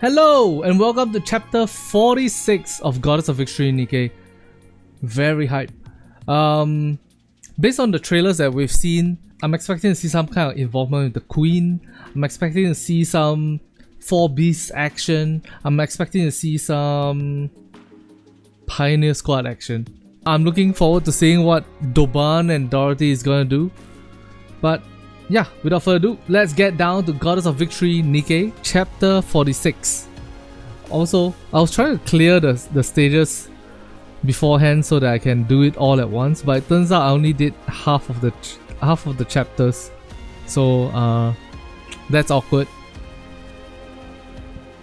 Hello and welcome to chapter 46 of Goddess of Victory Nikke. Very hype. Based on the trailers that we've seen, I'm expecting to see some kind of involvement with the Queen. I'm expecting to see some 4 Beasts action. I'm expecting to see some Pioneer Squad action. I'm looking forward to seeing what Doban and Dorothy is gonna do. But yeah, without further ado, let's get down to Goddess of Victory Nikke, chapter 46. Also, I was trying to clear the stages beforehand so that I can do it all at once, but it turns out I only did half of the chapters, so that's awkward.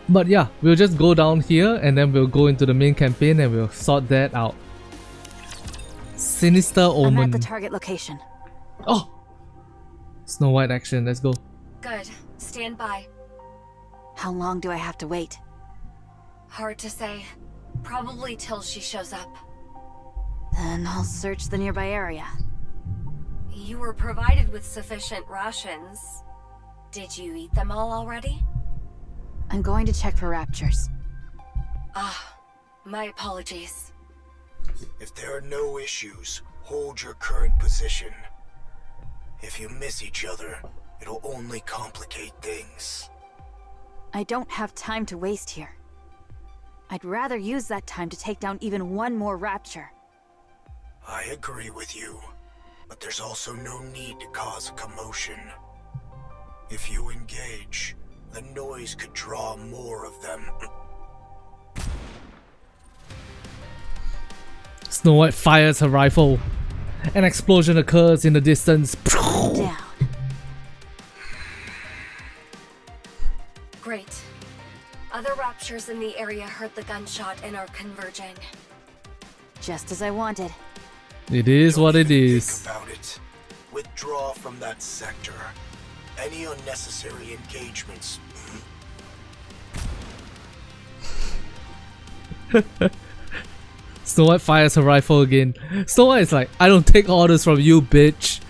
But yeah, we'll just go down here and then we'll go into the main campaign and we'll sort that out. Sinister Omen. I'm at the target location. Oh! Snow White action, let's go. Good. Stand by. How long do I have to wait? Hard to say. Probably till she shows up. Then I'll search the nearby area. You were provided with sufficient rations. Did you eat them all already? I'm going to check for raptures. Ah, my apologies. If there are no issues, hold your current position. If you miss each other, it'll only complicate things. I don't have time to waste here. I'd rather use that time to take down even one more rapture. I agree with you, but there's also no need to cause a commotion. If you engage, the noise could draw more of them. Snow White fires her rifle. An explosion occurs in the distance. Down. Great. Other raptures in the area heard the gunshot and are converging. Just as I wanted. It is what it Don't even is. think about it. Withdraw from that sector. Any unnecessary engagements. Snow White fires her rifle again. Snow White is like, I don't take orders from you, bitch.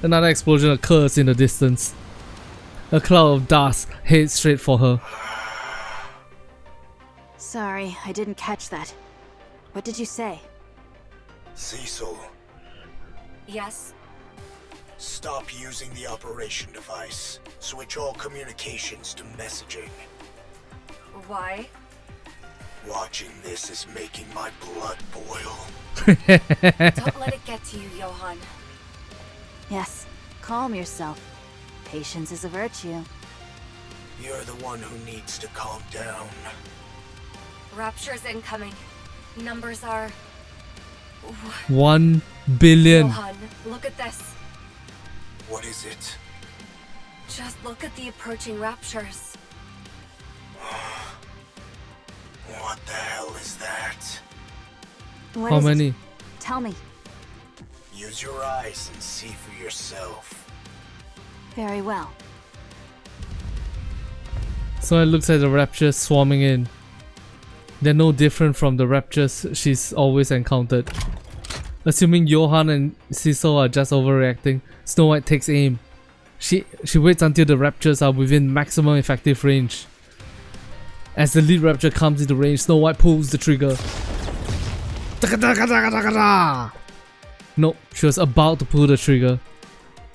Another explosion occurs in the distance. A cloud of dust heads straight for her. Sorry, I didn't catch that. What did you say? Cecil, Yes? stop using the operation device. Switch all communications to messaging. Why? Watching this is making my blood boil. Don't let it get to you, Johan. Yes, calm yourself. Patience is a virtue. You're the one who needs to calm down. Raptures incoming. Numbers are... 1 billion. Johan, look at this. What is it? Just look at the approaching raptures. What the hell is that? What How is it? many? Tell me. Use your eyes and see for yourself. Very well. So it looks like the raptors swarming in. They're no different from the raptors she's always encountered. Assuming Johan and Cecil are just overreacting, Snow White takes aim. She waits until the raptors are within maximum effective range. As the lead raptor comes into range, Snow White pulls the trigger. Nope, she was about to pull the trigger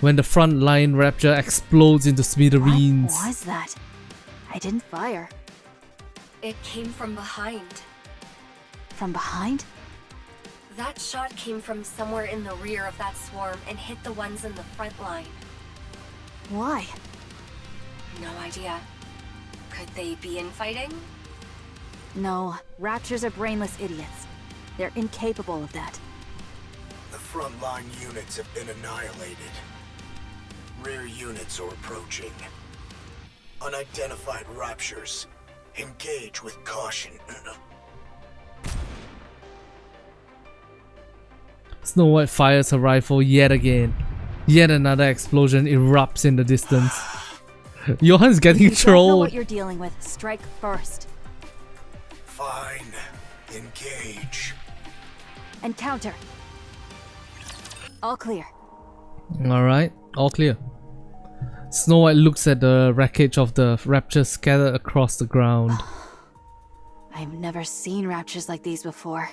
when the front line raptor explodes into smithereens. What was that? I didn't fire. It came from behind. From behind? That shot came from somewhere in the rear of that swarm and hit the ones in the front line. Why? No idea. Could they be infighting? No, raptors are brainless idiots. They're incapable of that. The frontline units have been annihilated. Rear units are approaching. Unidentified raptures. Engage with caution. Snow White fires her rifle yet again. Yet another explosion erupts in the distance. Johan's getting You don't know trolled. what you're dealing with. Strike first. Fine. Engage. And counter. All clear. Alright, all clear. Snow White looks at the wreckage of the raptors scattered across the ground. I've never seen raptures like these before.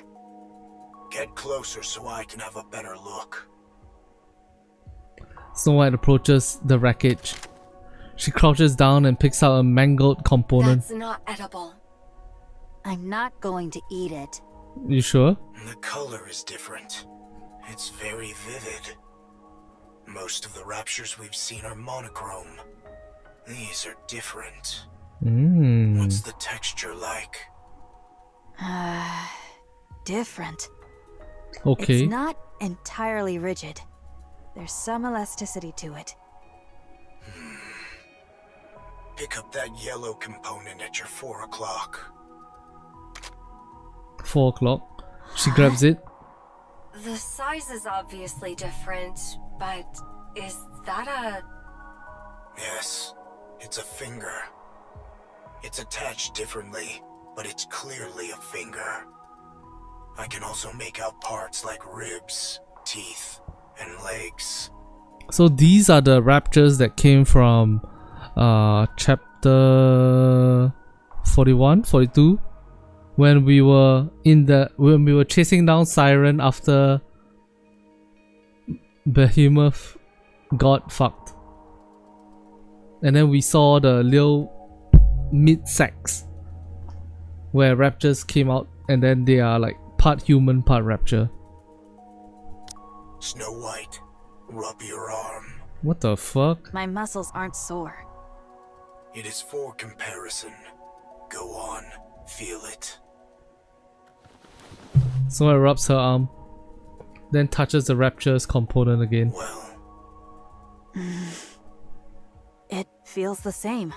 Get closer so I can have a better look. Snow White approaches the wreckage. She crouches down and picks out a mangled component. That's not edible. I'm not going to eat it. You sure? The color is different. It's very vivid. Most of the raptures we've seen are monochrome. These are different. What's the texture like? Different. Okay. It's not entirely rigid. There's some elasticity to it. Pick up that yellow component at your 4 o'clock. 4 o'clock. She grabs it. The size is obviously different, but is that a... Yes, it's a finger. It's attached differently, but it's clearly a finger. I can also make out parts like ribs, teeth, and legs. So these are the raptors that came from chapter 41, 42, when we were chasing down Siren after Behemoth got fucked, and then we saw the little mid sacks where raptors came out, and then they are like part human, part rapture. Snow White, rub your arm. What the fuck? My muscles aren't sore. It is for comparison. Go on, feel it. So I rubs her arm, then touches the rapture's component again. Well, It feels the same.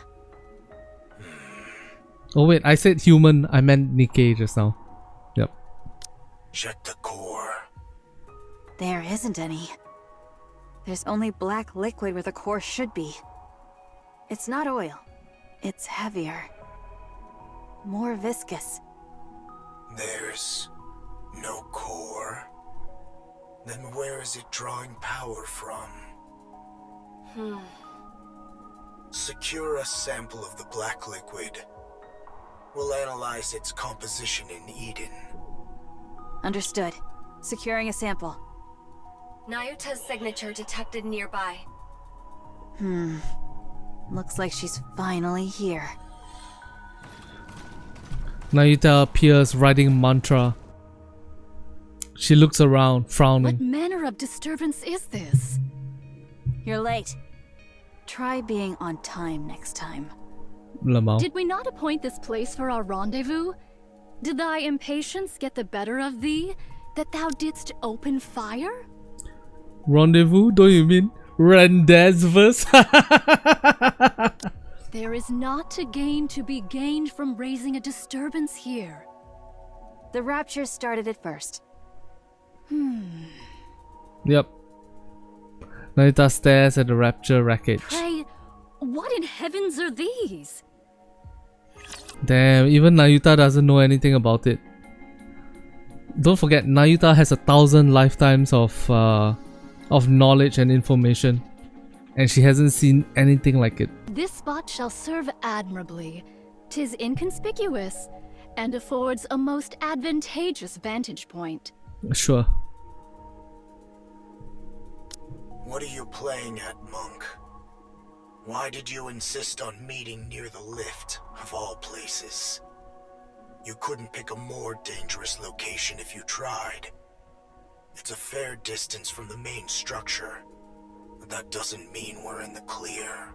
Oh wait, I said human, I meant Nikke just now. Yep. check the core. There isn't any. There's only black liquid where the core should be. It's not oil. It's heavier. More viscous. There's no core. Then where is it drawing power from? Secure a sample of the black liquid. We'll analyze its composition in Eden. Understood. Securing a sample. Nayuta's signature detected nearby. Looks like she's finally here. Nayuta appears writing mantra. She looks around, frowning. What manner of disturbance is this? You're late. Try being on time next time. Lamau. Did we not appoint this place for our rendezvous? Did thy impatience get the better of thee, that thou didst open fire? Rendezvous? Don't you mean rendezvous? There is not a gain to be gained from raising a disturbance here. The rapture started it first. Yep. Nayuta stares at the rapture wreckage. Pray, what in heavens are these? Damn, even Nayuta doesn't know anything about it. Don't forget, Nayuta has 1,000 lifetimes of knowledge and information, and she hasn't seen anything like it. This spot shall serve admirably. 'Tis inconspicuous, and affords a most advantageous vantage point. Sure. What are you playing at, Monk? Why did you insist on meeting near the lift, of all places? You couldn't pick a more dangerous location if you tried. It's a fair distance from the main structure, but that doesn't mean we're in the clear.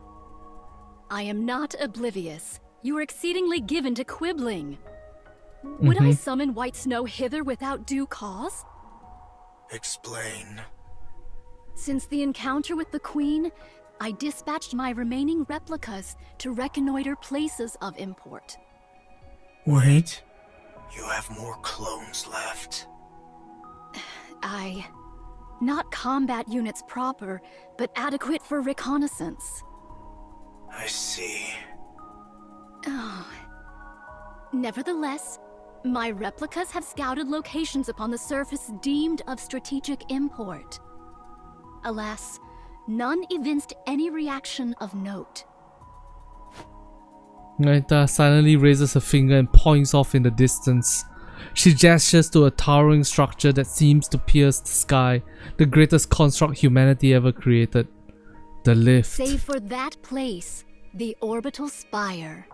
I am not oblivious. You are exceedingly given to quibbling. Would I summon White Snow hither without due cause? Explain. Since the encounter with the Queen, I dispatched my remaining replicas to reconnoiter places of import. Wait, you have more clones left. Not combat units proper, but adequate for reconnaissance. I see. Oh. Nevertheless, my replicas have scouted locations upon the surface deemed of strategic import. Alas, None evinced any reaction of note. Naita silently raises her finger and points off in the distance. She gestures to a towering structure that seems to pierce the sky, the greatest construct humanity ever created. The lift. Save for that place, the orbital spire.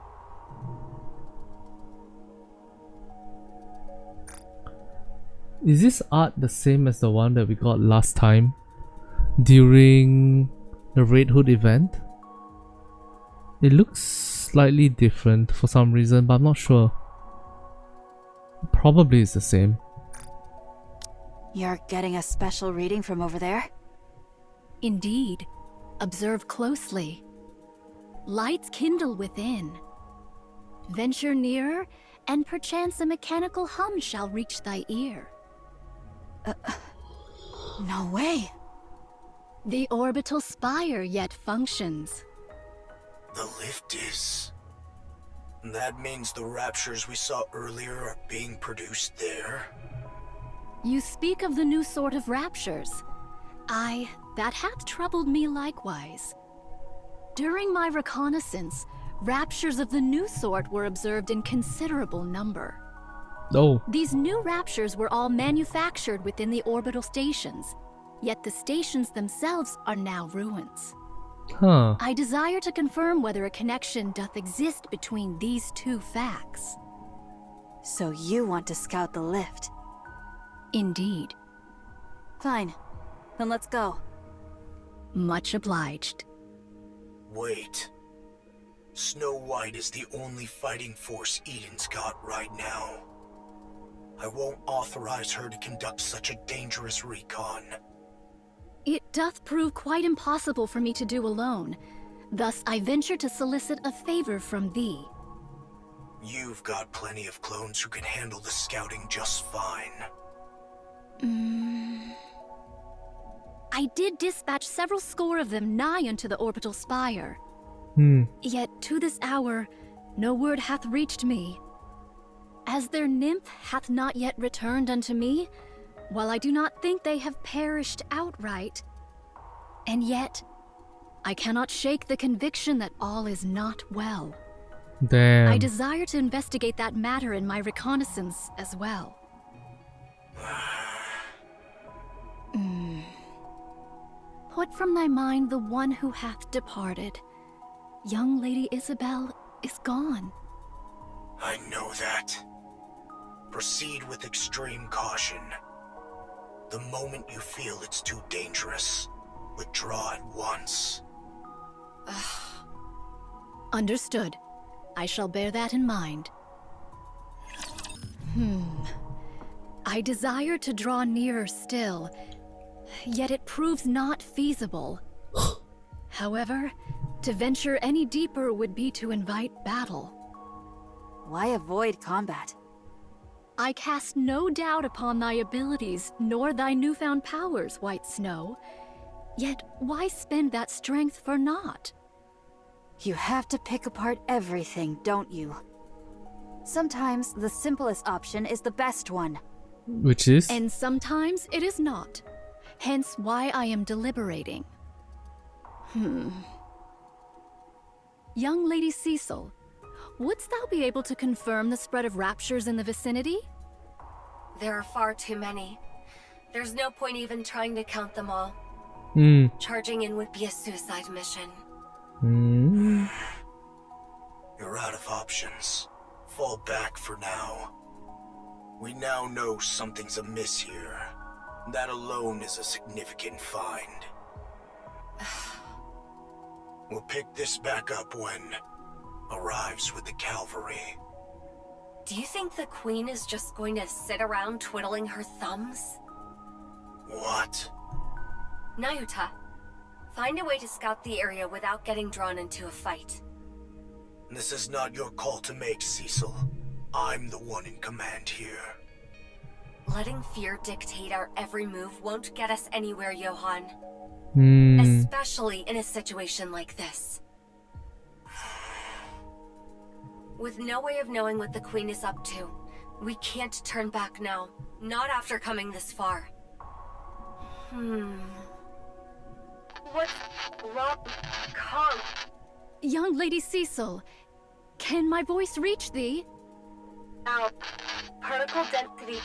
Is this art the same as the one that we got last time? During the Red Hood event? It looks slightly different for some reason, but I'm not sure. Probably it's the same. You're getting a special reading from over there? Indeed. Observe closely. Lights kindle within. Venture nearer, and perchance a mechanical hum shall reach thy ear. No way. The orbital spire yet functions. The lift is... That means the raptures we saw earlier are being produced there? You speak of the new sort of raptures. Aye, that hath troubled me likewise. During my reconnaissance, raptures of the new sort were observed in considerable number. Oh. These new raptures were all manufactured within the orbital stations, yet the stations themselves are now ruins. Huh. I desire to confirm whether a connection doth exist between these two facts. So you want to scout the lift? Indeed. Fine. Then let's go. Much obliged. Wait. Snow White is the only fighting force Eden's got right now. I won't authorize her to conduct such a dangerous recon. It doth prove quite impossible for me to do alone. Thus I venture to solicit a favor from thee. You've got plenty of clones who can handle the scouting just fine. I did dispatch several score of them nigh unto the orbital spire. Yet to this hour, no word hath reached me. As their nymph hath not yet returned unto me, while I do not think they have perished outright, and yet I cannot shake the conviction that all is not well. Damn. I desire to investigate that matter in my reconnaissance as well. Put from thy mind the one who hath departed. Young Lady Isabel is gone. I know that. Proceed with extreme caution. The moment you feel it's too dangerous, withdraw at once. Understood. I shall bear that in mind. I desire to draw nearer still, yet it proves not feasible. However, to venture any deeper would be to invite battle. Why avoid combat? I cast no doubt upon thy abilities, nor thy newfound powers, White Snow. Yet why spend that strength for naught? You have to pick apart everything, don't you? Sometimes the simplest option is the best one. Which is? And sometimes it is not. Hence why I am deliberating. Young Lady Cecil, wouldst thou be able to confirm the spread of raptures in the vicinity? There are far too many. There's no point even trying to count them all. Charging in would be a suicide mission. You're out of options. Fall back for now. We now know something's amiss here. That alone is a significant find. We'll pick this back up when arrives with the cavalry. Do you think the Queen is just going to sit around twiddling her thumbs? What? Nayuta, find a way to scout the area without getting drawn into a fight. This is not your call to make, Cecil. I'm the one in command here. Letting fear dictate our every move won't get us anywhere, Johan. Especially in a situation like this. With no way of knowing what the Queen is up to, we can't turn back now. Not after coming this far. What's wrong? Come. Young Lady Cecil, can my voice reach thee? Ow. Particle density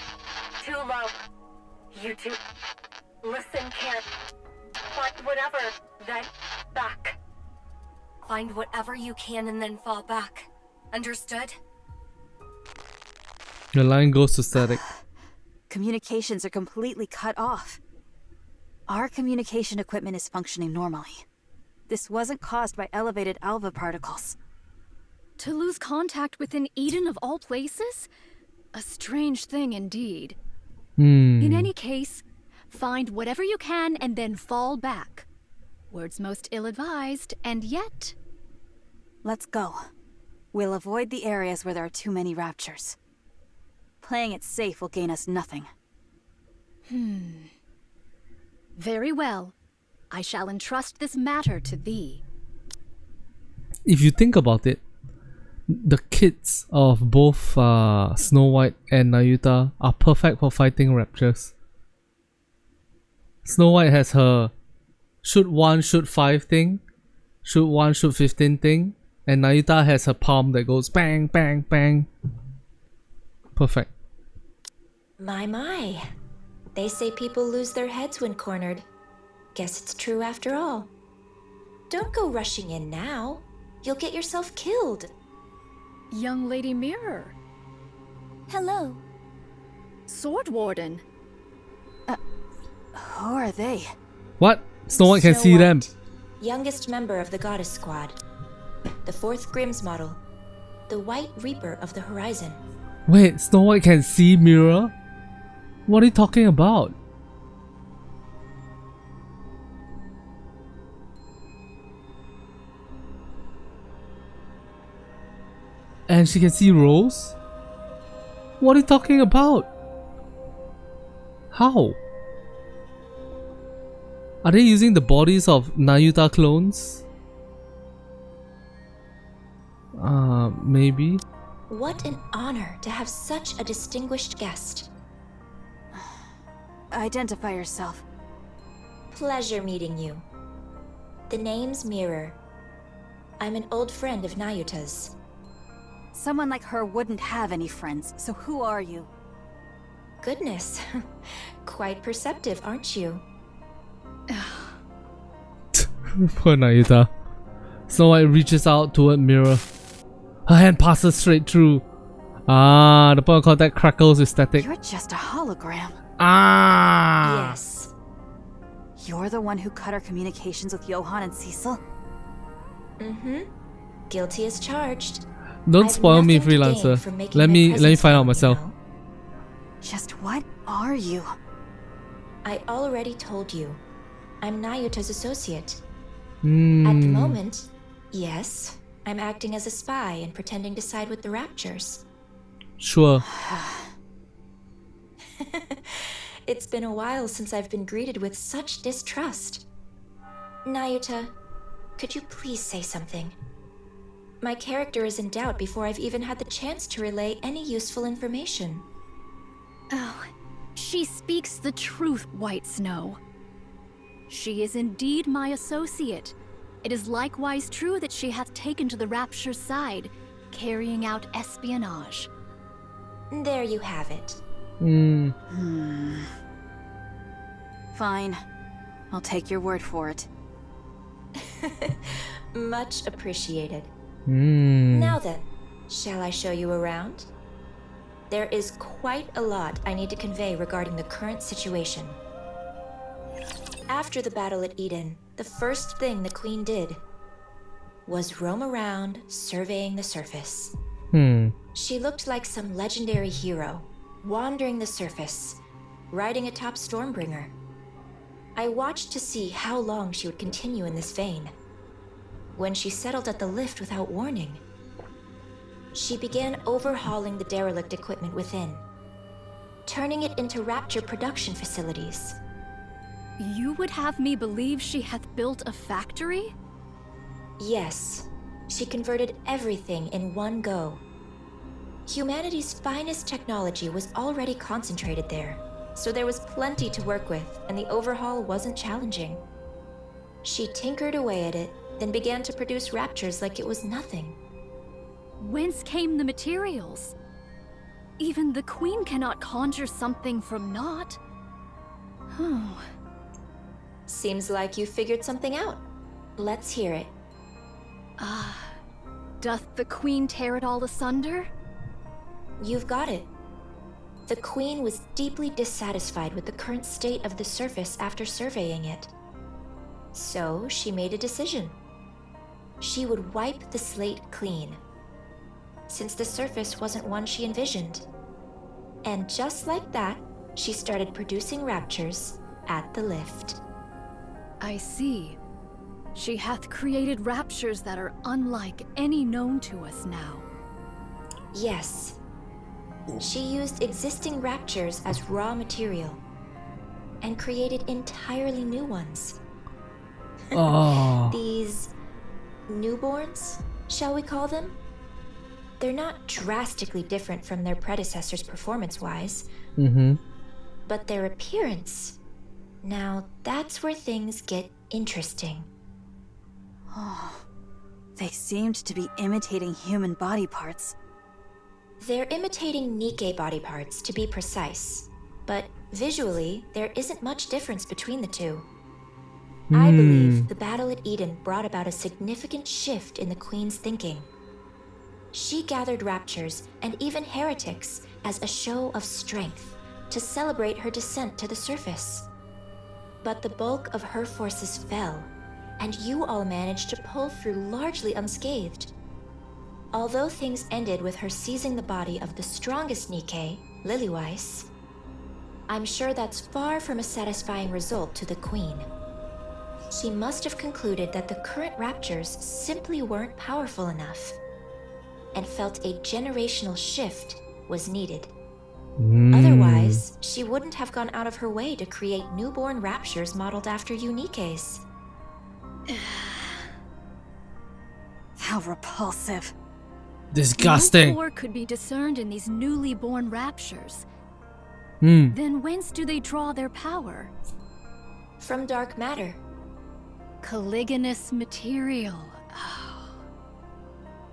too low. You two, listen, Karen. Find whatever, then back. Find whatever you can and then fall back. Understood? The line goes to static. Communications are completely cut off. Our communication equipment is functioning normally. This wasn't caused by elevated alpha particles. To lose contact within Eden of all places? A strange thing indeed. In any case, find whatever you can and then fall back. Words most ill-advised, and yet... Let's go. We'll avoid the areas where there are too many raptures. Playing it safe will gain us nothing. Very well. I shall entrust this matter to thee. If you think about it, the kits of both Snow White and Nayuta are perfect for fighting raptures. Snow White has her shoot 1, shoot 5 thing, shoot 1, shoot 15 thing, and Nayuta has her palm that goes bang, bang, bang. Perfect. My. They say people lose their heads when cornered. Guess it's true after all. Don't go rushing in now. You'll get yourself killed. Young Lady Mirror. Hello. Sword Warden. Who are they? What? Snow White can Snow see White, them. Youngest member of the Goddess Squad. The 4th Grimm's model. The White Reaper of the Horizon. Wait, Snow White can see Mirror? What are you talking about? And she can see Rose? What are you talking about? How? Are they using the bodies of Nayuta clones? Maybe. What an honor to have such a distinguished guest. Identify yourself. Pleasure meeting you. The name's Mirror. I'm an old friend of Nayuta's. Someone like her wouldn't have any friends, so who are you? Goodness. Quite perceptive, aren't you? Poor Nayuta. Snow White reaches out toward Mirror. Her hand passes straight through. The point of contact crackles with static. You're just a hologram. Yes. You're the one who cut our communications with Johan and Cecil? Mm-hmm. Guilty as charged. Don't I've spoil me, nothing to gain freelancer. from making Let my me presence find out known, myself. you know? Just what are you? I already told you. I'm Nayuta's associate. At the Hmm. moment, yes, I'm acting as a spy and pretending to side with the Raptures. Sure. It's been a while since I've been greeted with such distrust. Nayuta, could you please say something? My character is in doubt before I've even had the chance to relay any useful information. Oh, she speaks the truth, White Snow. She is indeed my associate. It is likewise true that she hath taken to the Rapture's side, carrying out espionage. There you have it. Fine. I'll take your word for it. Much appreciated. Hmm. Now then, shall I show you around? There is quite a lot I need to convey regarding the current situation. After the battle at Eden, the first thing the Queen did was roam around, surveying the surface. She looked like some legendary hero, wandering the surface, riding atop Stormbringer. I watched to see how long she would continue in this vein. When she settled at the lift without warning, she began overhauling the derelict equipment within, turning it into Rapture production facilities. You would have me believe she hath built a factory? Yes, she converted everything in one go. Humanity's finest technology was already concentrated there, so there was plenty to work with, and the overhaul wasn't challenging. She tinkered away at it, then began to produce raptures like it was nothing. Whence came the materials? Even the queen cannot conjure something from naught. Oh. Seems like you figured something out. Let's hear it. Doth the queen tear it all asunder? You've got it. The queen was deeply dissatisfied with the current state of the surface after surveying it. So she made a decision. She would wipe the slate clean, since the surface wasn't one she envisioned. And just like that, she started producing raptures at the lift. I see. She hath created raptures that are unlike any known to us now. Yes. She used existing raptures as raw material and created entirely new ones. Oh. These newborns, shall we call them? They're not drastically different from their predecessors performance-wise, but their appearance, now that's where things get interesting. Oh, they seemed to be imitating human body parts. They're imitating Nikke body parts, to be precise, but visually, there isn't much difference between the two. I believe the battle at Eden brought about a significant shift in the Queen's thinking. She gathered raptures and even heretics as a show of strength to celebrate her descent to the surface. But the bulk of her forces fell, and you all managed to pull through largely unscathed. Although things ended with her seizing the body of the strongest Nikke, Lilyweiss, I'm sure that's far from a satisfying result to the Queen. She must have concluded that the current raptures simply weren't powerful enough, and felt a generational shift was needed. Otherwise, she wouldn't have gone out of her way to create newborn raptures modeled after you Nikke's. How repulsive. Disgusting. No core could be discerned in these newly born raptures. Then whence do they draw their power? From dark matter. Caliginous material.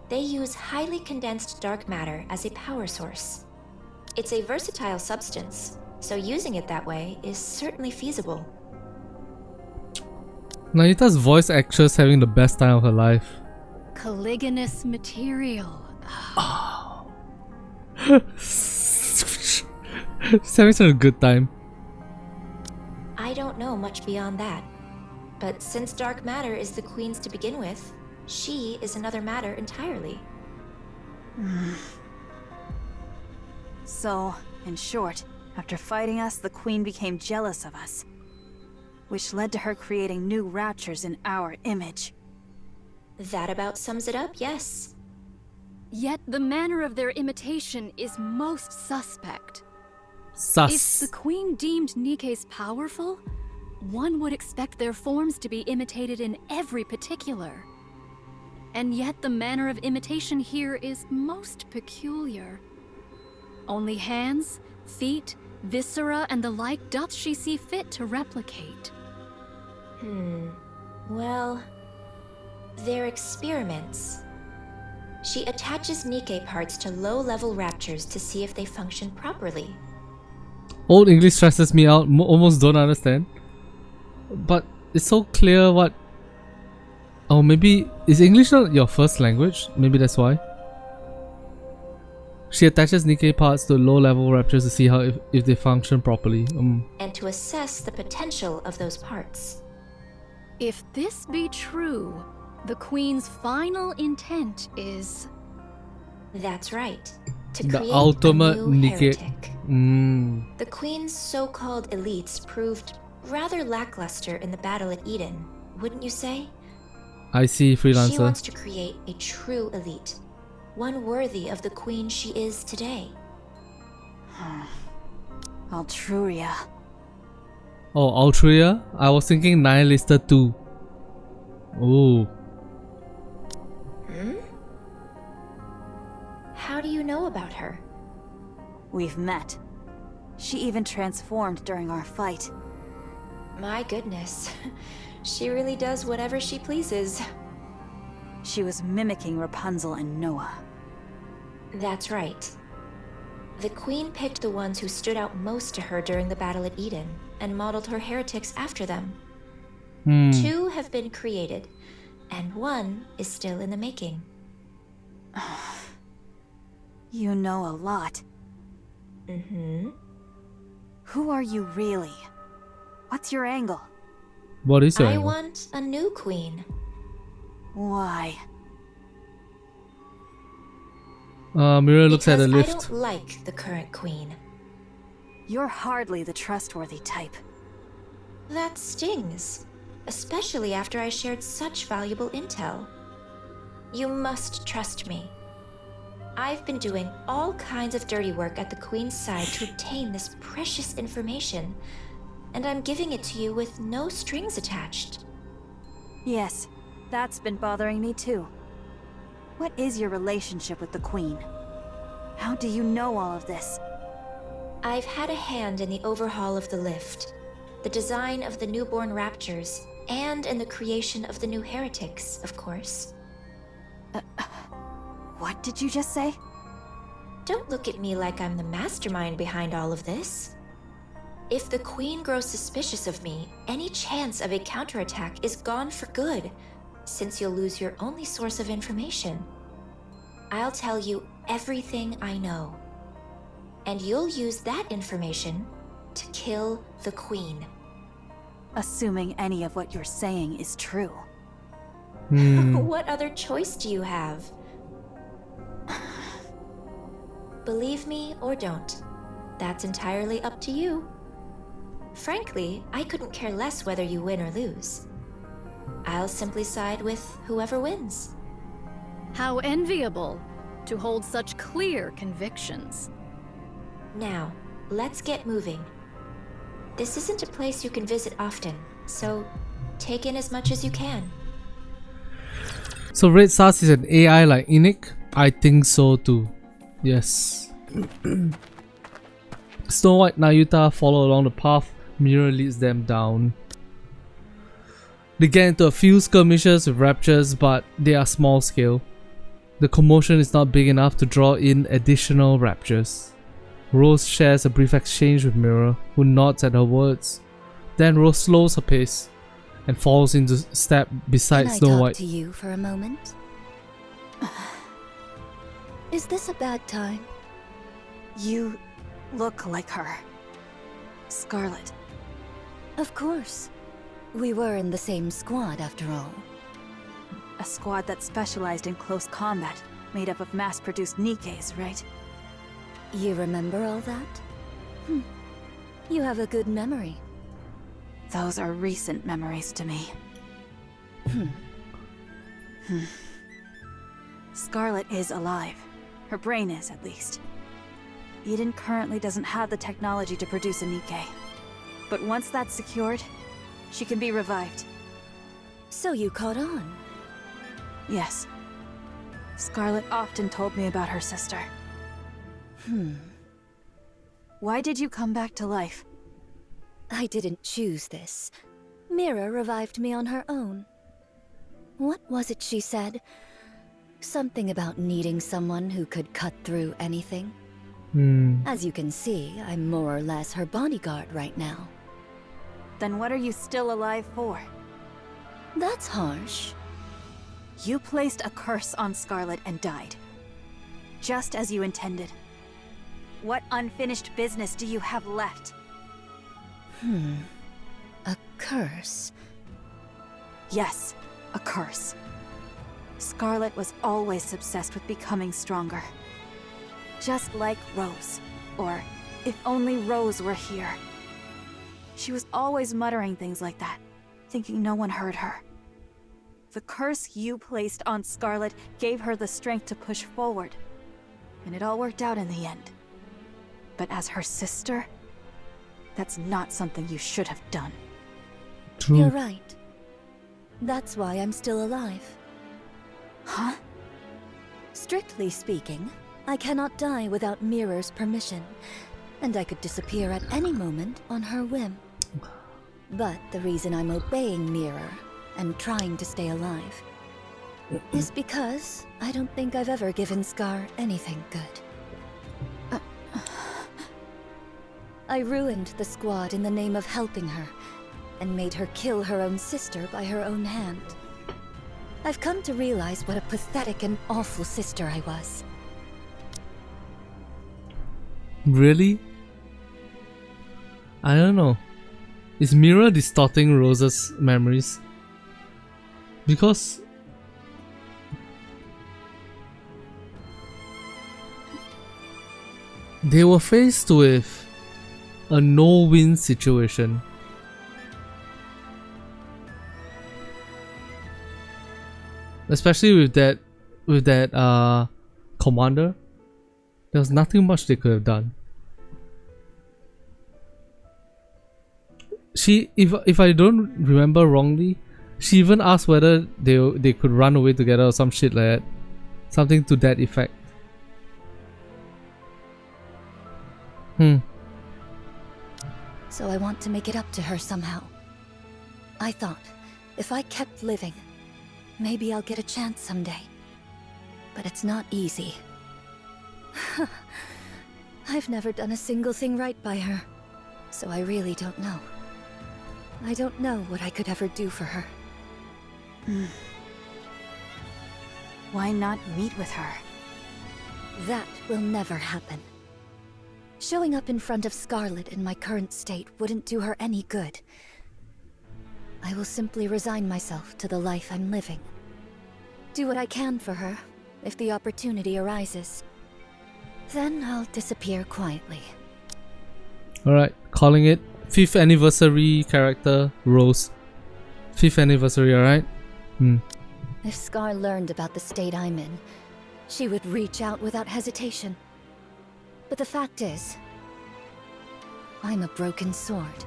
They use highly condensed dark matter as a power source. It's a versatile substance, so using it that way is certainly feasible. Nayita's voice actress having the best time of her life. Caliginous material. She's having such a good time. I don't know much beyond that. But since dark matter is the Queen's to begin with, she is another matter entirely. So, in short, after fighting us, the Queen became jealous of us, which led to her creating new raptures in our image. That about sums it up, yes. Yet the manner of their imitation is most suspect. Sus. If the Queen deemed Nikke's powerful, one would expect their forms to be imitated in every particular. And yet the manner of imitation here is most peculiar. Only hands, feet, viscera, and the like doth she see fit to replicate. Well, they're experiments. She attaches Nikke parts to low-level raptures to see if they function properly. Old English stresses me out. Almost don't understand. But it's so clear what... Oh, maybe... Is English not your first language? Maybe that's why. She attaches Nikke parts to low-level raptures to see how if they function properly. And to assess the potential of those parts. If this be true, the Queen's final intent is... That's right. To The create ultimate a new Nikke. heretic. The Queen's so-called elites proved rather lackluster in the battle at Eden, wouldn't you say? I see, She freelancer. wants to create a true elite, one worthy of the Queen she is today. Altruria. Oh, Altruia? I was thinking Nihilista too. Oh. How do you know about her? We've met. She even transformed during our fight. My goodness. She really does whatever she pleases. She was mimicking Rapunzel and Noah. That's right. The Queen picked the ones who stood out most to her during the battle at Eden, and modeled her heretics after them. 2 have been created, and 1 is still in the making. You know a lot. Mm-hmm. Who are you really? What's your angle? What is your I angle? want a new queen. Why? Mirror looks at the Because I lift. don't like the current queen. You're hardly the trustworthy type. That stings, especially after I shared such valuable intel. You must trust me. I've been doing all kinds of dirty work at the Queen's side to obtain this precious information, and I'm giving it to you with no strings attached. Yes, that's been bothering me too. What is your relationship with the Queen? How do you know all of this? I've had a hand in the overhaul of the lift, the design of the newborn raptures, and in the creation of the new heretics, of course. What did you just say? Don't look at me like I'm the mastermind behind all of this. If the Queen grows suspicious of me, any chance of a counterattack is gone for good, since you'll lose your only source of information. I'll tell you everything I know, and you'll use that information to kill the Queen. Assuming any of what you're saying is true. What other choice do you have? Believe me or don't. That's entirely up to you. Frankly, I couldn't care less whether you win or lose. I'll simply side with whoever wins. How enviable to hold such clear convictions. Now, let's get moving. This isn't a place you can visit often, so take in as much as you can. So Red Stars is an AI like Enoch? I think so too. Yes. Snow White and Nayuta follow along the path Mirror leads them down. They get into a few skirmishes with raptures, but they are small scale. The commotion is not big enough to draw in additional raptures. Rose shares a brief exchange with Mirror, who nods at her words. Then Rose slows her pace and falls into step beside Can I Snow talk White. to you for a moment? Is this a bad time? You look like her. Scarlet. Of course. We were in the same squad after all. A squad that specialized in close combat, made up of mass-produced Nikkes, right? You remember all that? You have a good memory. Those are recent memories to me. Scarlet is alive. Her brain is, at least. Eden currently doesn't have the technology to produce a Nikke. But once that's secured, she can be revived. So you caught on. Yes. Scarlet often told me about her sister. Why did you come back to life? I didn't choose this. Mira revived me on her own. What was it she said? Something about needing someone who could cut through anything. As you can see, I'm more or less her bodyguard right now. Then what are you still alive for? That's harsh. You placed a curse on Scarlet and died. Just as you intended. What unfinished business do you have left? A curse. Yes, a curse. Scarlet was always obsessed with becoming stronger. Just like Rose. Or, if only Rose were here. She was always muttering things like that, thinking no one heard her. The curse you placed on Scarlet gave her the strength to push forward. And it all worked out in the end. But as her sister, that's not something you should have done. True. You're right. That's why I'm still alive. Huh? Strictly speaking, I cannot die without Mirror's permission, and I could disappear at any moment on her whim. But the reason I'm obeying Mirror and trying to stay alive is because I don't think I've ever given Scar anything good. I ruined the squad in the name of helping her, and made her kill her own sister by her own hand. I've come to realize what a pathetic and awful sister I was. Really? I don't know. Is Mirror distorting Rose's memories? Because they were faced with a no-win situation. Especially with that commander. There was nothing much they could have done. She, if I don't remember wrongly, she even asked whether they could run away together or some shit like that. Something to that effect. So I want to make it up to her somehow. I thought, if I kept living, maybe I'll get a chance someday. But it's not easy. I've never done a single thing right by her, so I really don't know. I don't know what I could ever do for her. Why not meet with her? That will never happen. Showing up in front of Scarlet in my current state wouldn't do her any good. I will simply resign myself to the life I'm living. Do what I can for her, if the opportunity arises. Then I'll disappear quietly. Alright, calling it 5th anniversary character Rose. 5th anniversary, alright? If Scar learned about the state I'm in, she would reach out without hesitation. But the fact is, I'm a broken sword.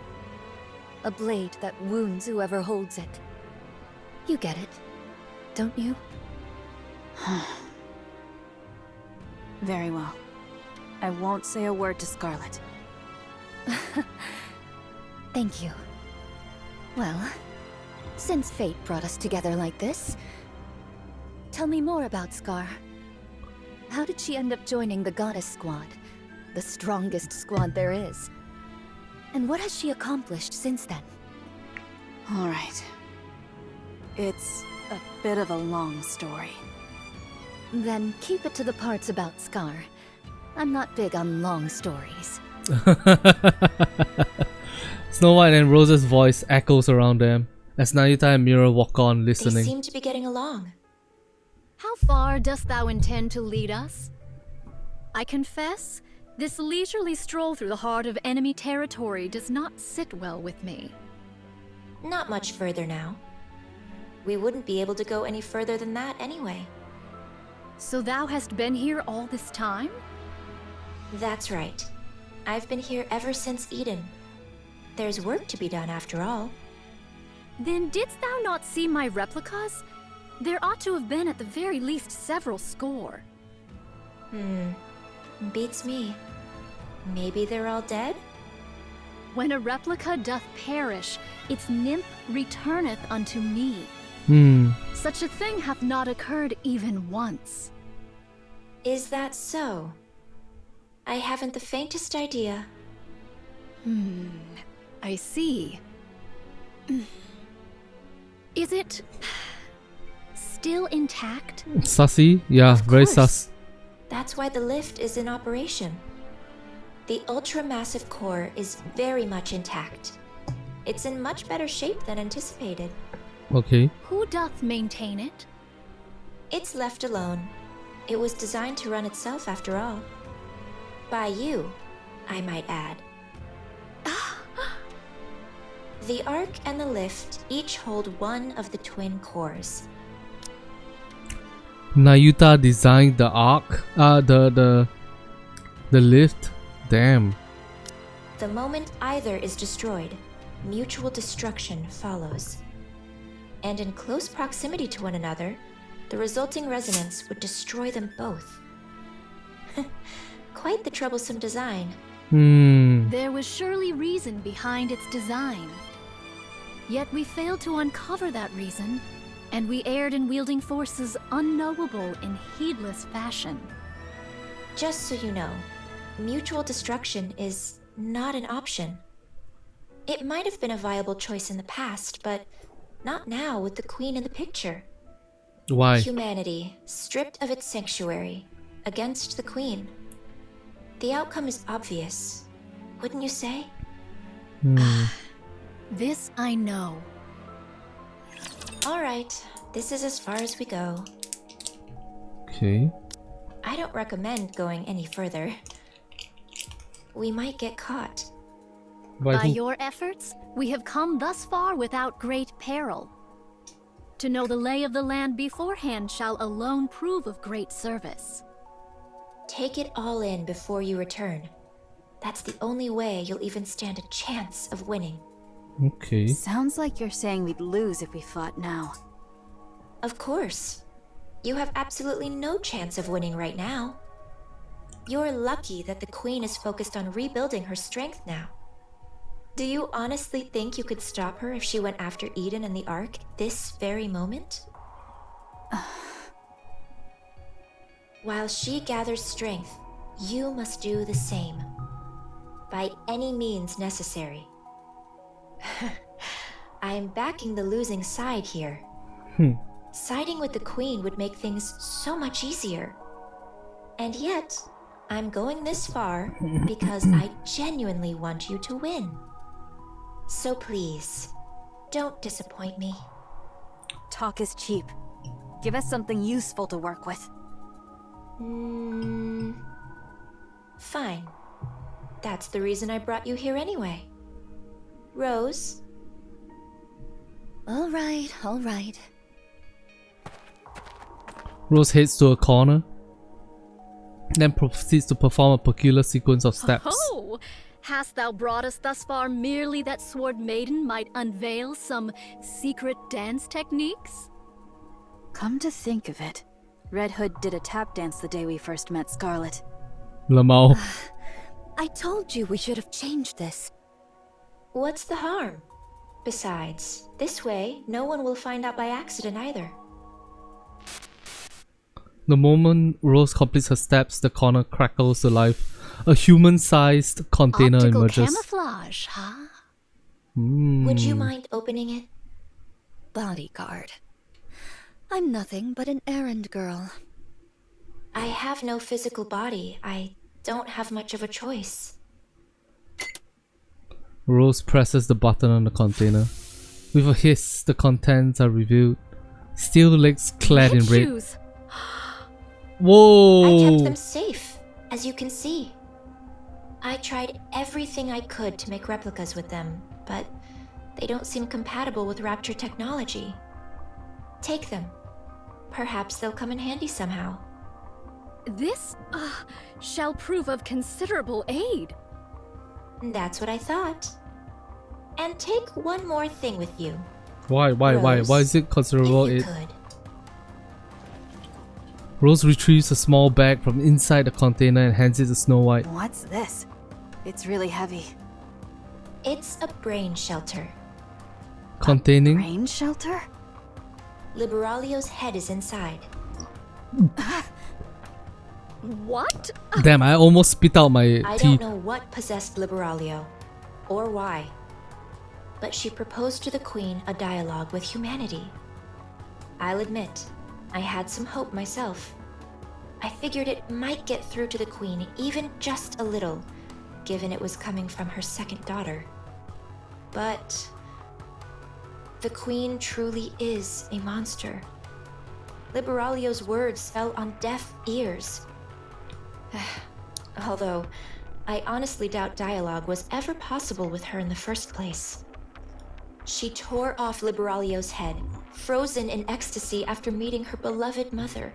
A blade that wounds whoever holds it. You get it, don't you? Very well. I won't say a word to Scarlet. Thank you. Well, since fate brought us together like this, tell me more about Scar. How did she end up joining the Goddess Squad? The strongest squad there is. And what has she accomplished since then? Alright. It's a bit of a long story. Then keep it to the parts about Scar. I'm not big on long stories. Snow White and Rose's voice echoes around them as Nayuta and Mirror walk on listening. They seem to be getting along. How far dost thou intend to lead us? I confess, this leisurely stroll through the heart of enemy territory does not sit well with me. Not much further now. We wouldn't be able to go any further than that anyway. So thou hast been here all this time? That's right. I've been here ever since Eden. There's work to be done after all. Then didst thou not see my replicas? There ought to have been at the very least several score. Beats me. Maybe they're all dead? When a replica doth perish, its nymph returneth unto me. Such a thing hath not occurred even once. Is that so? I haven't the faintest idea. I see. Is it still intact? Sussy? Yeah, very course. sus. That's why the lift is in operation. The ultra-massive core is very much intact. It's in much better shape than anticipated. Okay. Who doth maintain it? It's left alone. It was designed to run itself after all. By you, I might add. The Ark and the lift each hold one of the twin cores. Nayuta designed the arc, the lift. Damn. The moment either is destroyed, mutual destruction follows. And in close proximity to one another, the resulting resonance would destroy them both. Quite the troublesome design. There was surely reason behind its design. Yet we failed to uncover that reason, and we erred in wielding forces unknowable in heedless fashion. Just so you know, mutual destruction is not an option. It might have been a viable choice in the past, but not now with the Queen in the picture. Why? Humanity, stripped of its sanctuary, against the Queen. The outcome is obvious, wouldn't you say? This I know. All right, this is as far as we go. Okay. I don't recommend going any further. We might get caught. By your efforts, we have come thus far without great peril. To know the lay of the land beforehand shall alone prove of great service. Take it all in before you return. That's the only way you'll even stand a chance of winning. Okay. Sounds like you're saying we'd lose if we fought now. Of course. You have absolutely no chance of winning right now. You're lucky that the Queen is focused on rebuilding her strength now. Do you honestly think you could stop her if she went after Eden and the Ark this very moment? While she gathers strength, you must do the same. By any means necessary. I'm backing the losing side here. Siding with the Queen would make things so much easier. And yet, I'm going this far because I genuinely want you to win. So please, don't disappoint me. Talk is cheap. Give us something useful to work with. Fine. That's the reason I brought you here anyway. Rose? All right, all right. Rose heads to a corner, then proceeds to perform a peculiar sequence of steps. Oh! Hast thou brought us thus far merely that Sword Maiden might unveil some secret dance techniques? Come to think of it, Red Hood did a tap dance the day we first met Scarlet. Lamau. I told you we should have changed this. What's the harm? Besides, this way, no one will find out by accident either. The moment Rose completes her steps, the corner crackles to life. A human-sized container Optical emerges. camouflage, huh? Would you mind opening it? Bodyguard. I'm nothing but an errand girl. I have no physical body. I don't have much of a choice. Rose presses the button on the container. With a hiss, the contents are revealed. Steel legs clad in red. Shoes. Whoa! I kept them safe, as you can see. I tried everything I could to make replicas with them, but they don't seem compatible with Rapture technology. Take them. Perhaps they'll come in handy somehow. This shall prove of considerable aid. That's what I thought. And take one more thing with you. Why Rose, is it considerable? If you could. Rose retrieves a small bag from inside the container and hands it to Snow White. What's this? It's really heavy. It's a brain shelter. Containing? Rain shelter? Liberalio's head is inside. What? Damn, I almost spit out my I teeth. don't know what possessed Liberalio, or why. But she proposed to the Queen a dialogue with humanity. I'll admit, I had some hope myself. I figured it might get through to the Queen even just a little, given it was coming from her second daughter. But the Queen truly is a monster. Liberalio's words fell on deaf ears. Although, I honestly doubt dialogue was ever possible with her in the first place. She tore off Liberalio's head, frozen in ecstasy after meeting her beloved mother.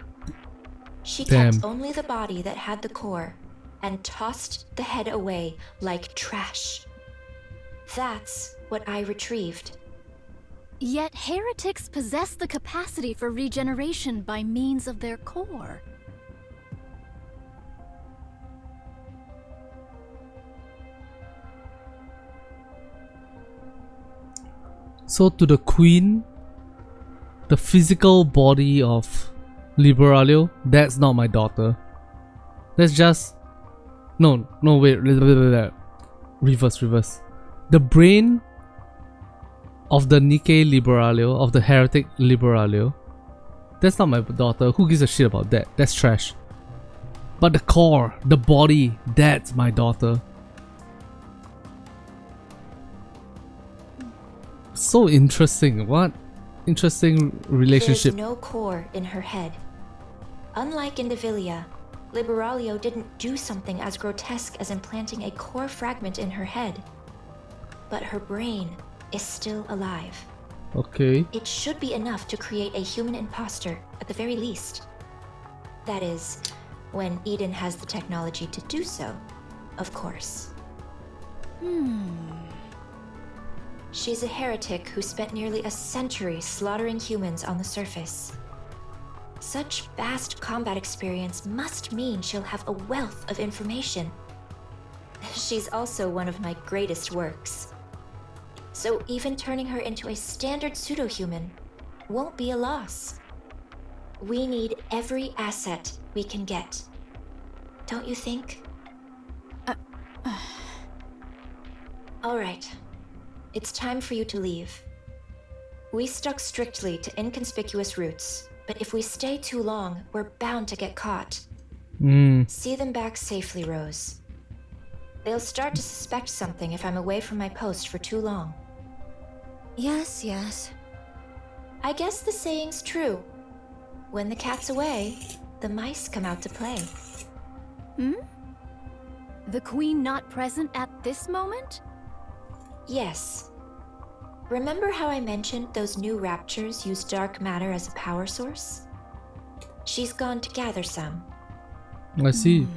She kept only the body that had the core, and tossed the head away like trash. That's what I retrieved. Yet heretics possess the capacity for regeneration by means of their core. So to the queen, the physical body of Liberalia, that's not my daughter. That's just... No, wait. Reverse. The brain of the Nikke Liberalia, of the heretic Liberalia, that's not my daughter. Who gives a shit about that? That's trash. But the core, the body, that's my daughter. So interesting. What interesting relationship. There's no core in her head. Unlike in Devilia, Liberalio didn't do something as grotesque as implanting a core fragment in her head. But her brain is still alive. Okay. It should be enough to create a human imposter, at the very least. That is, when Eden has the technology to do so, of course. She's a heretic who spent nearly a century slaughtering humans on the surface. Such vast combat experience must mean she'll have a wealth of information. She's also one of my greatest works. So even turning her into a standard pseudo-human won't be a loss. We need every asset we can get. Don't you think? All right. It's time for you to leave. We stuck strictly to inconspicuous routes, but if we stay too long, we're bound to get caught. See them back safely, Rose. They'll start to suspect something if I'm away from my post for too long. Yes. I guess the saying's true. When the cat's away, the mice come out to play. The queen not present at this moment? Yes. Remember how I mentioned those new raptures use dark matter as a power source? She's gone to gather some. I see.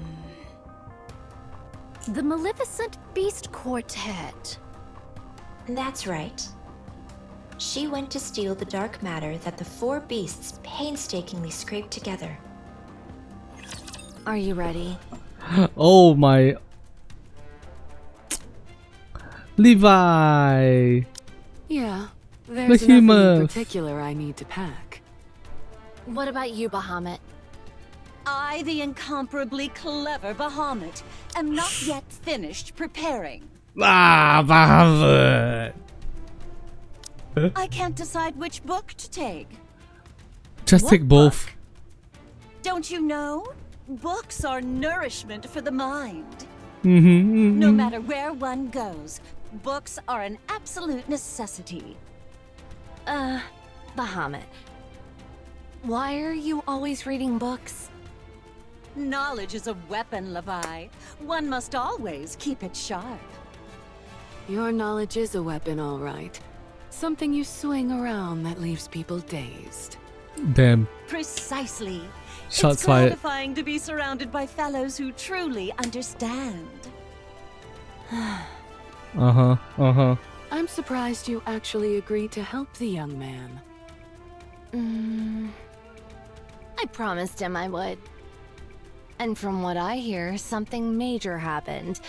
The Maleficent Beast Quartet. That's right. She went to steal the dark matter that the four beasts painstakingly scraped together. Are you ready? Oh my... Levi! Yeah, there's nothing Behemoth. in particular I need to pack. What about you, Bahamut? I, the incomparably clever Bahamut, am not yet finished preparing. Bahamut! I can't decide which book to take. Just What take both. book? Don't you know? Books are nourishment for the mind. No matter where one goes, books are an absolute necessity. Bahamut. Why are you always reading books? Knowledge is a weapon, Levi. One must always keep it sharp. Your knowledge is a weapon, all right. Something you swing around that leaves people dazed. Damn. Precisely. Shots It's fired. gratifying to be surrounded by fellows who truly understand. I'm surprised you actually agreed to help the young man. I promised him I would. And from what I hear, something major happened.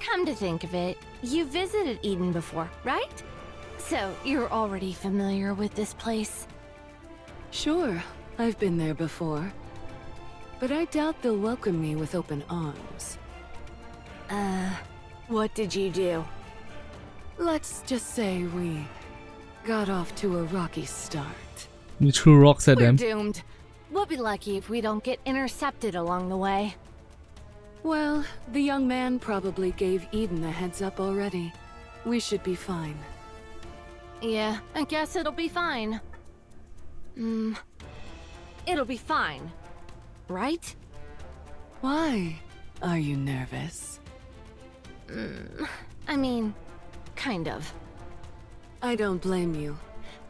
Come to think of it, you visited Eden before, right? So you're already familiar with this place? Sure, I've been there before. But I doubt they'll welcome me with open arms. What did you do? Let's just say we got off to a rocky start. You threw rocks at We're them. doomed. We'll be lucky if we don't get intercepted along the way. Well, the young man probably gave Eden a heads up already. We should be fine. Yeah, I guess it'll be fine. It'll be fine. Right? Why? Are you nervous? I mean, kind of. I don't blame you.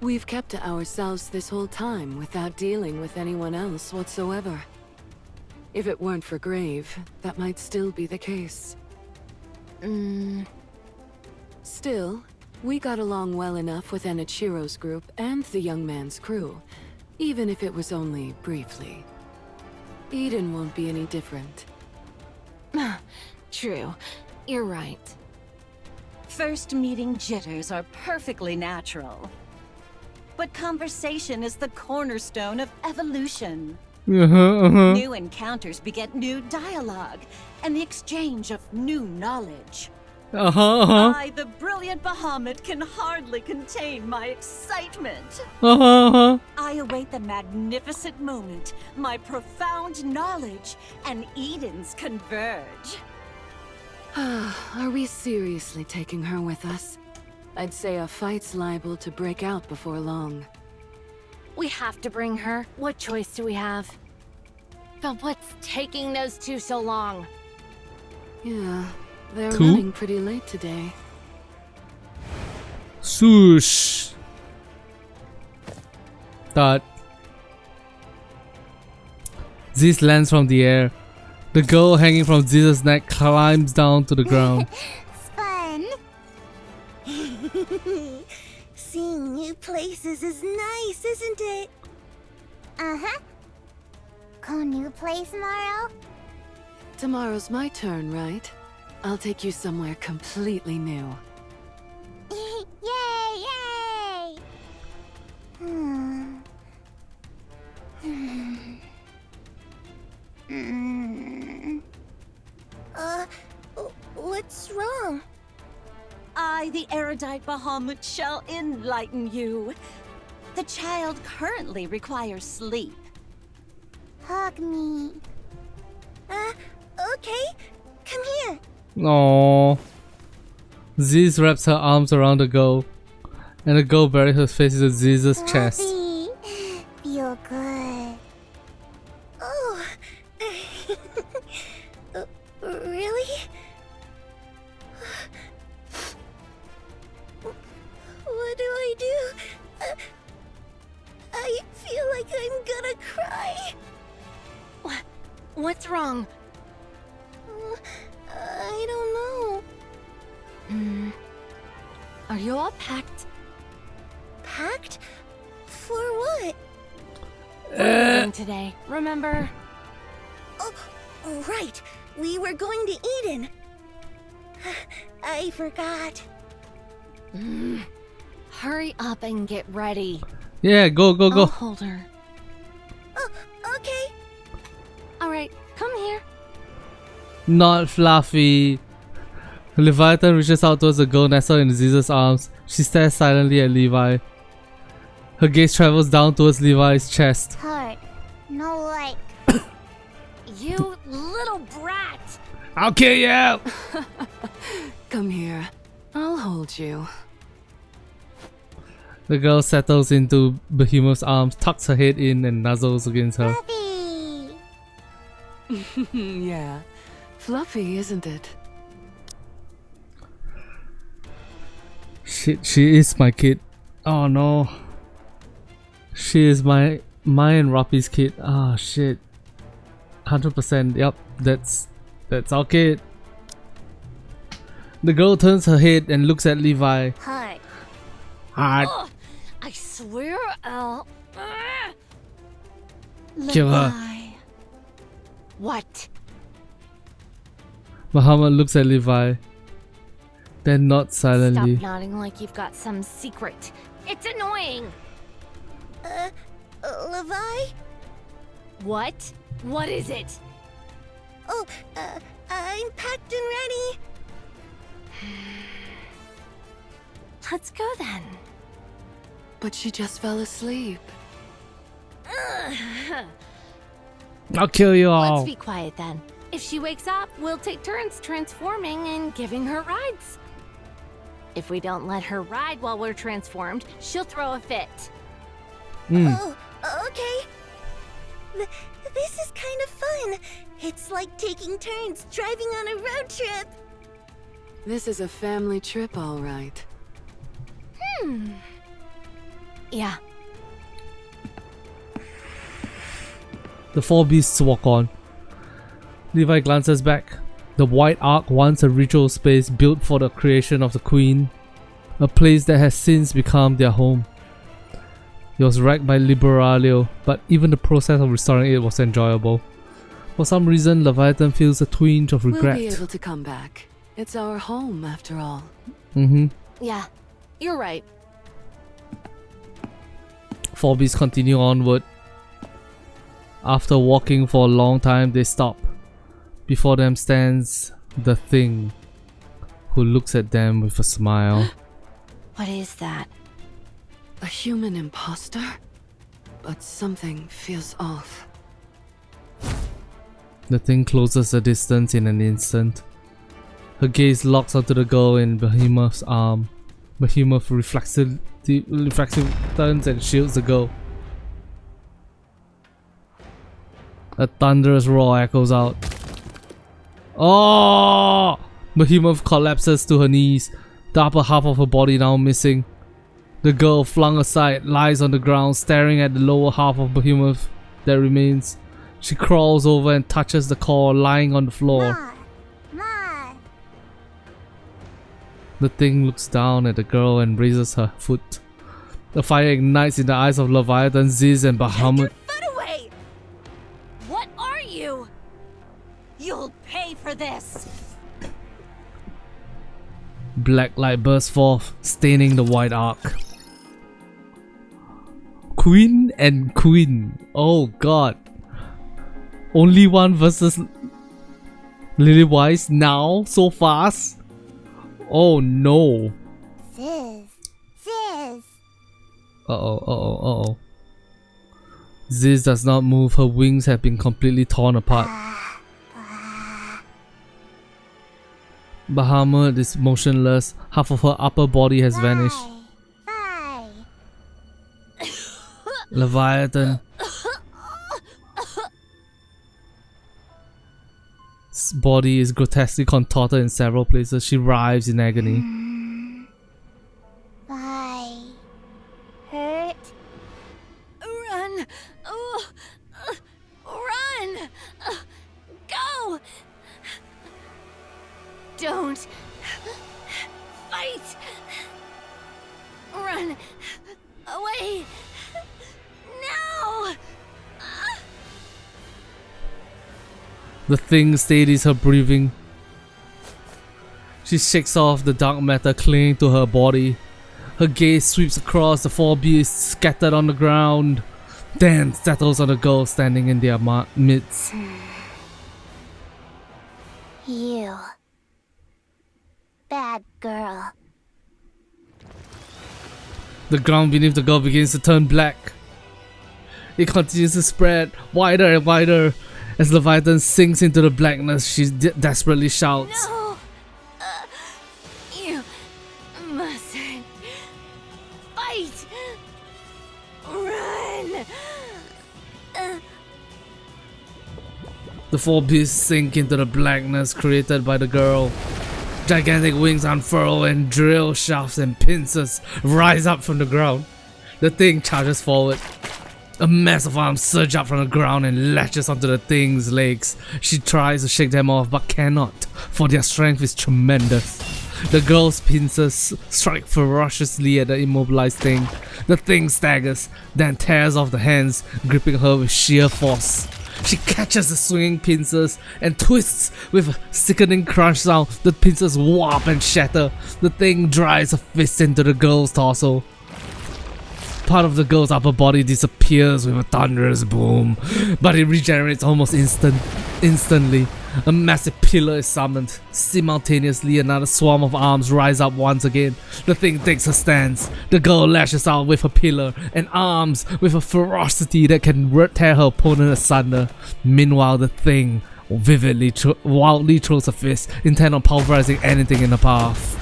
We've kept to ourselves this whole time without dealing with anyone else whatsoever. If it weren't for Grave, that might still be the case. Still, we got along well enough with Enichiro's group and the young man's crew, even if it was only briefly. Eden won't be any different. True. You're right. First meeting jitters are perfectly natural. But conversation is the cornerstone of evolution. New encounters beget new dialogue and the exchange of new knowledge. I, the brilliant Bahamut, can hardly contain my excitement. I await the magnificent moment my profound knowledge and Edens converge. Are we seriously taking her with us? I'd say a fight's liable to break out before long. We have to bring her. What choice do we have? But what's taking those two so long? Yeah, they're running pretty late today. Swoosh. That. Zeus lands from the air. The girl hanging from Zeus's neck climbs down to the ground. It's fun. Seeing new places is nice, isn't it? Uh-huh. Go new place tomorrow? Tomorrow's my turn, right? I'll take you somewhere completely new. Yay, yay! What's wrong? I, the erudite Bahamut, shall enlighten you. The child currently requires sleep. Hug me. Okay. Come here. Aww. Zeus wraps her arms around the girl, and the girl buries her face into Zeus's chest. Fluffy. Feel good. Oh. Really? What do I do? I feel like I'm gonna cry. What's wrong? I don't know. Are you all packed? Packed? For what? What are we doing today? Remember? Oh, right. We were going to Eden. I forgot. Hurry up and get ready. Yeah, go, go, go. I'll hold her. Oh, okay. All right, come here. Not Fluffy. Leviathan reaches out towards the girl nestled in Zeus's arms. She stares silently at Levi. Her gaze travels down towards Levi's chest. Heart. No like. You little brat! I'll kill you! Come here. I'll hold you. The girl settles into Behemoth's arms, tucks her head in, and nuzzles against her. Fluffy. Yeah. Fluffy, isn't it? Shit, she is my kid. Oh no. She is my and Rappy's kid. Ah shit. 100%. Yep, that's our kid. The girl turns her head and looks at Levi. Heart. Hard. Ugh, I swear I'll... Kill her. Levi. What? Muhammad looks at Levi, then nods silently. Stop nodding like you've got some secret. It's annoying. Levi? What? What is it? Oh, I'm packed and ready. Let's go then. But she just fell asleep. I'll kill you all. Let's be quiet then. If she wakes up, we'll take turns transforming and giving her rides. If we don't let her ride while we're transformed, she'll throw a fit. Oh, okay. This is kind of fun. It's like taking turns driving on a road trip. This is a family trip, all right. Yeah. The four beasts walk on. Levi glances back. The White Ark, once a ritual space built for the creation of the Queen, a place that has since become their home. It was wrecked by Liberalio, but even the process of restoring it was enjoyable. For some reason, Leviathan feels a twinge of regret. We'll be able to come back. It's our home, after all. Yeah, you're right. 4 beasts continue onward. After walking for a long time, they stop. Before them stands the thing, who looks at them with a smile. What is that? A human imposter? But something feels off. The thing closes the distance in an instant. Her gaze locks onto the girl in Behemoth's arm. Behemoth reflexive turns and shields the girl. A thunderous roar echoes out. Oh! Behemoth collapses to her knees, the upper half of her body now missing. The girl, flung aside, lies on the ground, staring at the lower half of Behemoth that remains. She crawls over and touches the core lying on the floor. The thing looks down at the girl and raises her foot. The fire ignites in the eyes of Leviathan, Ziz, and Bahamut. Foot away! What are you? You'll pay for this! Black light bursts forth, staining the white arc. Queen and Queen. Oh god. Only one versus Lillywise now? So fast? Oh no. Sis. Uh-oh. Ziz does not move. Her wings have been completely torn apart. Bahamut is motionless. Half of her upper body has vanished. Leviathan's body is grotesquely contorted in several places. She writhes in agony. Hurt? Run! Oh, run! Go! Don't fight! Run away! No! The thing steadies her breathing. She shakes off the dark matter clinging to her body. Her gaze sweeps across the 4 beasts scattered on the ground, then settles on the girl standing in their midst. You. Bad girl. The ground beneath the girl begins to turn black. It continues to spread wider and wider. As Leviathan sinks into the blackness, she desperately shouts. No! You mustn't fight! Run! The 4 beasts sink into the blackness created by the girl. Gigantic wings unfurl and drill shafts and pincers rise up from the ground. The thing charges forward. A massive arm surges up from the ground and latches onto the thing's legs. She tries to shake them off but cannot, for their strength is tremendous. The girl's pincers strike ferociously at the immobilized thing. The thing staggers, then tears off the hands, gripping her with sheer force. She catches the swinging pincers and twists with a sickening crunch sound. The pincers warp and shatter. The thing drives a fist into the girl's torso. Part of the girl's upper body disappears with a thunderous boom, but it regenerates almost instantly. A massive pillar is summoned. Simultaneously, another swarm of arms rise up once again. The thing takes a stance. The girl lashes out with her pillar and arms with a ferocity that can tear her opponent asunder. Meanwhile, the thing wildly throws a fist, intent on pulverizing anything in the path.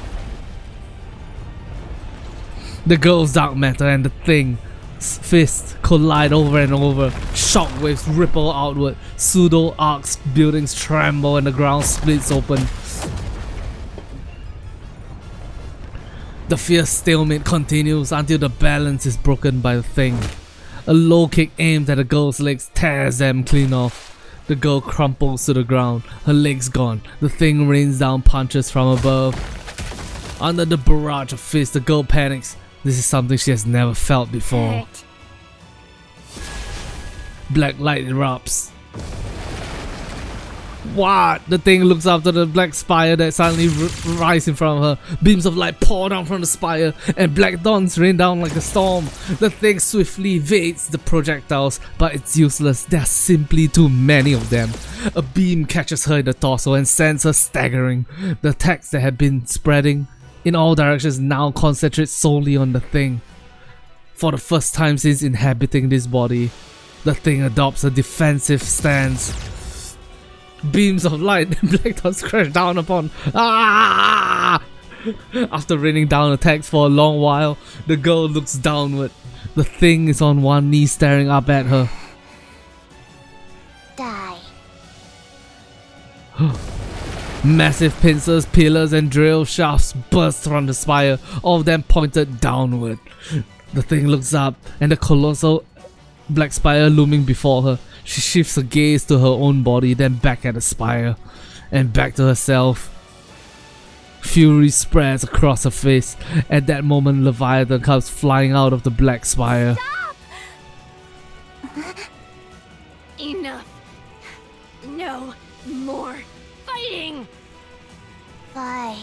The girl's dark matter and the thing's fists collide over and over. Shockwaves ripple outward. Pseudo-arcs buildings tremble and the ground splits open. The fierce stalemate continues until the balance is broken by the thing. A low kick aimed at the girl's legs tears them clean off. The girl crumples to the ground, her legs gone. The thing rains down punches from above. Under the barrage of fists, the girl panics. This is something she has never felt before. Hurt. Black light erupts. What? The thing looks up to the black spire that suddenly rises in front of her. Beams of light pour down from the spire, and black dawns rain down like a storm. The thing swiftly evades the projectiles, but it's useless. There are simply too many of them. A beam catches her in the torso and sends her staggering. The attacks that had been spreading in all directions now concentrate solely on the thing. For the first time since inhabiting this body, the thing adopts a defensive stance. Beams of light and black dots crash down upon. After raining down attacks for a long while, the girl looks downward. The thing is on one knee staring up at her. Die. Massive pincers, pillars and drill shafts burst from the spire, all of them pointed downward. The thing looks up, and the colossal black spire looming before her. She shifts her gaze to her own body, then back at the spire, and back to herself. Fury spreads across her face. At that moment, Leviathan comes flying out of the black spire. Stop! Enough. No more fighting. Bye.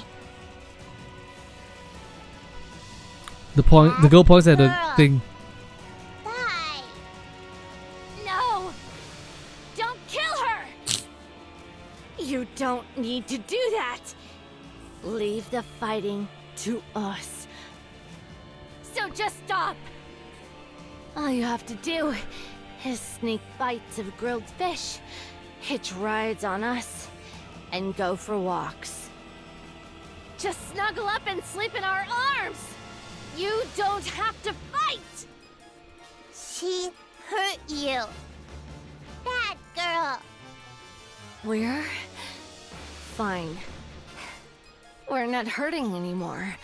The girl points at the thing. Bye. No! Don't kill her! You don't need to do that! Leave the fighting to us. So just stop! All you have to do is sneak bites of grilled fish, hitch rides on us, and go for walks. Just snuggle up and sleep in our arms! You don't have to fight! She hurt you. Bad girl. We're fine. We're not hurting anymore.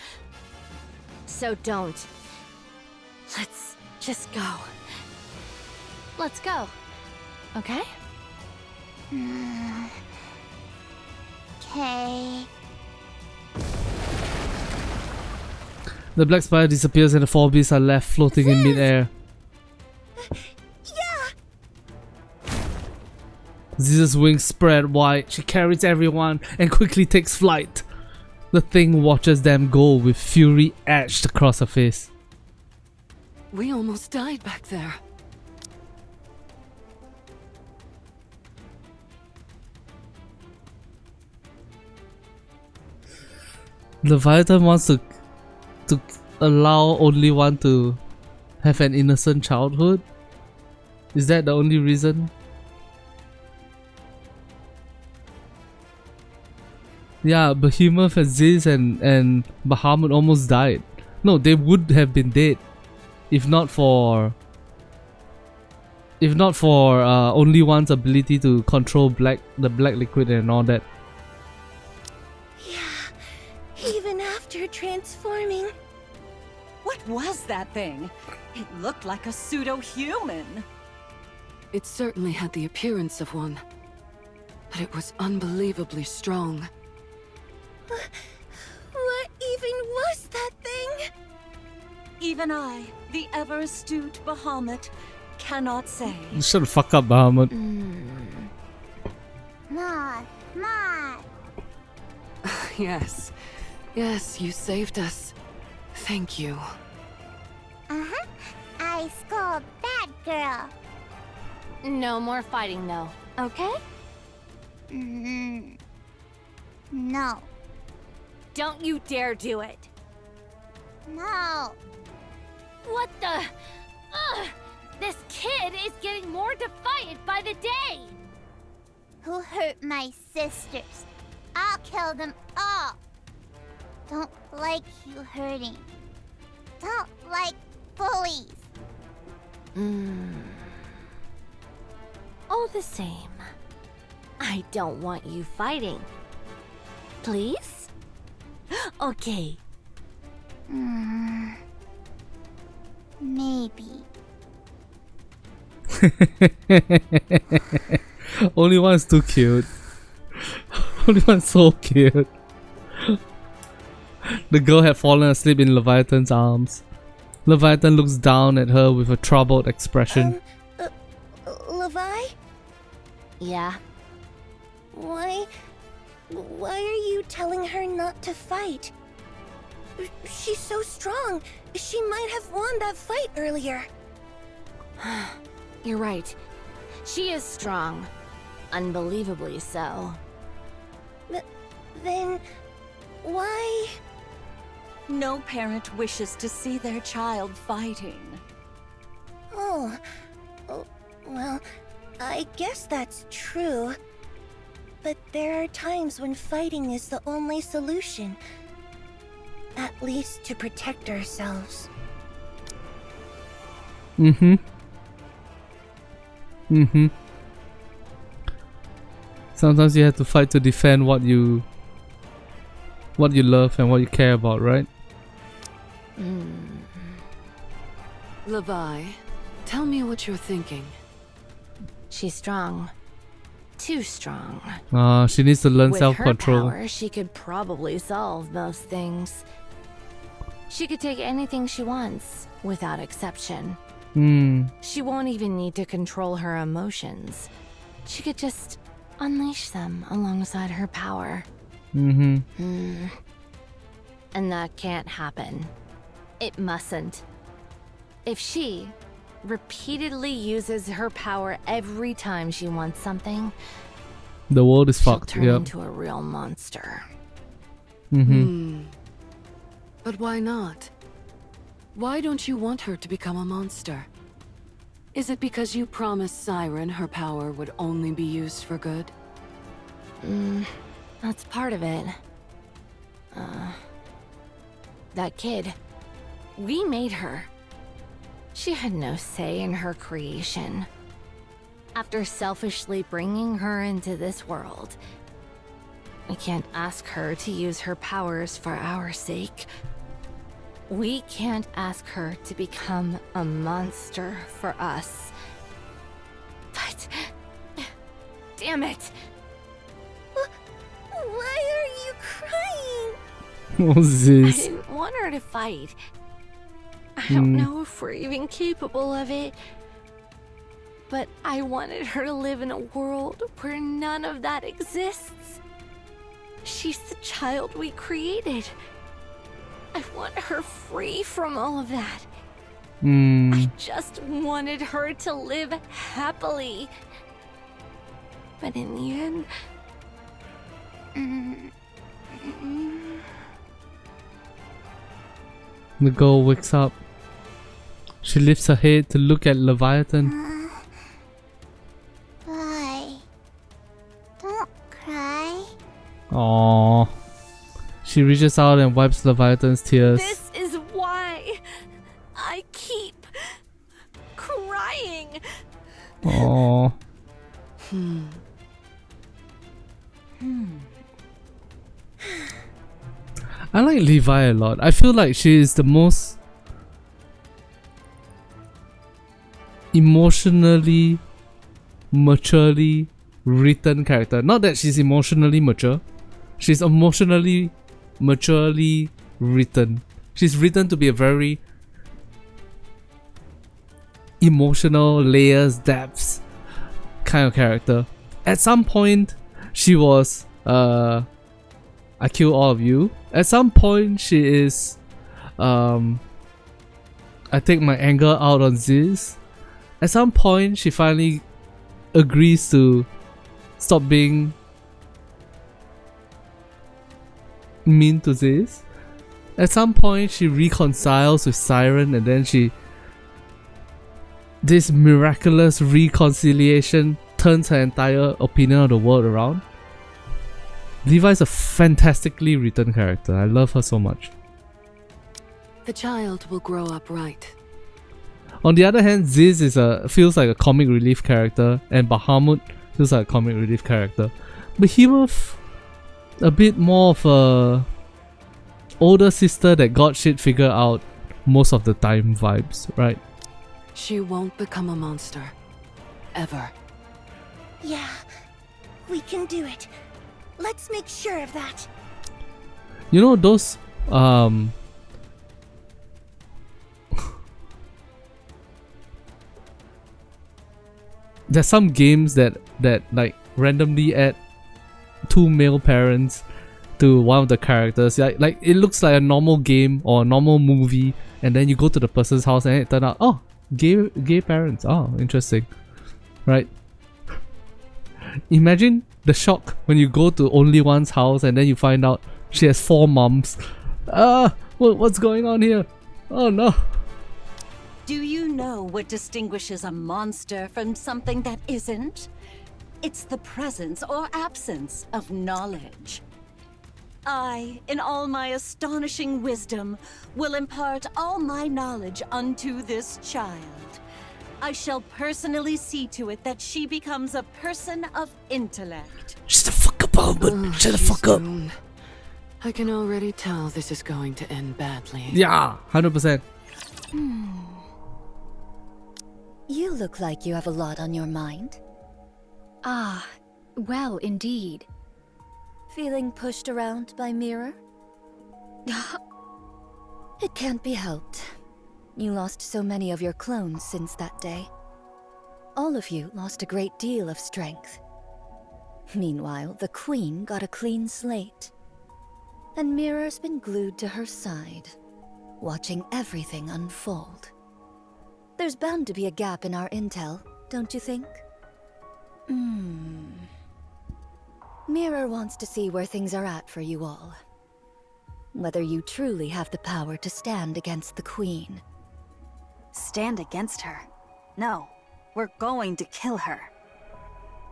So don't. Let's just go. Let's go. Okay? Okay. The black spire disappears and the four beasts are left floating in midair. Yeah. Ziz's wings spread wide. She carries everyone and quickly takes flight. The thing watches them go with fury etched across her face. We almost died back there. Leviathan wants to allow only one to have an innocent childhood? Is that the only reason? Yeah, Behemoth and Ziz and Bahamut almost died. No, they would have been dead if not for only one's ability to control the black liquid and all that. Yeah. Even after transforming. What was that thing? It looked like a pseudo-human. It certainly had the appearance of one, but it was unbelievably strong. What even was that thing? Even I, the ever-astute Bahamut, cannot say. Shut the fuck up, Bahamut. Ma. Yes. Yes, you saved us. Thank you. Uh-huh. I scold bad girl. No more fighting though, okay? No. Don't you dare do it. No. What the? This kid is getting more defiant by the day. Who hurt my sisters? I'll kill them all. Don't like you hurting. Don't like bullies. All the same, I don't want you fighting. Please? Okay. Maybe. Only one's too cute. Only one's so cute. The girl had fallen asleep in Leviathan's arms. Leviathan looks down at her with a troubled expression. Levi? Yeah. Why are you telling her not to fight? She's so strong. She might have won that fight earlier. You're right. She is strong. Unbelievably so. Then why? No parent wishes to see their child fighting. Oh, well, I guess that's true. But there are times when fighting is the only solution. At least to protect ourselves. Sometimes you have to fight to defend what you love and what you care about, right? Levi, tell me what you're thinking. She's strong. Too strong. She needs to learn With self-control. her power, she could probably solve most things. She could take anything she wants, without exception. She won't even need to control her emotions. She could just unleash them alongside her power. And that can't happen. It mustn't. If she repeatedly uses her power every time she wants something, the world is fucked. She'll turn into a real monster. But why not? Why don't you want her to become a monster? Is it because you promised Siren her power would only be used for good? That's part of it. That kid. We made her. She had no say in her creation. After selfishly bringing her into this world, we can't ask her to use her powers for our sake. We can't ask her to become a monster for us. But... damn it! Why are you crying? What's I this? didn't want her to fight. I don't know if we're even capable of it. But I wanted her to live in a world where none of that exists. She's the child we created. I want her free from all of that. I just wanted her to live happily. But in the end... The girl wakes up. She lifts her head to look at Leviathan. Why? Don't cry. Aww. She reaches out and wipes Leviathan's tears. This is why I keep crying. Aww. I like Levi a lot. I feel like she is the most emotionally, maturely written character. Not that she's emotionally mature. She's emotionally, maturely written. She's written to be a very emotional, layers, depths kind of character. At some point, she was I kill all of you. At some point, she is I take my anger out on Ziz. At some point, she finally agrees to stop being mean to Ziz. At some point, she reconciles with Siren, and then this miraculous reconciliation turns her entire opinion of the world around. Levi is a fantastically written character. I love her so much. The child will grow up right. On the other hand, Ziz feels like a comic relief character, and Bahamut feels like a comic relief character. Behemoth, a bit more of a older sister that got shit figured out most of the time vibes, right? She won't become a monster. Ever. Yeah, we can do it. Let's make sure of that. You know those there's some games that like randomly add two male parents to one of the characters. Like it looks like a normal game or a normal movie, and then you go to the person's house and it turned out, oh, gay parents. Oh, interesting, right? Imagine the shock when you go to only one's house and then you find out she has 4 moms. What's going on here? Oh no. Do you know what distinguishes a monster from something that isn't? It's the presence or absence of knowledge. I, in all my astonishing wisdom, will impart all my knowledge unto this child. I shall personally see to it that she becomes a person of intellect. Shut the fuck up, Albert. Shut the fuck up. I can already tell this is going to end badly. Yeah, 100%. You look like you have a lot on your mind. Ah, well, indeed. Feeling pushed around by Mirror? It can't be helped. You lost so many of your clones since that day. All of you lost a great deal of strength. Meanwhile, the Queen got a clean slate. And Mirror's been glued to her side, watching everything unfold. There's bound to be a gap in our intel, don't you think? Mirror wants to see where things are at for you all. Whether you truly have the power to stand against the Queen. Stand against her? No, we're going to kill her.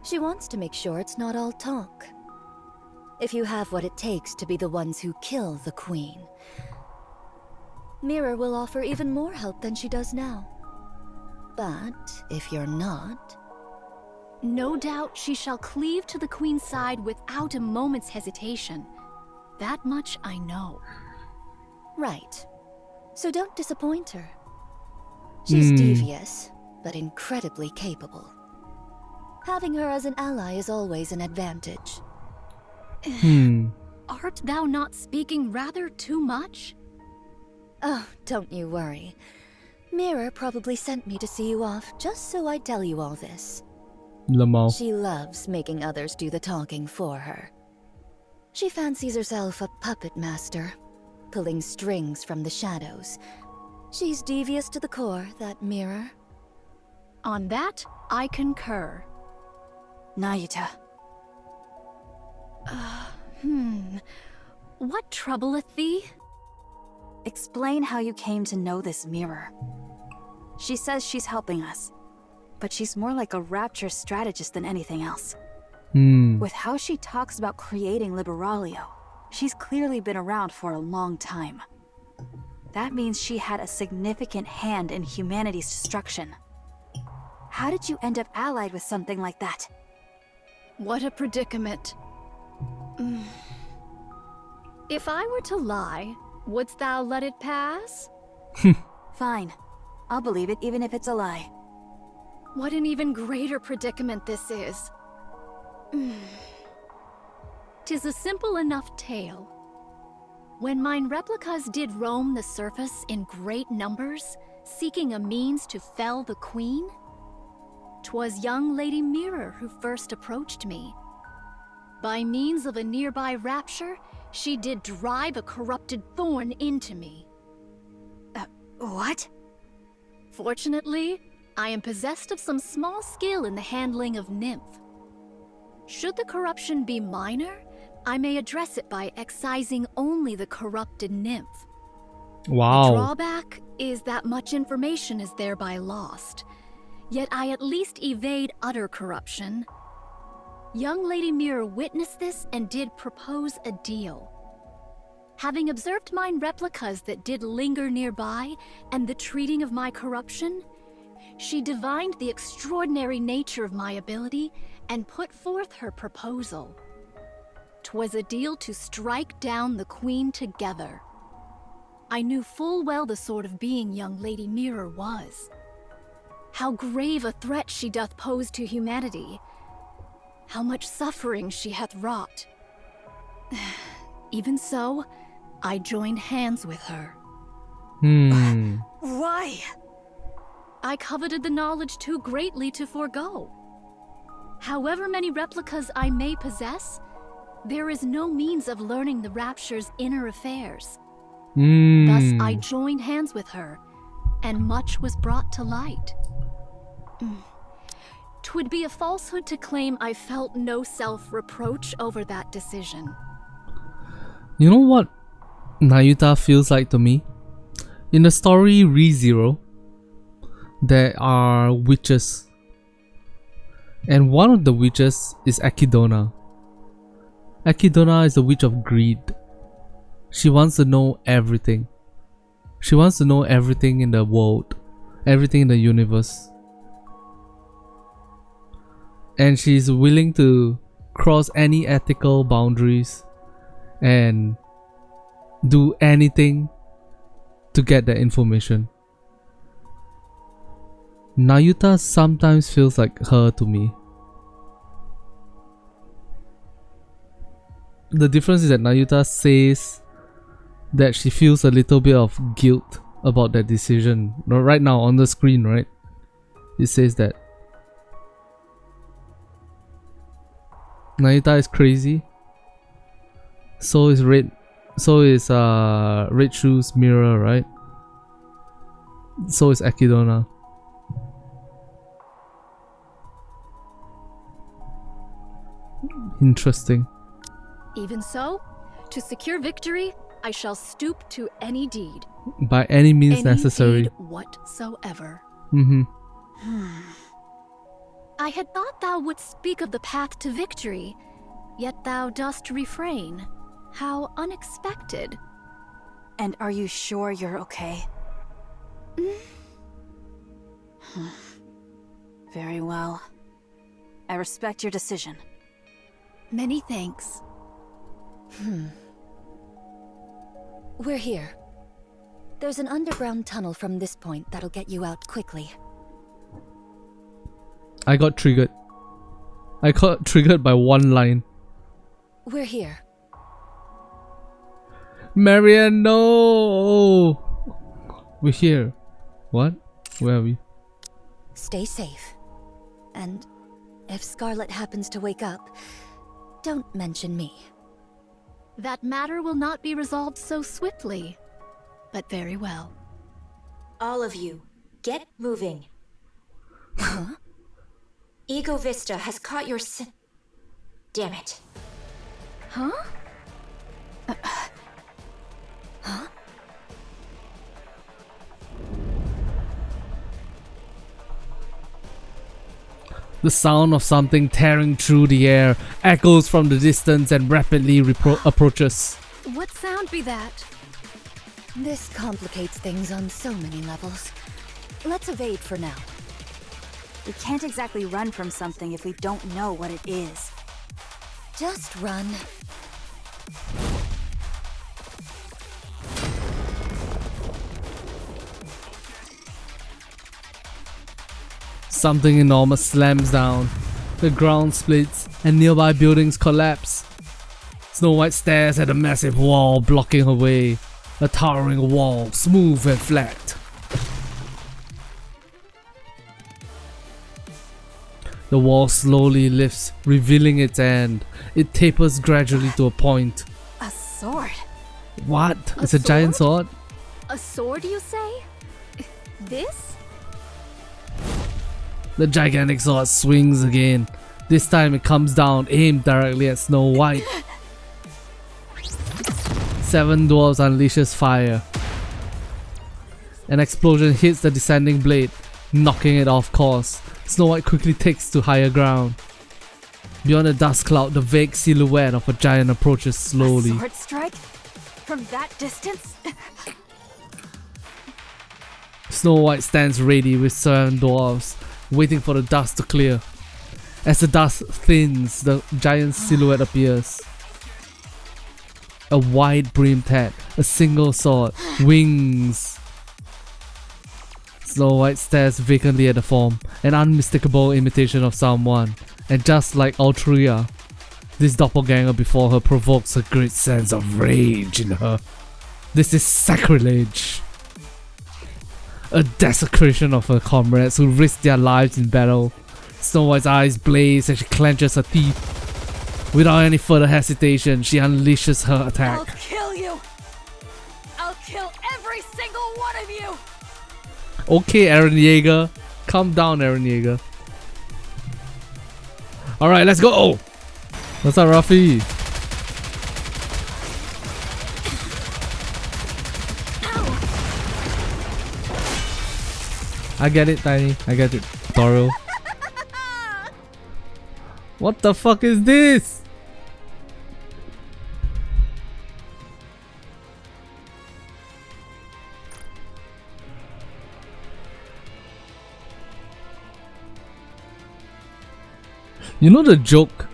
She wants to make sure it's not all talk. If you have what it takes to be the ones who kill the Queen, Mirror will offer even more help than she does now. But if you're not... No doubt she shall cleave to the Queen's side without a moment's hesitation. That much I know. Right. So don't disappoint her. She's devious, but incredibly capable. Having her as an ally is always an advantage. Art thou not speaking rather too much? Oh, don't you worry. Mirror probably sent me to see you off just so I'd tell you all this. Lamau. She loves making others do the talking for her. She fancies herself a puppet master, pulling strings from the shadows. She's devious to the core, that Mirror. On that, I concur. Nayuta. What troubleth thee? Explain how you came to know this Mirror. She says she's helping us, but she's more like a rapture strategist than anything else. With how she talks about creating Liberalio, she's clearly been around for a long time. That means she had a significant hand in humanity's destruction. How did you end up allied with something like that? What a predicament. If I were to lie, wouldst thou let it pass? Fine. I'll believe it even if it's a lie. What an even greater predicament this is. 'Tis a simple enough tale. When mine replicas did roam the surface in great numbers, seeking a means to fell the Queen, 'twas young Lady Mirror who first approached me. By means of a nearby rapture, she did drive a corrupted thorn into me. What? Fortunately, I am possessed of some small skill in the handling of nymph. Should the corruption be minor, I may address it by excising only the corrupted nymph. Wow. The drawback is that much information is thereby lost, yet I at least evade utter corruption. Young Lady Mirror witnessed this and did propose a deal. Having observed mine replicas that did linger nearby and the treating of my corruption, she divined the extraordinary nature of my ability and put forth her proposal. 'Twas a deal to strike down the Queen together. I knew full well the sort of being young Lady Mirror was. How grave a threat she doth pose to humanity. How much suffering she hath wrought. Even so, I joined hands with her. Why? I coveted the knowledge too greatly to forego. However many replicas I may possess, there is no means of learning the Rapture's inner affairs. Hmm. Thus I joined hands with her, and much was brought to light. 'Twould be a falsehood to claim I felt no self-reproach over that decision. You know what Nayuta feels like to me? In the story ReZero, there are witches. And one of the witches is Akidona. Akidona is the witch of greed. She wants to know everything. She wants to know everything in the world, everything in the universe. And she's willing to cross any ethical boundaries and do anything to get that information. Nayuta sometimes feels like her to me. The difference is that Nayuta says that she feels a little bit of guilt about that decision. Right now on the screen, right? It says that Nayuta is crazy. So is Red Shoe's mirror, right? So is Akidona. Interesting. Even so, to secure victory, I shall stoop to any deed. By any means necessary. Deed whatsoever. I had thought thou wouldst speak of the path to victory, yet thou dost refrain. How unexpected. And are you sure you're okay? Very well. I respect your decision. Many thanks. We're here. There's an underground tunnel from this point that'll get you out quickly. I got triggered. I got triggered by one line. We're here. Marianne, no! We're here. What? Where are we? Stay safe. And if Scarlet happens to wake up, don't mention me. That matter will not be resolved so swiftly, but very well. All of you, get moving. Huh? Ego Vista has caught your Damn it. Huh? Huh? The sound of something tearing through the air echoes from the distance and rapidly approaches. What sound be that? This complicates things on so many levels. Let's evade for now. We can't exactly run from something if we don't know what it is. Just run. Something enormous slams down. The ground splits and nearby buildings collapse. Snow White stares at a massive wall blocking her way. A towering wall, smooth and flat. The wall slowly lifts, revealing its end. It tapers gradually to a point. A sword? What? It's a giant sword? A sword, you say? This? The gigantic sword swings again. This time it comes down, aimed directly at Snow White. 7 dwarves unleashes fire. An explosion hits the descending blade, knocking it off course. Snow White quickly takes to higher ground. Beyond the dust cloud, the vague silhouette of a giant approaches slowly. A sword strike? From that distance? Snow White stands ready with 7 dwarves, waiting for the dust to clear. As the dust thins, the giant silhouette appears. A wide-brimmed hat, a single sword, wings. Snow White stares vacantly at the form, an unmistakable imitation of someone. And just like Altria, this doppelganger before her provokes a great sense of rage in her. This is sacrilege. A desecration of her comrades who risked their lives in battle. Snow White's eyes blaze as she clenches her teeth. Without any further hesitation, she unleashes her I'll attack. kill you! I'll kill every single one of you! Okay, Eren Yeager. Calm down, Eren Yeager. Alright, let's go! What's up, Rafi? I get it, Tiny. I get it. Toro. What the fuck is this? You know the joke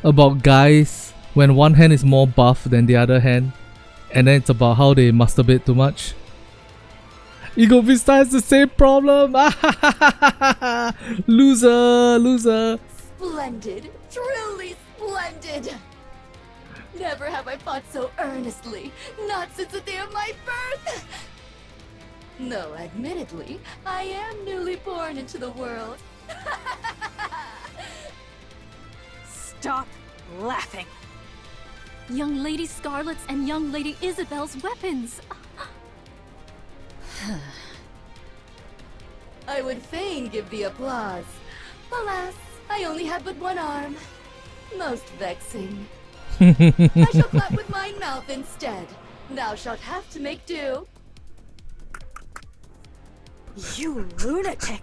about guys when one hand is more buff than the other hand, and then it's about how they masturbate too much? Ego Vista has the same problem. Loser, loser. Splendid, truly splendid! Never have I fought so earnestly, not since the day of my birth! No, admittedly, I am newly born into the world. Stop laughing. Young Lady Scarlet's and Young Lady Isabel's weapons. I would fain give thee applause. Alas, I only have but one arm. Most vexing. I shall clap with my mouth instead. Thou shalt have to make do. You lunatic.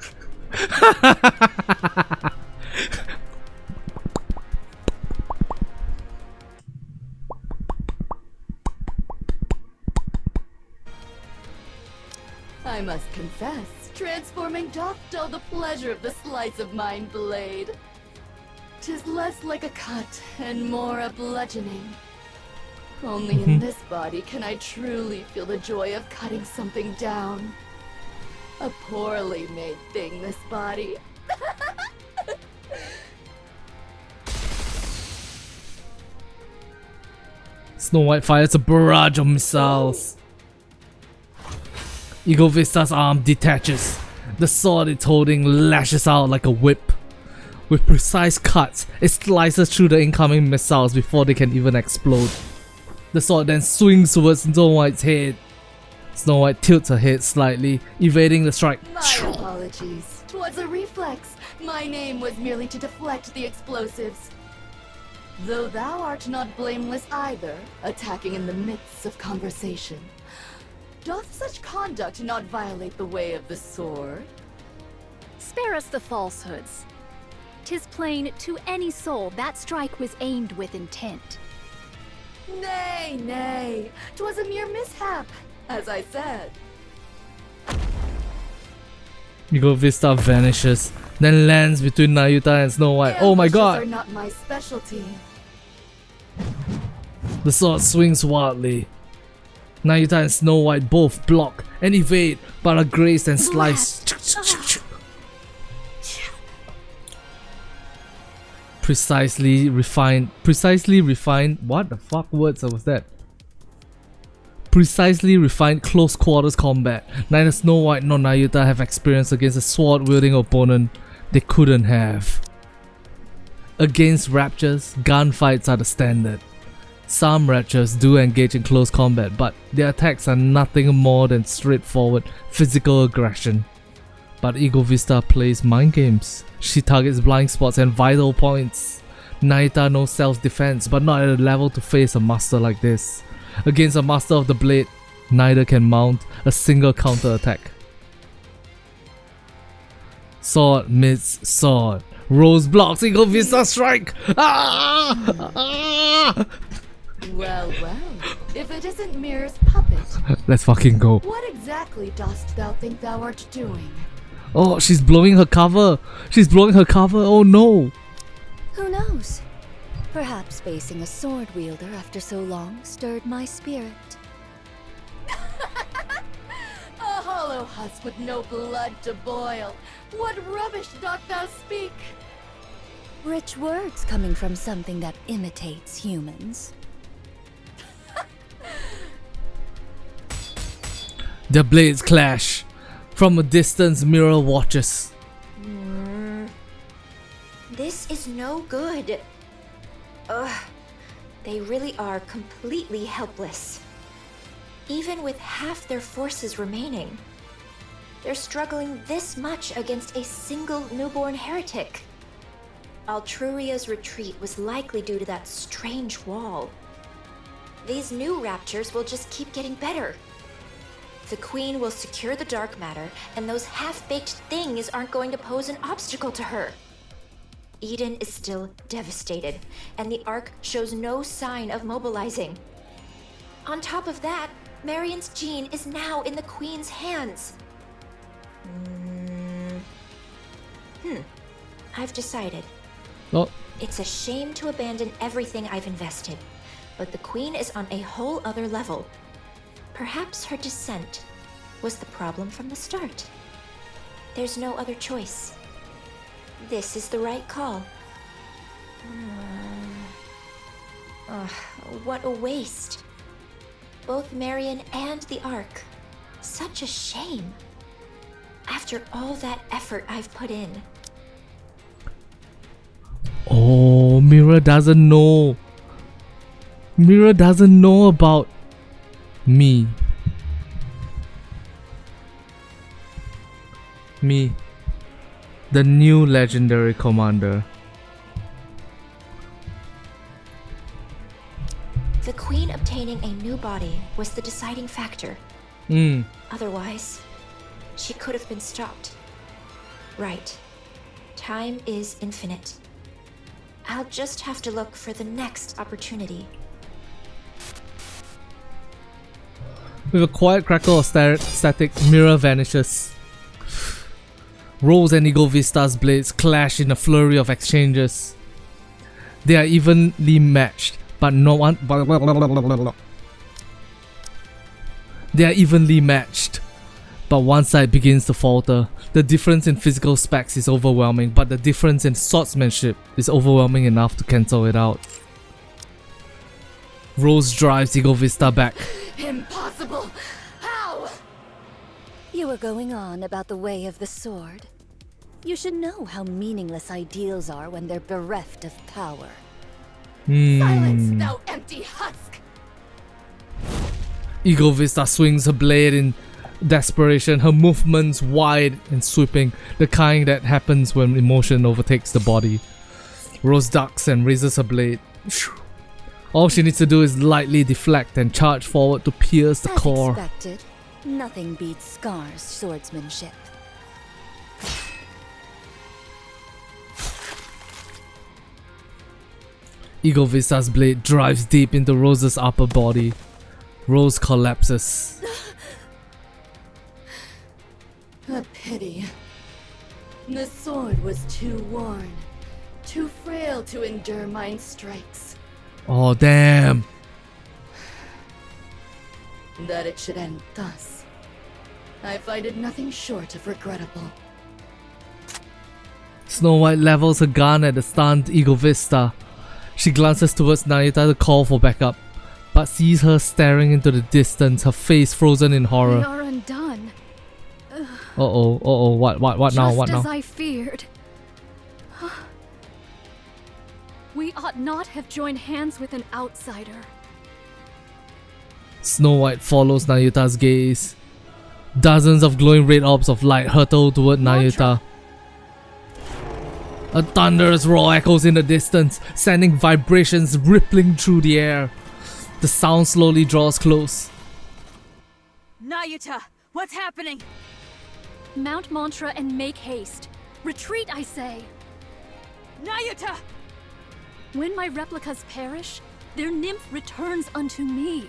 I must confess, transforming doth dull the pleasure of the slice of mine blade. 'Tis less like a cut and more a bludgeoning. Only in this body can I truly feel the joy of cutting something down. A poorly made thing, this body. Snow White fires a barrage of missiles. Ego Vista's arm detaches. The sword it's holding lashes out like a whip. With precise cuts, it slices through the incoming missiles before they can even explode. The sword then swings towards Snow White's head. Snow White tilts her head slightly, evading the strike. My apologies. 'Twas a reflex. My name was merely to deflect the explosives. Though thou art not blameless either, attacking in the midst of conversation. Doth such conduct not violate the way of the sword? Spare us the falsehoods. 'Tis plain to any soul that strike was aimed with intent. Nay, nay, 'twas a mere mishap, as I said. Ego Vista vanishes, then lands between Nayuta and Snow White. Oh my Ambushes god! are not my specialty. The sword swings wildly. Nayuta and Snow White both block and evade, but are grazed and sliced. Precisely refined. What the fuck words was that? Precisely refined close quarters combat. Neither Snow White nor Nayuta have experience against a sword wielding opponent they couldn't have. Against Raptures, gunfights are the standard. Some Raptures do engage in close combat, but their attacks are nothing more than straightforward physical aggression. But Ego Vista plays mind games. She targets blind spots and vital points. Nayuta knows self-defense, but not at a level to face a master like this. Against a master of the blade, neither can mount a single counter-attack. Sword meets sword. Rose blocks Ego Vista strike! Ah! Ah! Well, well, if it isn't Mirror's puppet, Let's fucking go. what exactly dost thou think thou art doing? Oh, she's blowing her cover! She's blowing her cover, oh no! Who knows? Perhaps facing a sword wielder after so long stirred my spirit. A hollow husk with no blood to boil. What rubbish doth thou speak? Rich words coming from something that imitates humans. Their blades clash. From a distance, Mirror watches. This is no good. Ugh. They really are completely helpless. Even with half their forces remaining, they're struggling this much against a single newborn heretic. Altruria's retreat was likely due to that strange wall. These new raptures will just keep getting better. The Queen will secure the dark matter, and those half-baked things aren't going to pose an obstacle to her. Eden is still devastated, and the Ark shows no sign of mobilizing. On top of that, Marion's gene is now in the Queen's hands. I've decided. Oh. It's a shame to abandon everything I've invested, but the Queen is on a whole other level. Perhaps her descent was the problem from the start. There's no other choice. This is the right call. What a waste. Both Marion and the Ark. Such a shame. After all that effort I've put in. Oh, Mira doesn't know. Mira doesn't know about me. Me. The new legendary commander. The Queen obtaining a new body was the deciding factor. Otherwise, she could have been stopped. Right. Time is infinite. I'll just have to look for the next opportunity. With a quiet crackle of static, Mira vanishes. Rose and Eagle Vista's blades clash in a flurry of exchanges. They are evenly matched, but no one. They are evenly matched, but one side begins to falter. The difference in physical specs is overwhelming, but the difference in swordsmanship is overwhelming enough to cancel it out. Rose drives Eagle Vista back. Impossible! How? You were going on about the way of the sword. You should know how meaningless ideals are when they're bereft of power. Silence, thou empty husk! Eagle Vista swings her blade in desperation, her movements wide and sweeping, the kind that happens when emotion overtakes the body. Rose ducks and raises her blade. All she needs to do is lightly deflect and charge forward to pierce the core. As expected, nothing beats Scar's swordsmanship. Eagle Vista's blade drives deep into Rose's upper body. Rose collapses. A pity. The sword was too worn, too frail to endure mine strikes. Oh damn. That it should end thus, I find it nothing short of regrettable. Snow White levels her gun at the stunned Eagle Vista. She glances towards Nayuta to call for backup, but sees her staring into the distance, her face frozen in horror. We are undone. What now, what now? Just as I feared. We ought not have joined hands with an outsider. Snow White follows Nayuta's gaze. Dozens of glowing red orbs of light hurtle toward Nayuta. A thunderous roar echoes in the distance, sending vibrations rippling through the air. The sound slowly draws close. Nayuta, what's happening? Mount mantra and make haste. Retreat, I say. Nayuta! When my replicas perish, their nymph returns unto me.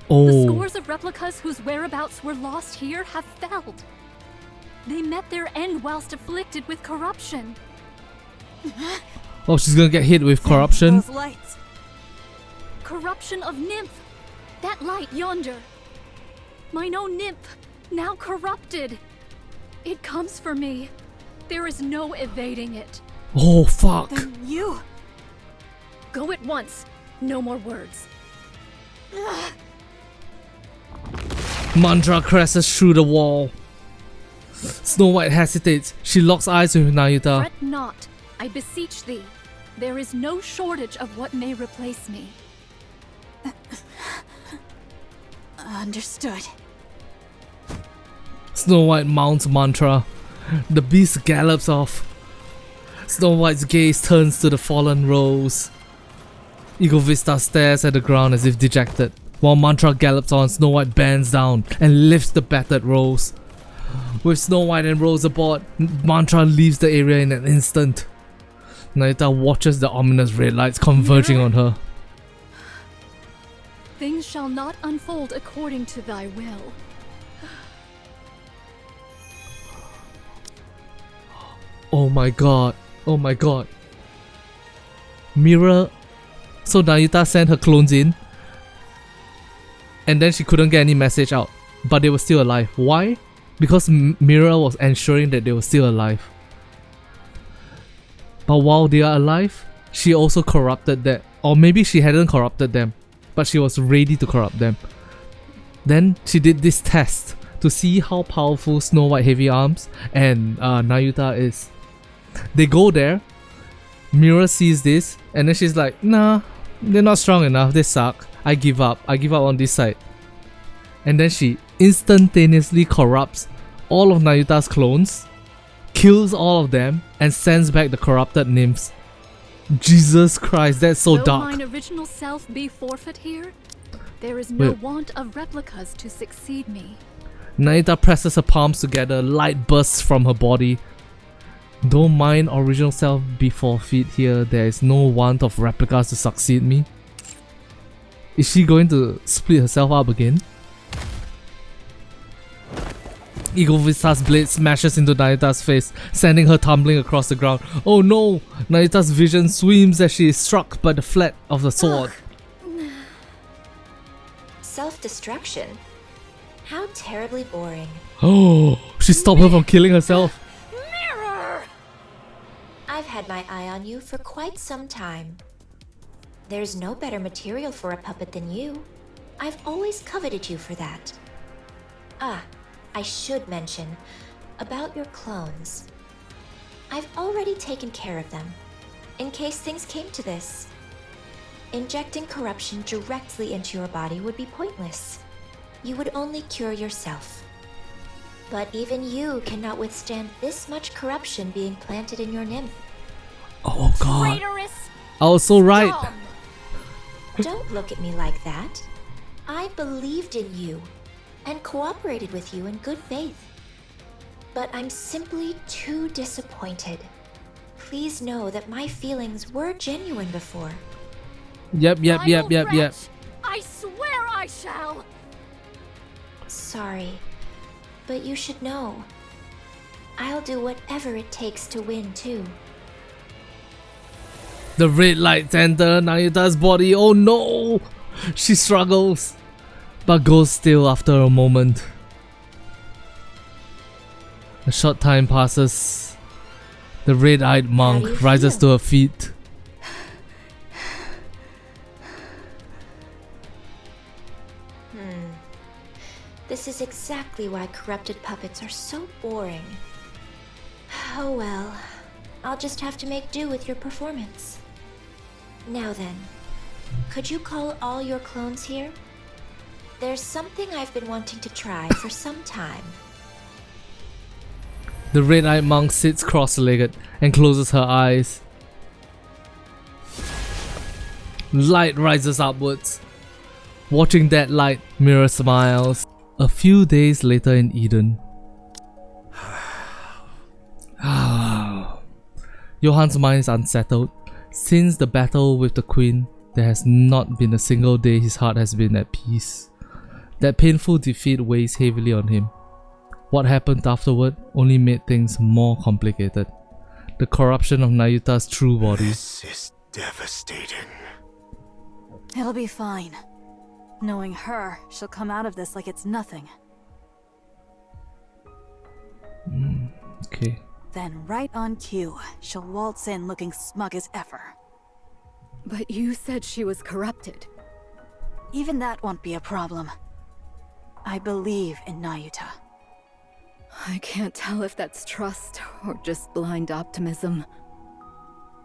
Oh. The scores of replicas whose whereabouts were lost here have failed. They met their end whilst afflicted with corruption. Oh, she's gonna get hit with corruption. Those lights. Corruption of nymph. That light yonder. Mine own nymph, now corrupted. It comes for me. There is no evading it. Oh fuck. Then you... Go at once. No more words. Mantra crashes through the wall. Snow White hesitates. She locks eyes with Nayuta. Fret not, I beseech thee. There is no shortage of what may replace me. Understood. Snow White mounts mantra. The beast gallops off. Snow White's gaze turns to the fallen Rose. Eagle Vista stares at the ground as if dejected. While mantra gallops on, Snow White bends down and lifts the battered Rose. With Snow White and Rose aboard, mantra leaves the area in an instant. Nayuta watches the ominous red lights converging on her. Things shall not unfold according to thy will. Oh my god. Oh my god. Mirror. So Nayuta sent her clones in. And then she couldn't get any message out. But they were still alive. Why? Because Mirror was ensuring that they were still alive. But while they are alive, she also corrupted that. Or maybe she hadn't corrupted them, but she was ready to corrupt them. Then she did this test to see how powerful Snow White Heavy Arms and Nayuta is. They go there, Mirror sees this, and then she's like, nah, they're not strong enough, they suck. I give up on this side. And then she instantaneously corrupts all of Nayuta's clones, kills all of them, and sends back the corrupted nymphs. Jesus Christ, that's so Though dark. mine original self be forfeit here, there is no want of replicas to succeed me. Nayuta presses her palms together, light bursts from her body. Though mine original self be forfeit here, there is no want of replicas to succeed me. Is she going to split herself up again? Eagle Vista's blade smashes into Nayuta's face, sending her tumbling across the ground. Oh no! Nayuta's vision swims as she is struck by the flat of the sword. Self-destruction? How terribly boring. Oh, she stopped her from killing herself. Mirror! I've had my eye on you for quite some time. There's no better material for a puppet than you. I've always coveted you for that. Ah, I should mention about your clones. I've already taken care of them, in case things came to this. Injecting corruption directly into your body would be pointless. You would only cure yourself. But even you cannot withstand this much corruption being planted in your nymph. Oh god. Traitorous! I was so right. Dumb. Don't look at me like that. I believed in you and cooperated with you in good faith. But I'm simply too disappointed. Please know that my feelings were genuine before. Yep. I swear I shall! Sorry, but you should know. I'll do whatever it takes to win too. The red lights enter Nayuta's body. Oh no! She struggles, but goes still after a moment. A short time passes. The red-eyed monk rises to her feet. This is exactly why corrupted puppets are so boring. Oh well, I'll just have to make do with your performance. Now then, could you call all your clones here? There's something I've been wanting to try for some time. The red-eyed monk sits cross-legged and closes her eyes. Light rises upwards. Watching that light, Mirror smiles. A few days later in Eden. Johan's mind is unsettled. Since the battle with the Queen, there has not been a single day his heart has been at peace. That painful defeat weighs heavily on him. What happened afterward only made things more complicated. The corruption of Nayuta's true body. This is devastating. It'll be fine. Knowing her, she'll come out of this like it's nothing. Okay. Then right on cue, she'll waltz in looking smug as ever. But you said she was corrupted. Even that won't be a problem. I believe in Nayuta. I can't tell if that's trust or just blind optimism.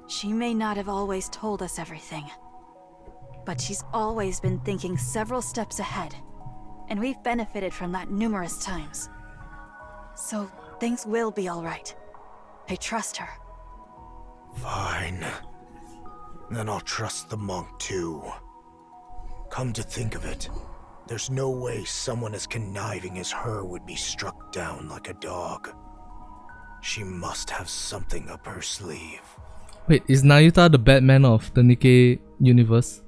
She may not have always told us everything, but she's always been thinking several steps ahead, and we've benefited from that numerous times. So things will be all right. I trust her. Fine. Then I'll trust the monk too. Come to think of it, there's no way someone as conniving as her would be struck down like a dog. She must have something up her sleeve. Wait, is Nayuta the Batman of the Nikke universe?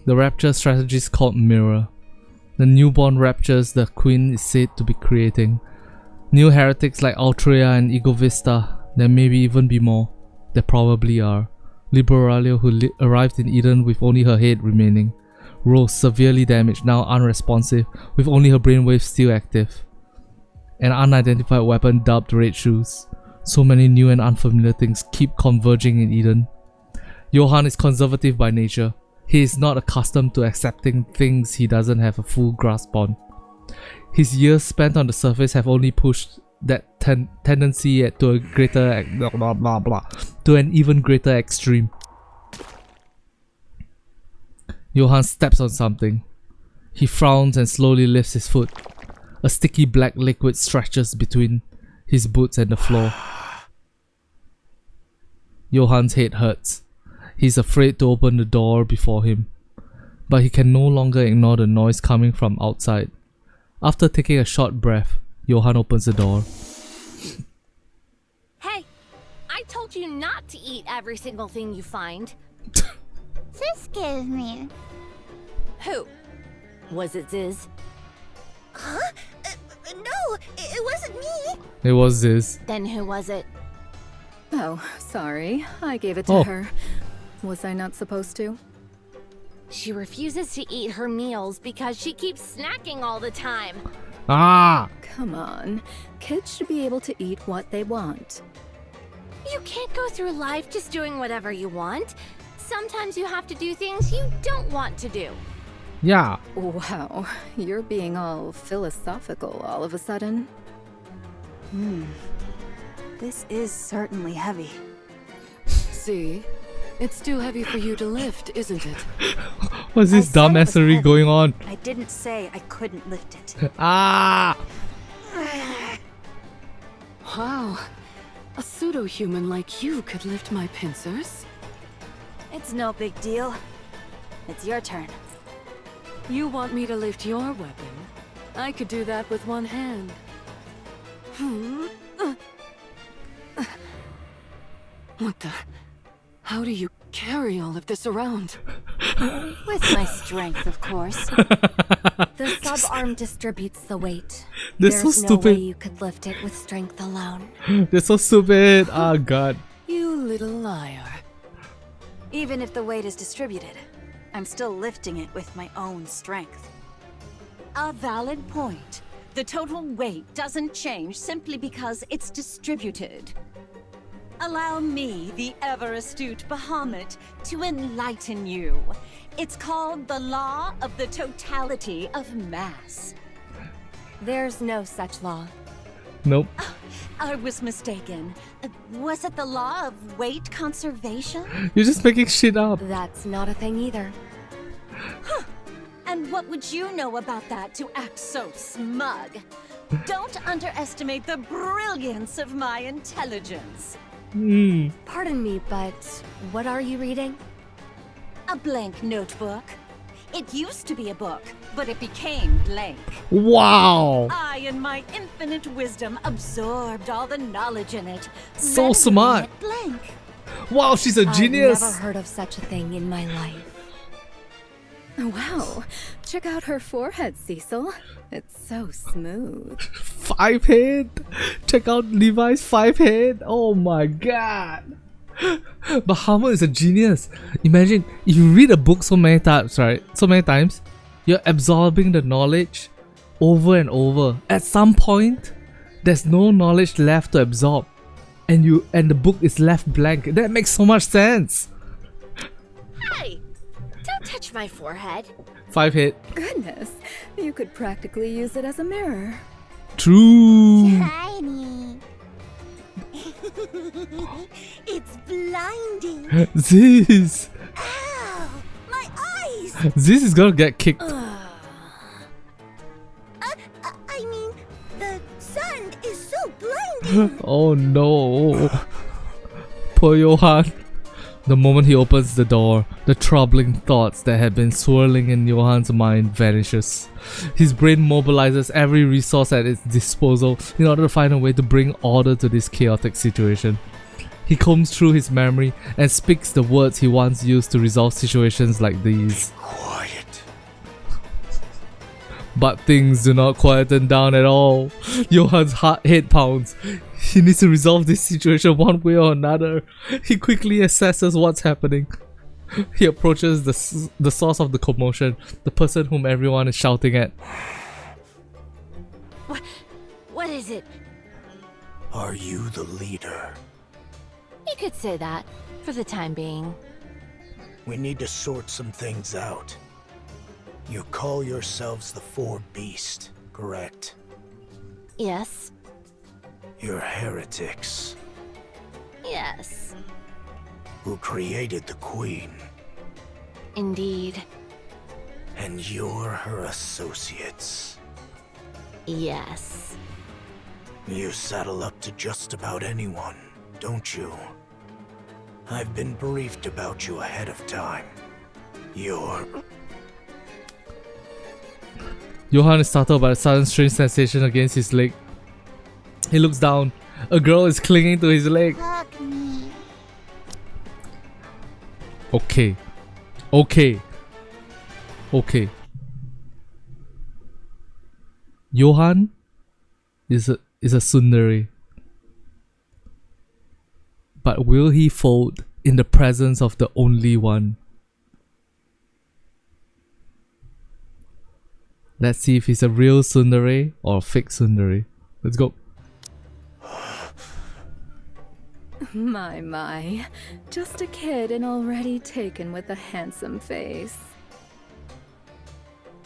The rapture strategy is called Mirror. The newborn raptures the Queen is said to be creating. New heretics like Altria and Egovista. There may even be more. There probably are. Liberalia, who arrived in Eden with only her head remaining. Rose, severely damaged, now unresponsive, with only her brainwaves still active. An unidentified weapon dubbed Red Shoes. So many new and unfamiliar things keep converging in Eden. Johann is conservative by nature. He is not accustomed to accepting things he doesn't have a full grasp on. His years spent on the surface have only pushed that tendency to a greater to an even greater extreme. Johann steps on something. He frowns and slowly lifts his foot. A sticky black liquid stretches between his boots and the floor. Johann's head hurts. He's afraid to open the door before him, but he can no longer ignore the noise coming from outside. After taking a short breath, Johann opens the door. Hey, I told you not to eat every single thing you find. This gave me. Who? Was it Ziz? Huh? No, it wasn't me. It was Ziz. Then who was it? Oh, sorry. I gave it to her. Was I not supposed to? She refuses to eat her meals because she keeps snacking all the time. Ah! Come on. Kids should be able to eat what they want. You can't go through life just doing whatever you want. Sometimes you have to do things you don't want to do. Yeah. Wow, you're being all philosophical all of a sudden. This is certainly heavy. See? It's too heavy for you to lift, isn't it? What's this dumbassery going on? I didn't say I couldn't lift it. Ah! Wow. A pseudo-human like you could lift my pincers? It's no big deal. It's your turn. You want me to lift your weapon? I could do that with one hand. What the? How do you carry all of this around? With my strength, of course. The subarm distributes the weight. They're so There's no way stupid. you could lift it with strength alone. They're so stupid. Oh god. You little liar. Even if the weight is distributed, I'm still lifting it with my own strength. A valid point. The total weight doesn't change simply because it's distributed. Allow me, the ever-astute Bahamut, to enlighten you. It's called the law of the totality of mass. There's no such law. Nope. I was mistaken. Was it the law of weight conservation? You're just making shit up. That's not a thing either. And what would you know about that to act so smug? Don't underestimate the brilliance of my intelligence. Pardon me, but what are you reading? A blank notebook. It used to be a book, but it became blank. Wow. I, in my infinite wisdom, absorbed all the knowledge in it. So rendering smart. it blank. Wow, she's a genius. I've never heard of such a thing in my life. Wow, check out her forehead, Cecil. It's so smooth. 5 head. Check out Levi's 5 head. Oh my god. Bahamut is a genius. Imagine if you read a book so many times, right? So many times, you're absorbing the knowledge over and over. At some point, there's no knowledge left to absorb, and the book is left blank. That makes so much sense. Hey! Don't touch my forehead. 5 head. Goodness, you could practically use it as a mirror. True. Tiny. It's blue. blinding. This. Ow! My eyes! This is gonna get kicked. I mean, the sun is so blinding. Oh no. Poor Johan. The moment he opens the door, the troubling thoughts that had been swirling in Johan's mind vanishes. His brain mobilizes every resource at its disposal in order to find a way to bring order to this chaotic situation. He combs through his memory and speaks the words he once used to resolve situations like these. Quiet. But things do not quieten down at all. Johan's head pounds. He needs to resolve this situation one way or another. He quickly assesses what's happening. He approaches the source of the commotion, the person whom everyone is shouting at. What is it? Are you the leader? You could say that, for the time being. We need to sort some things out. You call yourselves the Four Beasts, correct? Yes. You're heretics. Yes. Who created the Queen. Indeed. And you're her associates. Yes. You saddle up to just about anyone, don't you? I've been briefed about you ahead of time. Johan is startled by a sudden strange sensation against his leg. He looks down. A girl is clinging to his leg. Hug me. Okay. Johan is a tsundere. But will he fold in the presence of the only one? Let's see if he's a real tsundere or a fake tsundere. Let's go. My. Just a kid and already taken with a handsome face.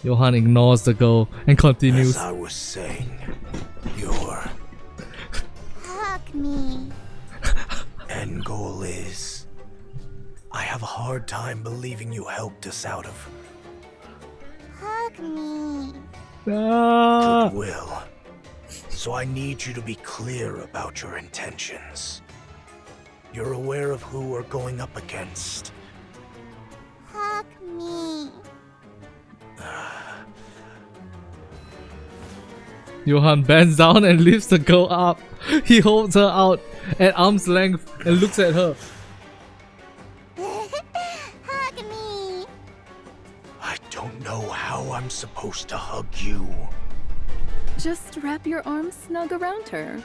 Johan ignores the girl and continues. As I was saying, your Hug me. end goal is... I have a hard time believing you helped us out of Hug me. goodwill. So I need you to be clear about your intentions. You're aware of who we're going up against. Hug me. Johan bends down and lifts the girl up. He holds her out at arm's length and looks at her. Hug me. I don't know how I'm supposed to hug you. Just wrap your arms snug around her.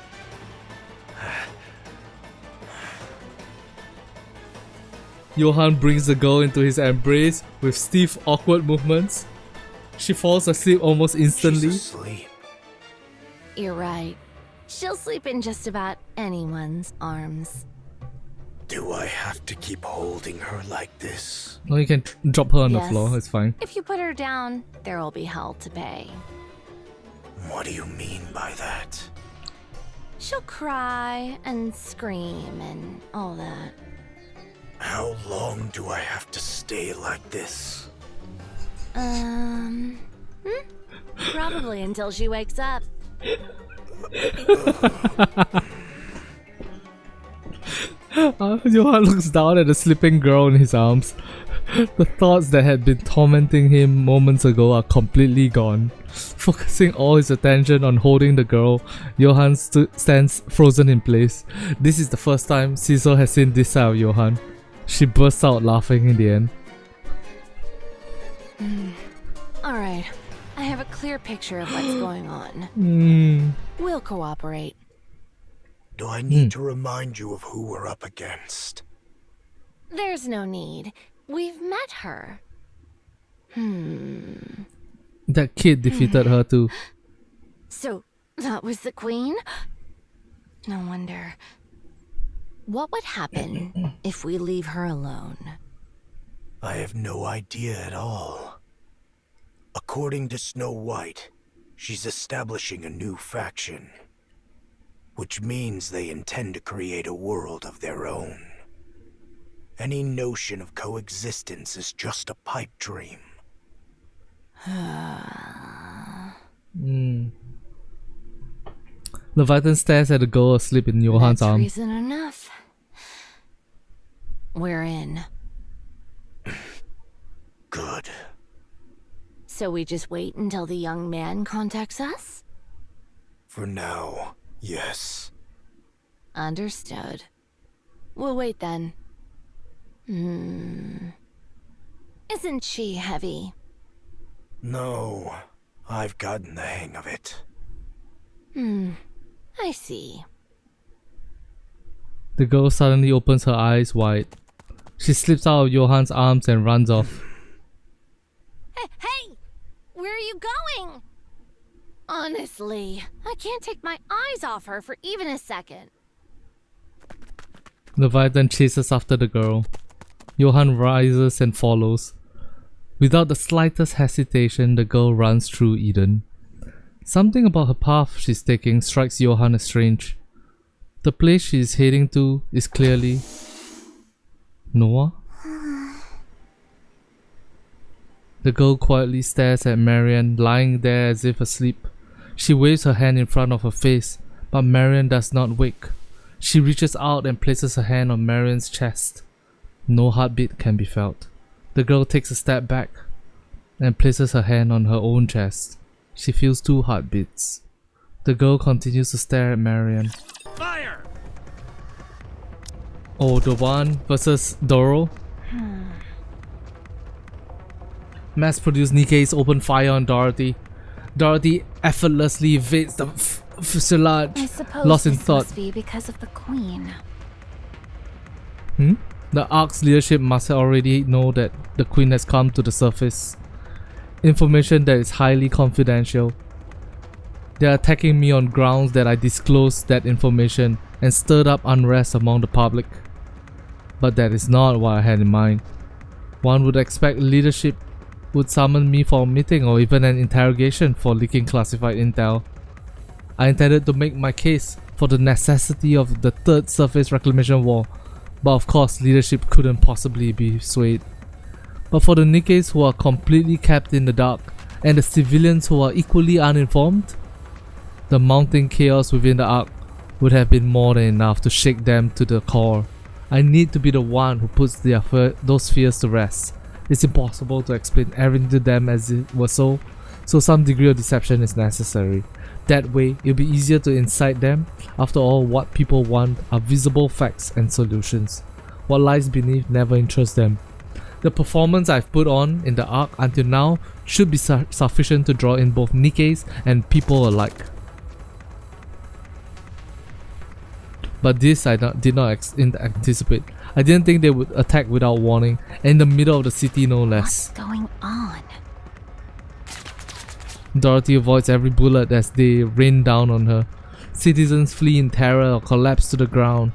Johan brings the girl into his embrace with stiff, awkward movements. She falls asleep almost instantly. She's asleep. You're right. She'll sleep in just about anyone's arms. Do I have to keep holding her like this? No, you can drop her on the Yes. floor, it's fine. If you put her down, there will be hell to pay. What do you mean by that? She'll cry and scream and all that. How long do I have to stay like this? Probably until she wakes up. Johan looks down at the sleeping girl in his arms. The thoughts that had been tormenting him moments ago are completely gone. Focusing all his attention on holding the girl, Johan stands frozen in place. This is the first time Cecil has seen this side of Johan. She bursts out laughing in the end. Alright, I have a clear picture of what's going on. We'll cooperate. Do I need to remind you of who we're up against? There's no need. We've met her. That kid defeated her too. So, that was the queen? No wonder. What would happen if we leave her alone? I have no idea at all. According to Snow White, she's establishing a new faction. Which means they intend to create a world of their own. Any notion of coexistence is just a pipe dream. Leviathan stares at the girl asleep in Johan's arm. That's reason enough. We're in. Good. So we just wait until the young man contacts us? For now, yes. Understood. We'll wait then. Isn't she heavy? No, I've gotten the hang of it. I see. The girl suddenly opens her eyes wide. She slips out of Johan's arms and runs off. Hey! Where are you going? Honestly, I can't take my eyes off her for even a second. Leviathan chases after the girl. Johan rises and follows. Without the slightest hesitation, the girl runs through Eden. Something about her path she's taking strikes Johan as strange. The place she is heading to is clearly Noah. The girl quietly stares at Marian, lying there as if asleep. She waves her hand in front of her face, but Marian does not wake. She reaches out and places her hand on Marian's chest. No heartbeat can be felt. The girl takes a step back and places her hand on her own chest. She feels 2 heartbeats. The girl continues to stare at Marian. Fire! Oh, Doban versus Doro. Mass-produced Nikke's open fire on Dorothy. Dorothy effortlessly evades the fusilade, I suppose lost in this thought. must be because of the Queen. The ARC's leadership must already know that the Queen has come to the surface. Information that is highly confidential. They are attacking me on grounds that I disclosed that information and stirred up unrest among the public. But that is not what I had in mind. One would expect leadership would summon me for a meeting or even an interrogation for leaking classified intel. I intended to make my case for the necessity of the third surface reclamation war, but of course leadership couldn't possibly be swayed. But for the Nikkes who are completely kept in the dark, and the civilians who are equally uninformed, the mounting chaos within the Ark would have been more than enough to shake them to the core. I need to be the one who puts those fears to rest. It's impossible to explain everything to them as it was so some degree of deception is necessary. That way, it'll be easier to incite them. After all, what people want are visible facts and solutions. What lies beneath never interests them. The performance I've put on in the Ark until now should be sufficient to draw in both Nikkes and people alike. But this I did not anticipate. I didn't think they would attack without warning, in the middle of the city no less. What's going on? Dorothy avoids every bullet as they rain down on her. Citizens flee in terror or collapse to the ground.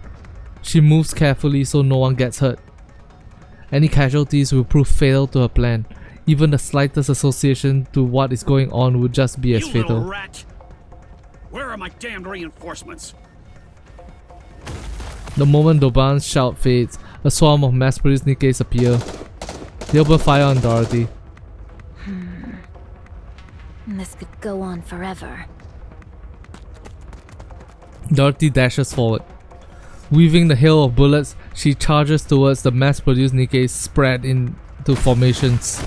She moves carefully so no one gets hurt. Any casualties will prove fatal to her plan. Even the slightest association to what is going on would just be as fatal. Little rat! Where are my damned reinforcements? The moment Doban's shout fades, a swarm of mass-produced Nikkes appear. They open fire on Dorothy. This could go on forever. Dorothy dashes forward. Weaving the hail of bullets, she charges towards the mass-produced Nikkes spread into formations.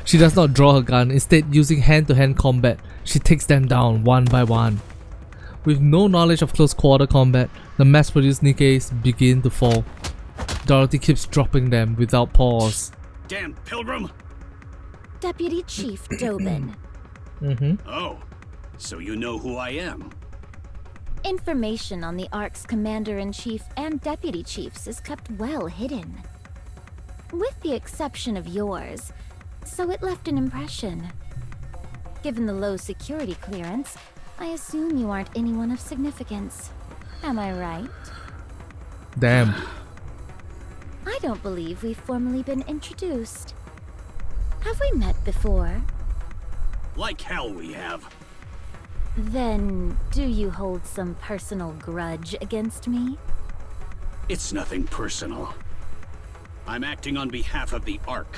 She does not draw her gun, instead using hand-to-hand combat, she takes them down one by one. With no knowledge of close-quarter combat, the mass-produced Nikkes begin to fall. Dorothy keeps dropping them without pause. Damn pilgrim! Deputy Chief Dobin. Oh, so you know who I am. Information on the Ark's Commander-in-Chief and Deputy Chiefs is kept well hidden. With the exception of yours, so it left an impression. Given the low security clearance, I assume you aren't anyone of significance. Am I right? Damn. I don't believe we've formally been introduced. Have we met before? Like hell we have. Then, do you hold some personal grudge against me? It's nothing personal. I'm acting on behalf of the Ark.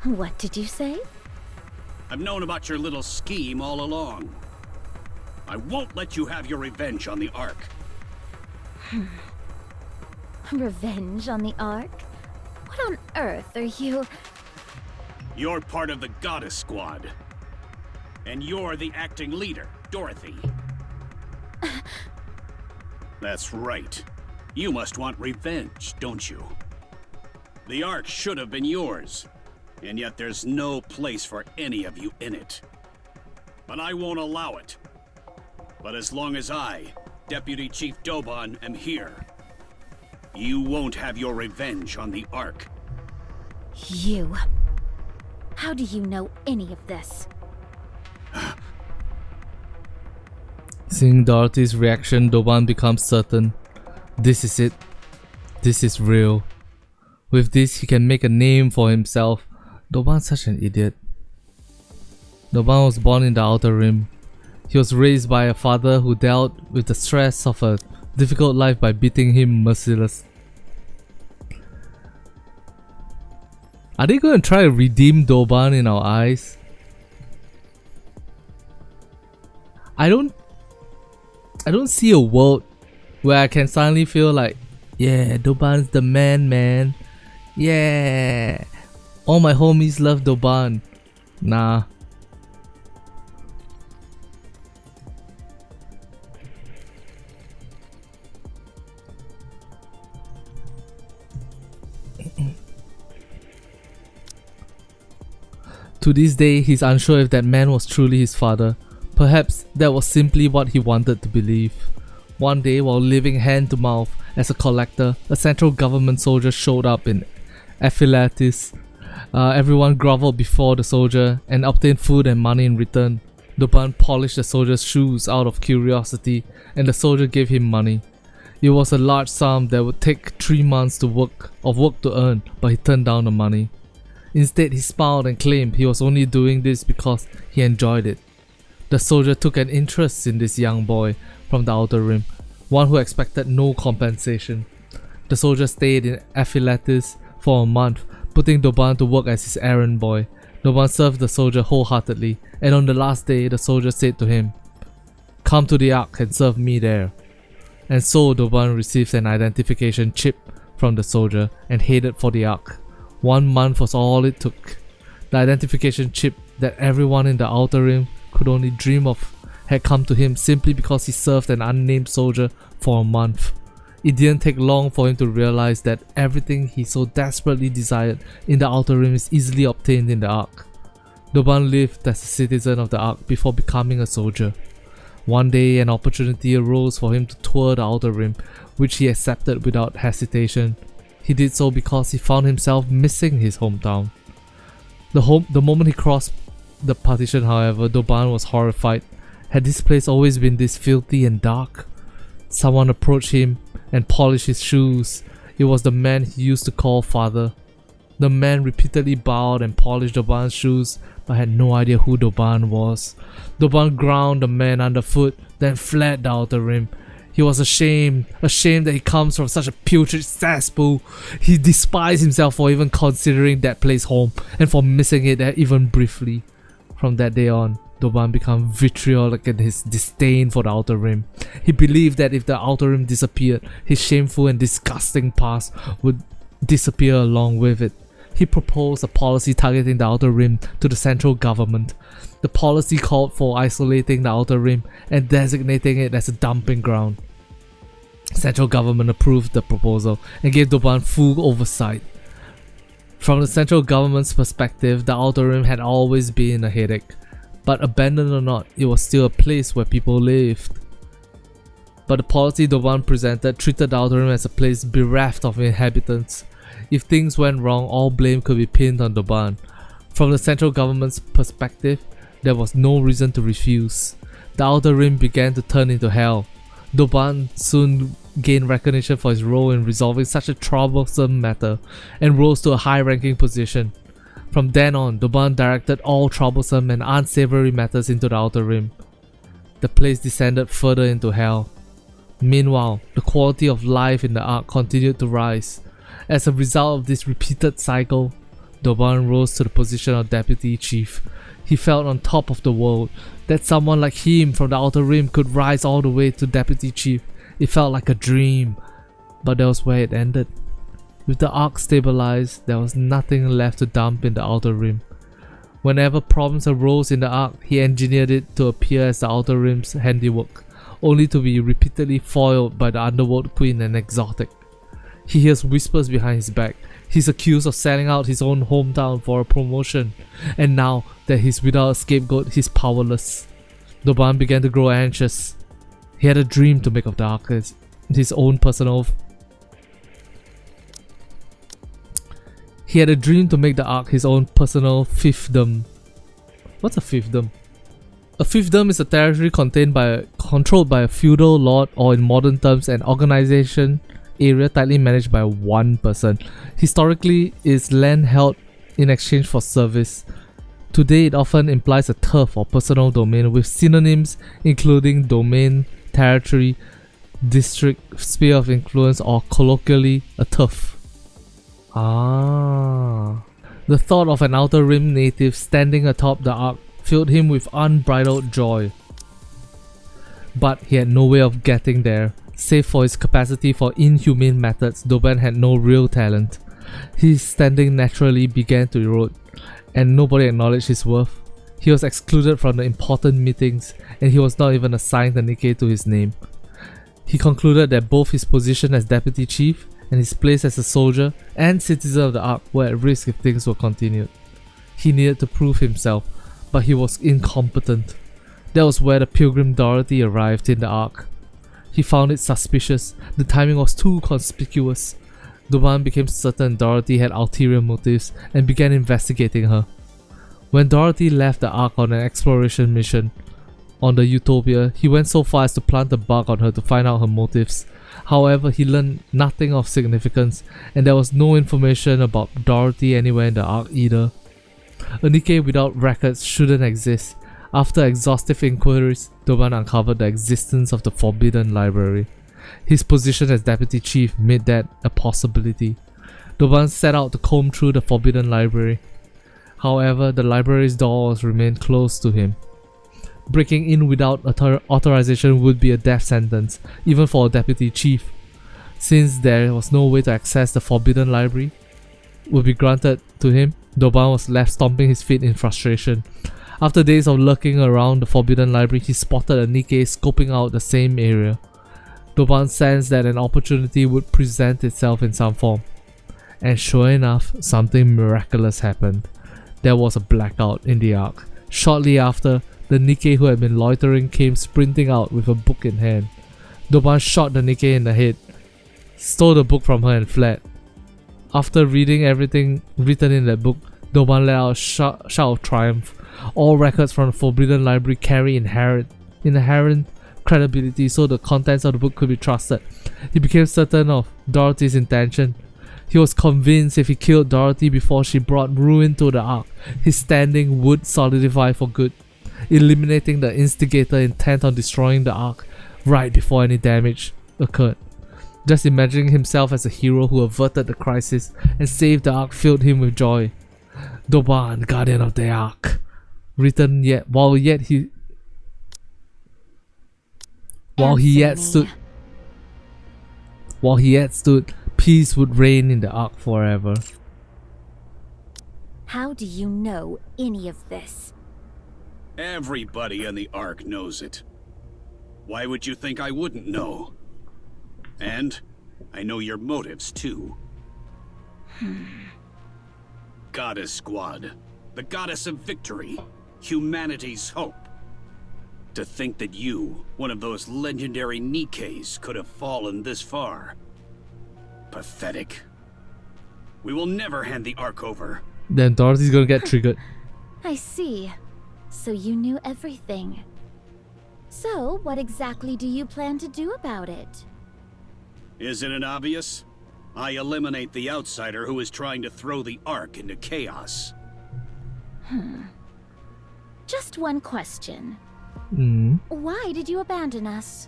What did you say? I've known about your little scheme all along. I won't let you have your revenge on the Ark. Revenge on the Ark? What on earth are you... You're part of the Goddess Squad. And you're the acting leader, Dorothy. That's right. You must want revenge, don't you? The Ark should have been yours, and yet there's no place for any of you in it. But I won't allow it. But as long as I, Deputy Chief Doban, am here, you won't have your revenge on the Ark. You... How do you know any of this? Seeing Dorothy's reaction, Doban becomes certain. This is it. This is real. With this, he can make a name for himself. Doban's such an idiot. Doban was born in the Outer Rim. He was raised by a father who dealt with the stress of a difficult life by beating him merciless. Are they going to try to redeem Doban in our eyes? I don't see a world where I can suddenly feel like, yeah, Doban's the man. Yeah, all my homies love Doban. Nah. To this day, he's unsure if that man was truly his father. Perhaps that was simply what he wanted to believe. One day, while living hand to mouth as a collector, a central government soldier showed up in Ephilatis. Everyone groveled before the soldier and obtained food and money in return. Doban polished the soldier's shoes out of curiosity, and the soldier gave him money. It was a large sum that would take 3 months of work to earn, but he turned down the money. Instead, he smiled and claimed he was only doing this because he enjoyed it. The soldier took an interest in this young boy from the Outer Rim, one who expected no compensation. The soldier stayed in Ephilatis for a month, putting Doban to work as his errand boy. Doban served the soldier wholeheartedly, and on the last day, the soldier said to him, "Come to the Ark and serve me there." And so Doban received an identification chip from the soldier and headed for the Ark. 1 month was all it took. The identification chip that everyone in the Outer Rim could only dream of had come to him simply because he served an unnamed soldier for a month. It didn't take long for him to realize that everything he so desperately desired in the Outer Rim is easily obtained in the Ark. Doban lived as a citizen of the Ark before becoming a soldier. One day, an opportunity arose for him to tour the Outer Rim, which he accepted without hesitation. He did so because he found himself missing his hometown. The moment he crossed the partition, however, Doban was horrified. Had this place always been this filthy and dark? Someone approached him and polished his shoes. It was the man he used to call father. The man repeatedly bowed and polished Doban's shoes, but had no idea who Doban was. Doban ground the man underfoot, then fled the Outer Rim. He was ashamed that he comes from such a putrid cesspool. He despised himself for even considering that place home, and for missing it even briefly. From that day on, Doban became vitriolic in his disdain for the Outer Rim. He believed that if the Outer Rim disappeared, his shameful and disgusting past would disappear along with it. He proposed a policy targeting the Outer Rim to the central government. The policy called for isolating the Outer Rim and designating it as a dumping ground. Central government approved the proposal and gave Doban full oversight. From the central government's perspective, the Outer Rim had always been a headache. But abandoned or not, it was still a place where people lived. But the policy Doban presented treated the Outer Rim as a place bereft of inhabitants. If things went wrong, all blame could be pinned on Doban. From the central government's perspective, there was no reason to refuse. The Outer Rim began to turn into hell. Doban soon gained recognition for his role in resolving such a troublesome matter and rose to a high-ranking position. From then on, Doban directed all troublesome and unsavory matters into the Outer Rim. The place descended further into hell. Meanwhile, the quality of life in the Ark continued to rise. As a result of this repeated cycle, Doban rose to the position of Deputy Chief. He felt on top of the world. That someone like him from the Outer Rim could rise all the way to Deputy Chief. It felt like a dream. But that was where it ended. With the Ark stabilized, there was nothing left to dump in the Outer Rim. Whenever problems arose in the Ark, he engineered it to appear as the Outer Rim's handiwork, only to be repeatedly foiled by the Underworld Queen and Exotic. He hears whispers behind his back. He's accused of selling out his own hometown for a promotion, and now that he's without a scapegoat, he's powerless. Doban began to grow anxious. He had a dream to make of the Ark his own personal... He had a dream to make the Ark his own personal fiefdom. What's a fiefdom? A fiefdom is a territory controlled by a feudal lord, or in modern terms, an organization area tightly managed by one person. Historically, it's land held in exchange for service. Today, it often implies a turf or personal domain, with synonyms including domain, territory, district, sphere of influence, or colloquially, a turf. The thought of an Outer Rim native standing atop the Ark filled him with unbridled joy. But he had no way of getting there. Save for his capacity for inhumane methods, Doban had no real talent. His standing naturally began to erode, and nobody acknowledged his worth. He was excluded from the important meetings, and he was not even assigned a Nikke to his name. He concluded that both his position as Deputy Chief and his place as a soldier and citizen of the Ark were at risk if things were continued. He needed to prove himself, but he was incompetent. That was where the pilgrim Dorothy arrived in the Ark. He found it suspicious. The timing was too conspicuous. Doban became certain Dorothy had ulterior motives and began investigating her. When Dorothy left the Ark on an exploration mission on the Utopia, he went so far as to plant a bug on her to find out her motives. However, he learned nothing of significance, and there was no information about Dorothy anywhere in the Ark either. A Nikke without records shouldn't exist. After exhaustive inquiries, Doban uncovered the existence of the Forbidden Library. His position as Deputy Chief made that a possibility. Doban set out to comb through the Forbidden Library. However, the library's doors remained closed to him. Breaking in without authorization would be a death sentence, even for a Deputy Chief. Since there was no way to access the Forbidden Library would be granted to him, Doban was left stomping his feet in frustration. After days of lurking around the Forbidden Library, he spotted a Nikke scoping out the same area. Doban sensed that an opportunity would present itself in some form. And sure enough, something miraculous happened. There was a blackout in the Ark. Shortly after, the Nikke who had been loitering came sprinting out with a book in hand. Doban shot the Nikke in the head, stole the book from her and fled. After reading everything written in that book, Doban let out a shout of triumph. All records from the Forbidden Library carry inherent credibility, so the contents of the book could be trusted. He became certain of Dorothy's intention. He was convinced if he killed Dorothy before she brought ruin to the Ark, his standing would solidify for good, eliminating the instigator intent on destroying the Ark right before any damage occurred. Just imagining himself as a hero who averted the crisis and saved the Ark filled him with joy. Doban, Guardian of the Ark. Written yet while he yet stood, peace would reign in the Ark forever. How do you know any of this? Everybody in the Ark knows it. Why would you think I wouldn't know? And I know your motives too. Goddess Squad, the goddess of victory, humanity's hope. To think that you, one of those legendary Nikkes, could have fallen this far. Pathetic. We will never hand the Ark over. Then Dorothy's gonna get triggered. I see. So you knew everything. So, what exactly do you plan to do about it? Isn't it obvious? I eliminate the outsider who is trying to throw the Ark into chaos. Just one question. Why did you abandon us?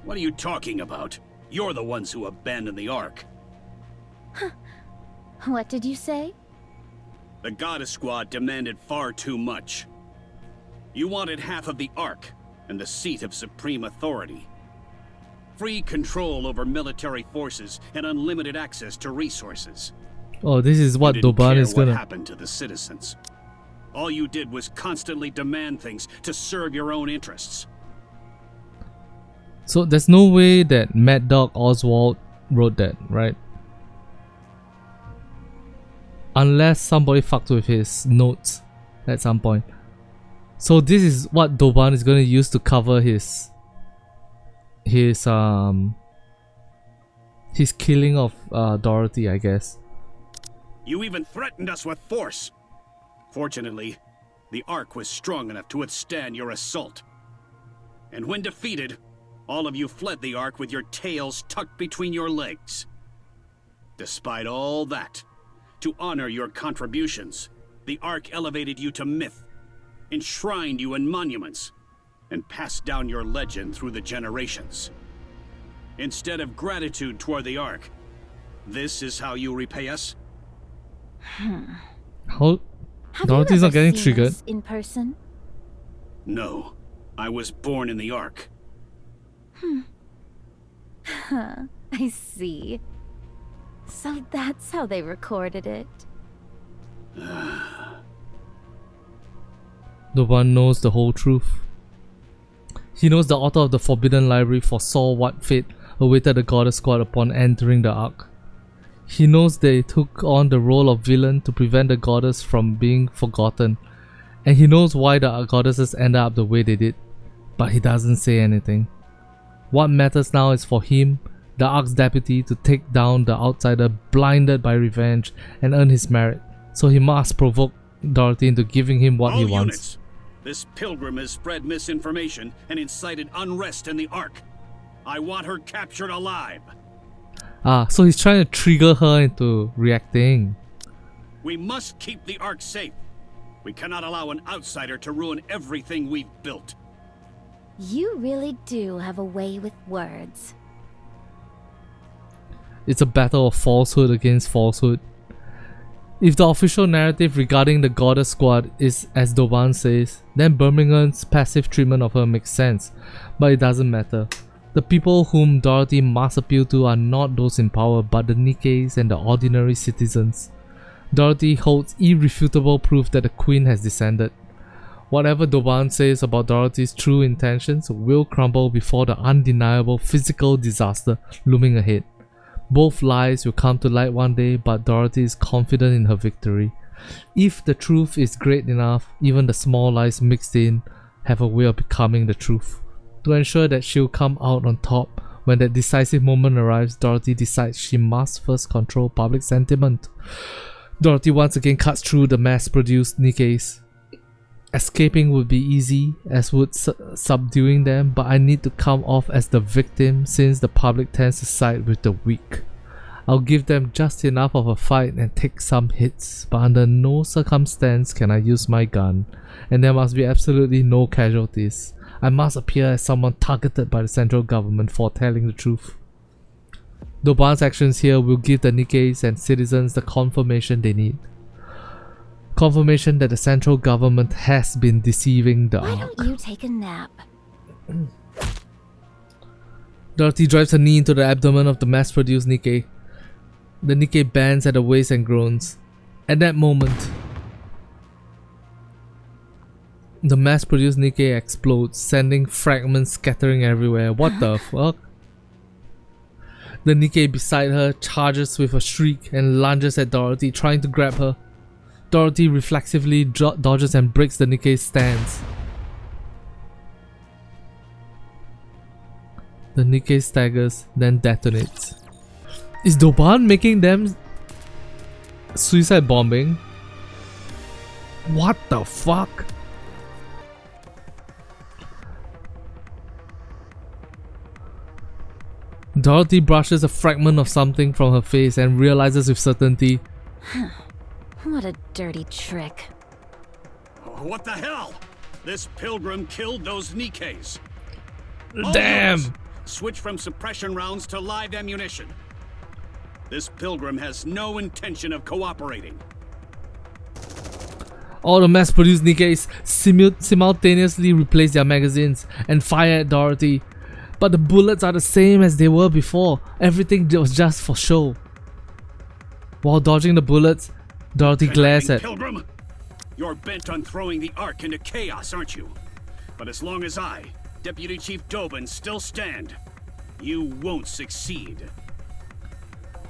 What are you talking about? You're the ones who abandoned the Ark. What did you say? The Goddess Squad demanded far too much. You wanted half of the Ark and the seat of supreme authority. Free control over military forces and unlimited access to resources. Oh, this is what You didn't Doban care is gonna... what happened to the citizens. All you did was constantly demand things to serve your own interests. So there's no way that Mad Dog Oswald wrote that, right? Unless somebody fucked with his notes at some point. So this is what Doban is going to use to cover his killing of Dorothy, I guess. You even threatened us with force. Fortunately, the Ark was strong enough to withstand your assault. And when defeated, all of you fled the Ark with your tails tucked between your legs. Despite all that, to honor your contributions, the Ark elevated you to myth, enshrined you in monuments, and passed down your legend through the generations. Instead of gratitude toward the Ark, this is how you repay us? How? Have Dorothy's you not ever getting seen triggered. us in person? No, I was born in the Ark. I see. So that's how they recorded it. Doban knows the whole truth. He knows the author of the Forbidden Library foresaw what fate awaited the Goddess Squad upon entering the Ark. He knows they took on the role of villain to prevent the goddess from being forgotten, and he knows why the goddesses ended up the way they did, but he doesn't say anything. What matters now is for him, the Ark's deputy, to take down the outsider blinded by revenge and earn his merit, so he must provoke Dorothy into giving him what he All wants. units, this pilgrim has spread misinformation and incited unrest in the Ark. I want her captured alive. So he's trying to trigger her into reacting. We must keep the Ark safe. We cannot allow an outsider to ruin everything we've built. You really do have a way with words. It's a battle of falsehood against falsehood. If the official narrative regarding the Goddess Squad is as Doban says, then Birmingham's passive treatment of her makes sense, but it doesn't matter. The people whom Dorothy must appeal to are not those in power but the Nikkes and the ordinary citizens. Dorothy holds irrefutable proof that the Queen has descended. Whatever Doban says about Dorothy's true intentions will crumble before the undeniable physical disaster looming ahead. Both lies will come to light one day, but Dorothy is confident in her victory. If the truth is great enough, even the small lies mixed in have a way of becoming the truth. To ensure that she'll come out on top when that decisive moment arrives, Dorothy decides she must first control public sentiment. Dorothy once again cuts through the mass-produced Nikkes. Escaping would be easy, as would subduing them, but I need to come off as the victim since the public tends to side with the weak. I'll give them just enough of a fight and take some hits, but under no circumstance can I use my gun, and there must be absolutely no casualties. I must appear as someone targeted by the central government for telling the truth. Doban's actions here will give the Nikkes and citizens the confirmation they need. Confirmation that the central government has been deceiving the Why Ark. don't you take a nap? Dorothy drives her knee into the abdomen of the mass-produced Nikke. The Nikke bends at the waist and groans. At that moment, the mass-produced Nikke explodes, sending fragments scattering everywhere. What the fuck? The Nikke beside her charges with a shriek and lunges at Dorothy, trying to grab her. Dorothy reflexively dodges and breaks the Nikke's stance. The Nikke staggers, then detonates. Is Doban making them suicide bombing? What the fuck? Dorothy brushes a fragment of something from her face and realizes with certainty. What a dirty trick. What the hell? This pilgrim killed those Nikkes. All Damn! units, switch from suppression rounds to live ammunition. This pilgrim has no intention of cooperating. All the mass-produced Nikkeis simultaneously replace their magazines and fire at Dorothy. But the bullets are the same as they were before. Everything was just for show. While dodging the bullets, Dorothy glares at... Pilgrim, you're bent on throwing the Ark into chaos, aren't you? But as long as I, Deputy Chief Dobin, still stand, you won't succeed.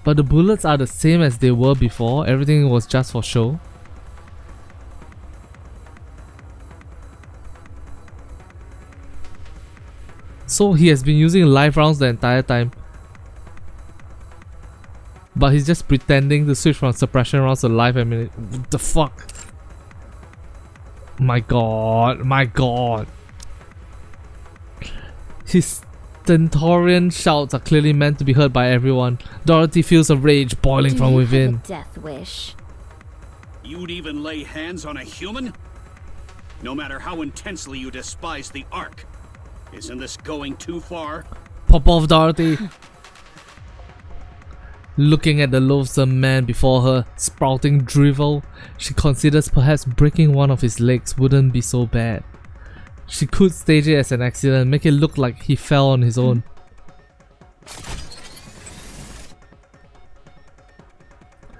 But the bullets are the same as they were before. Everything was just for show. So he has been using live rounds the entire time. But he's just pretending to switch from suppression rounds to live ammunition. What the fuck? My god, my god. His stentorian shouts are clearly meant to be heard by everyone. Dorothy feels a rage boiling from within. Have a death wish. You'd even lay hands on a human? No matter how intensely you despise the Ark. Isn't this going too far? Pop off, Dorothy. Looking at the loathsome man before her, sprouting drivel, she considers perhaps breaking one of his legs wouldn't be so bad. She could stage it as an accident, make it look like he fell on his own.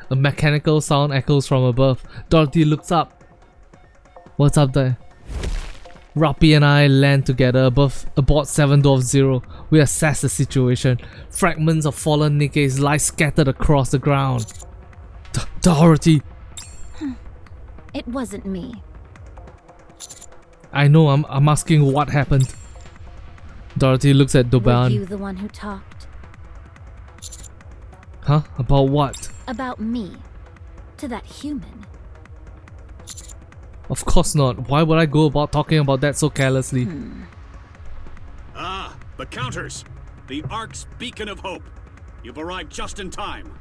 A mechanical sound echoes from above. Dorothy looks up. What's up there? Rappy and I land together aboard 7 Dwarf Zero. We assess the situation. Fragments of fallen Nikkeis lie scattered across the ground. Dorothy! It wasn't me. I know, I'm asking what happened. Dorothy looks at Doban. Were you the one who talked? Huh? About what? About me. To that human. Of course not. Why would I go about talking about that so carelessly? Ah, the counters! The Ark's beacon of hope. You've arrived just in time.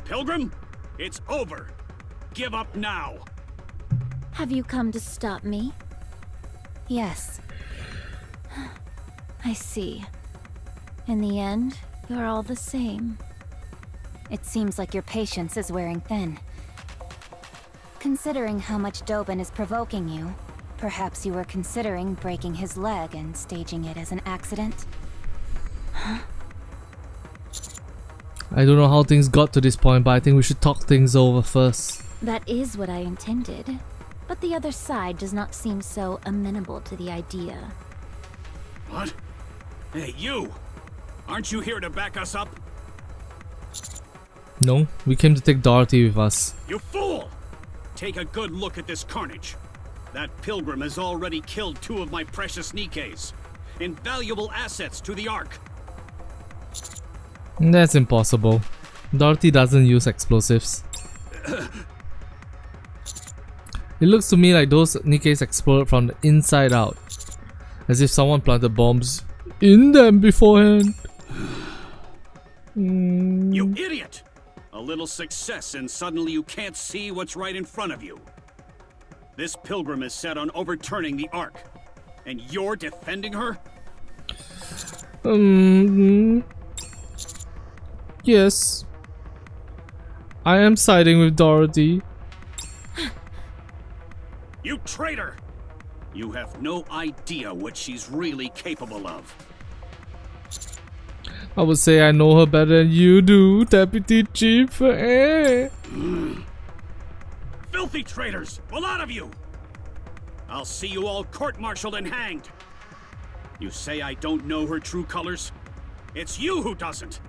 Pilgrim, it's over. Give up now. Have you come to stop me? Yes. I see. In the end, you're all the same. It seems like your patience is wearing thin. Considering how much Dobin is provoking you, perhaps you were considering breaking his leg and staging it as an accident? Huh? I don't know how things got to this point, but I think we should talk things over first. That is what I intended. But the other side does not seem so amenable to the idea. What? Hey, you! Aren't you here to back us up? No, we came to take Dorothy with us. You fool! Take a good look at this carnage. That pilgrim has already killed 2 of my precious Nikkeis. Invaluable assets to the Ark. That's impossible. Dorothy doesn't use explosives. It looks to me like those Nikkeis explode from the inside out. As if someone planted bombs in them beforehand. You idiot! A little success and suddenly you can't see what's right in front of you. This pilgrim is set on overturning the Ark. And you're defending her? Yes. I am siding with Dorothy. You traitor! You have no idea what she's really capable of. I would say I know her better than you do, Deputy Chief. Filthy traitors! A lot of you! I'll see you all court-martialed and hanged. You say I don't know her true colors? It's you who doesn't.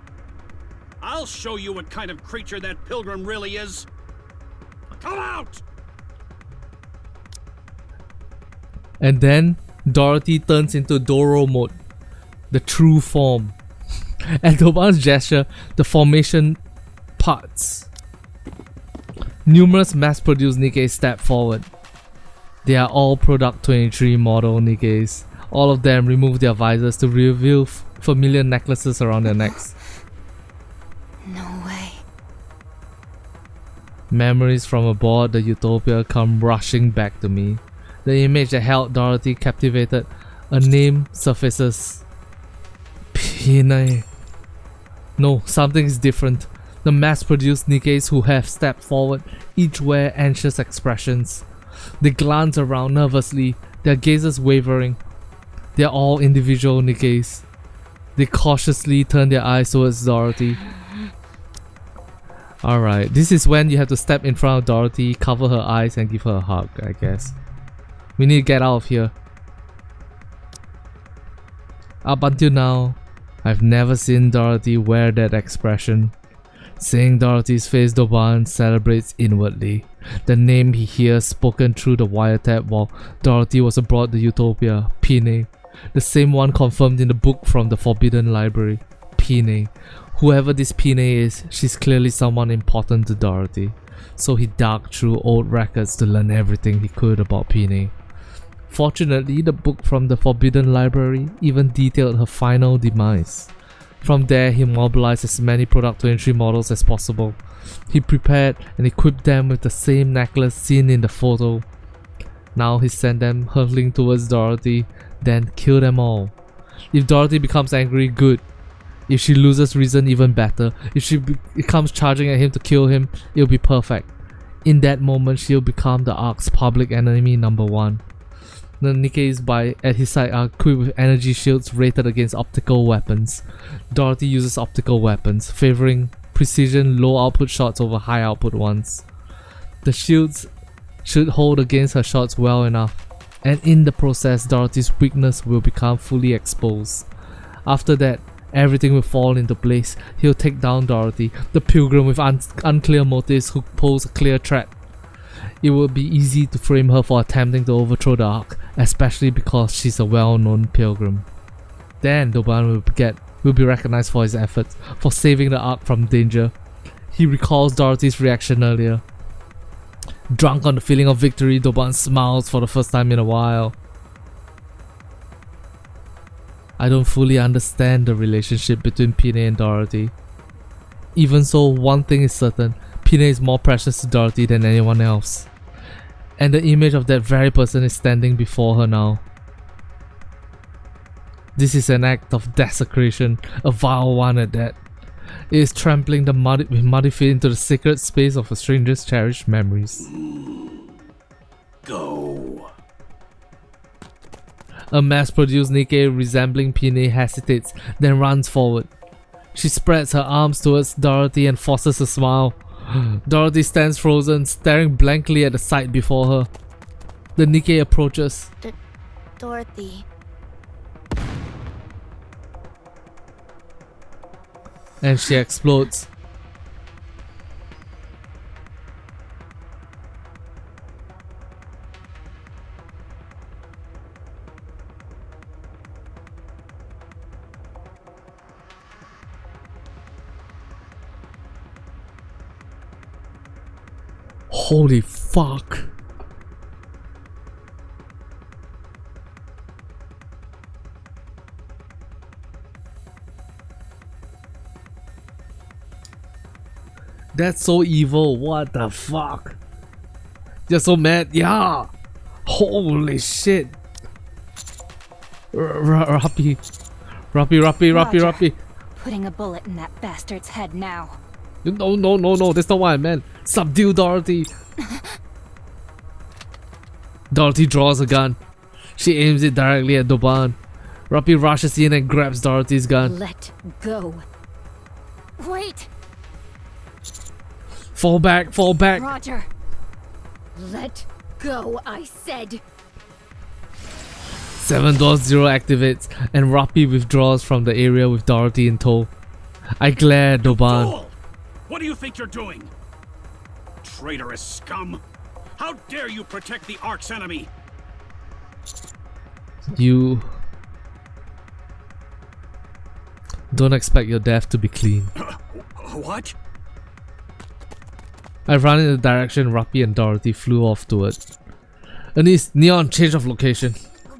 I'll show you what kind of creature that pilgrim really is. Come out! And then Dorothy turns into Doro mode, the true form. At Doban's gesture, the formation parts. Numerous mass-produced Nikkeis step forward. They are all Product 23 model Nikkeis. All of them remove their visors to reveal familiar necklaces around their necks. No way. Memories from aboard the Utopia come rushing back to me. The image that held Dorothy captivated. A name surfaces. Pinay. No, something is different. The mass-produced Nikkes who have stepped forward each wear anxious expressions. They glance around nervously, their gazes wavering. They are all individual Nikkes. They cautiously turn their eyes towards Dorothy. Alright, this is when you have to step in front of Dorothy, cover her eyes and give her a hug, I guess. We need to get out of here. Up until now, I've never seen Dorothy wear that expression. Seeing Dorothy's face, Doban celebrates inwardly. The name he hears spoken through the wiretap while Dorothy was aboard the Utopia, Pine. The same one confirmed in the book from the Forbidden Library, Pine. Whoever this Pine is, she's clearly someone important to Dorothy. So he dug through old records to learn everything he could about Pine. Fortunately, the book from the Forbidden Library even detailed her final demise. From there, he mobilized as many Product 23 models as possible. He prepared and equipped them with the same necklace seen in the photo. Now he sent them hurtling towards Dorothy, then kill them all. If Dorothy becomes angry, good. If she loses reason, even better. If she comes charging at him to kill him, it'll be perfect. In that moment, she'll become the Ark's public enemy number 1. The Nikkes at his side are equipped with energy shields rated against optical weapons. Dorothy uses optical weapons, favoring precision low output shots over high output ones. The shields should hold against her shots well enough, and in the process Dorothy's weakness will become fully exposed. After that, everything will fall into place. He'll take down Dorothy, the pilgrim with unclear motives who pose a clear threat. It will be easy to frame her for attempting to overthrow the Ark, especially because she's a well-known pilgrim. Then Doban will be recognized for his efforts, for saving the Ark from danger. He recalls Dorothy's reaction earlier. Drunk on the feeling of victory, Doban smiles for the first time in a while. I don't fully understand the relationship between Pine and Dorothy. Even so, one thing is certain, Pine is more precious to Dorothy than anyone else. And the image of that very person is standing before her now. This is an act of desecration, a vile one at that. It is trampling with muddy feet into the sacred space of a stranger's cherished memories. Go. A mass-produced Nikke resembling Pine hesitates, then runs forward. She spreads her arms towards Dorothy and forces a smile. Dorothy stands frozen, staring blankly at the sight before her. The Nikke approaches. Dorothy. And she explodes. Holy fuck. That's so evil. What the fuck? You're so mad. Yeah. Holy shit. Rappy. Putting a bullet in that bastard's head now. No, that's not what I meant. Subdue Dorothy. Dorothy draws a gun. She aims it directly at Doban. Rappy rushes in and grabs Dorothy's gun. Let go. Wait! Fall back. Roger. Let go, I said. 7-0 activates and Rappy withdraws from the area with Dorothy in tow. I glare at Doban. Fool! What do you think you're doing? Traitorous scum! How dare you protect the Ark's enemy? You don't expect your death to be clean. What? I ran in the direction Rappy and Dorothy flew off towards. Anise, Neon, change of location.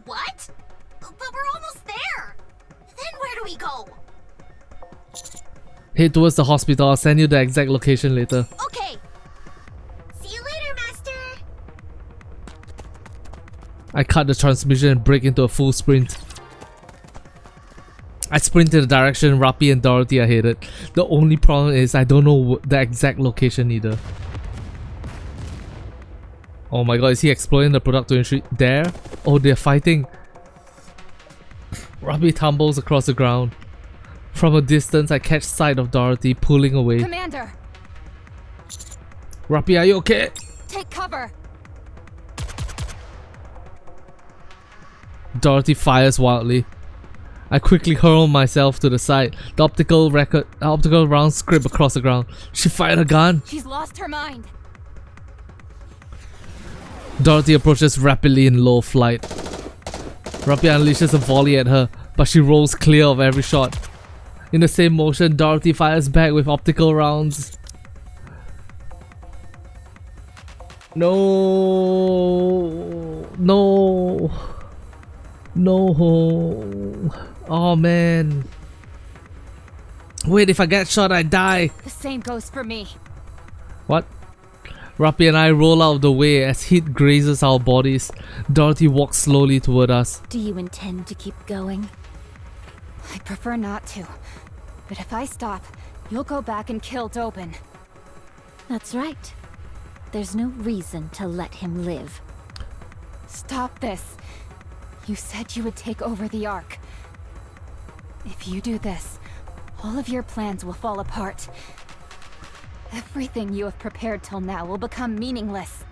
What? But we're almost there! Then where do we go? Head towards the hospital. I'll send you the exact location later. Okay! See you later, Master! I cut the transmission and break into a full sprint. I sprint in the direction Rappy and Dorothy are headed. The only problem is I don't know the exact location either. Oh my god, is he exploring the product to entry? There? Oh, they're fighting. Rappy tumbles across the ground. From a distance, I catch sight of Dorothy pulling away. Commander! Rappy, are you okay? Take cover! Dorothy fires wildly. I quickly hurl myself to the side. The optical rounds scrape across the ground. She fired a gun. She's lost her mind. Dorothy approaches rapidly in low flight. Rappy unleashes a volley at her, but she rolls clear of every shot. In the same motion, Dorothy fires back with optical rounds. No. No. No. Oh man. Wait, if I get shot, I die. The same goes for me. What? Rappy and I roll out of the way as heat grazes our bodies. Dorothy walks slowly toward us. Do you intend to keep going? I prefer not to. But if I stop, you'll go back and kill Dobin. That's right. There's no reason to let him live. Stop this. You said you would take over the Ark. If you do this, all of your plans will fall apart. Everything you have prepared till now will become meaningless.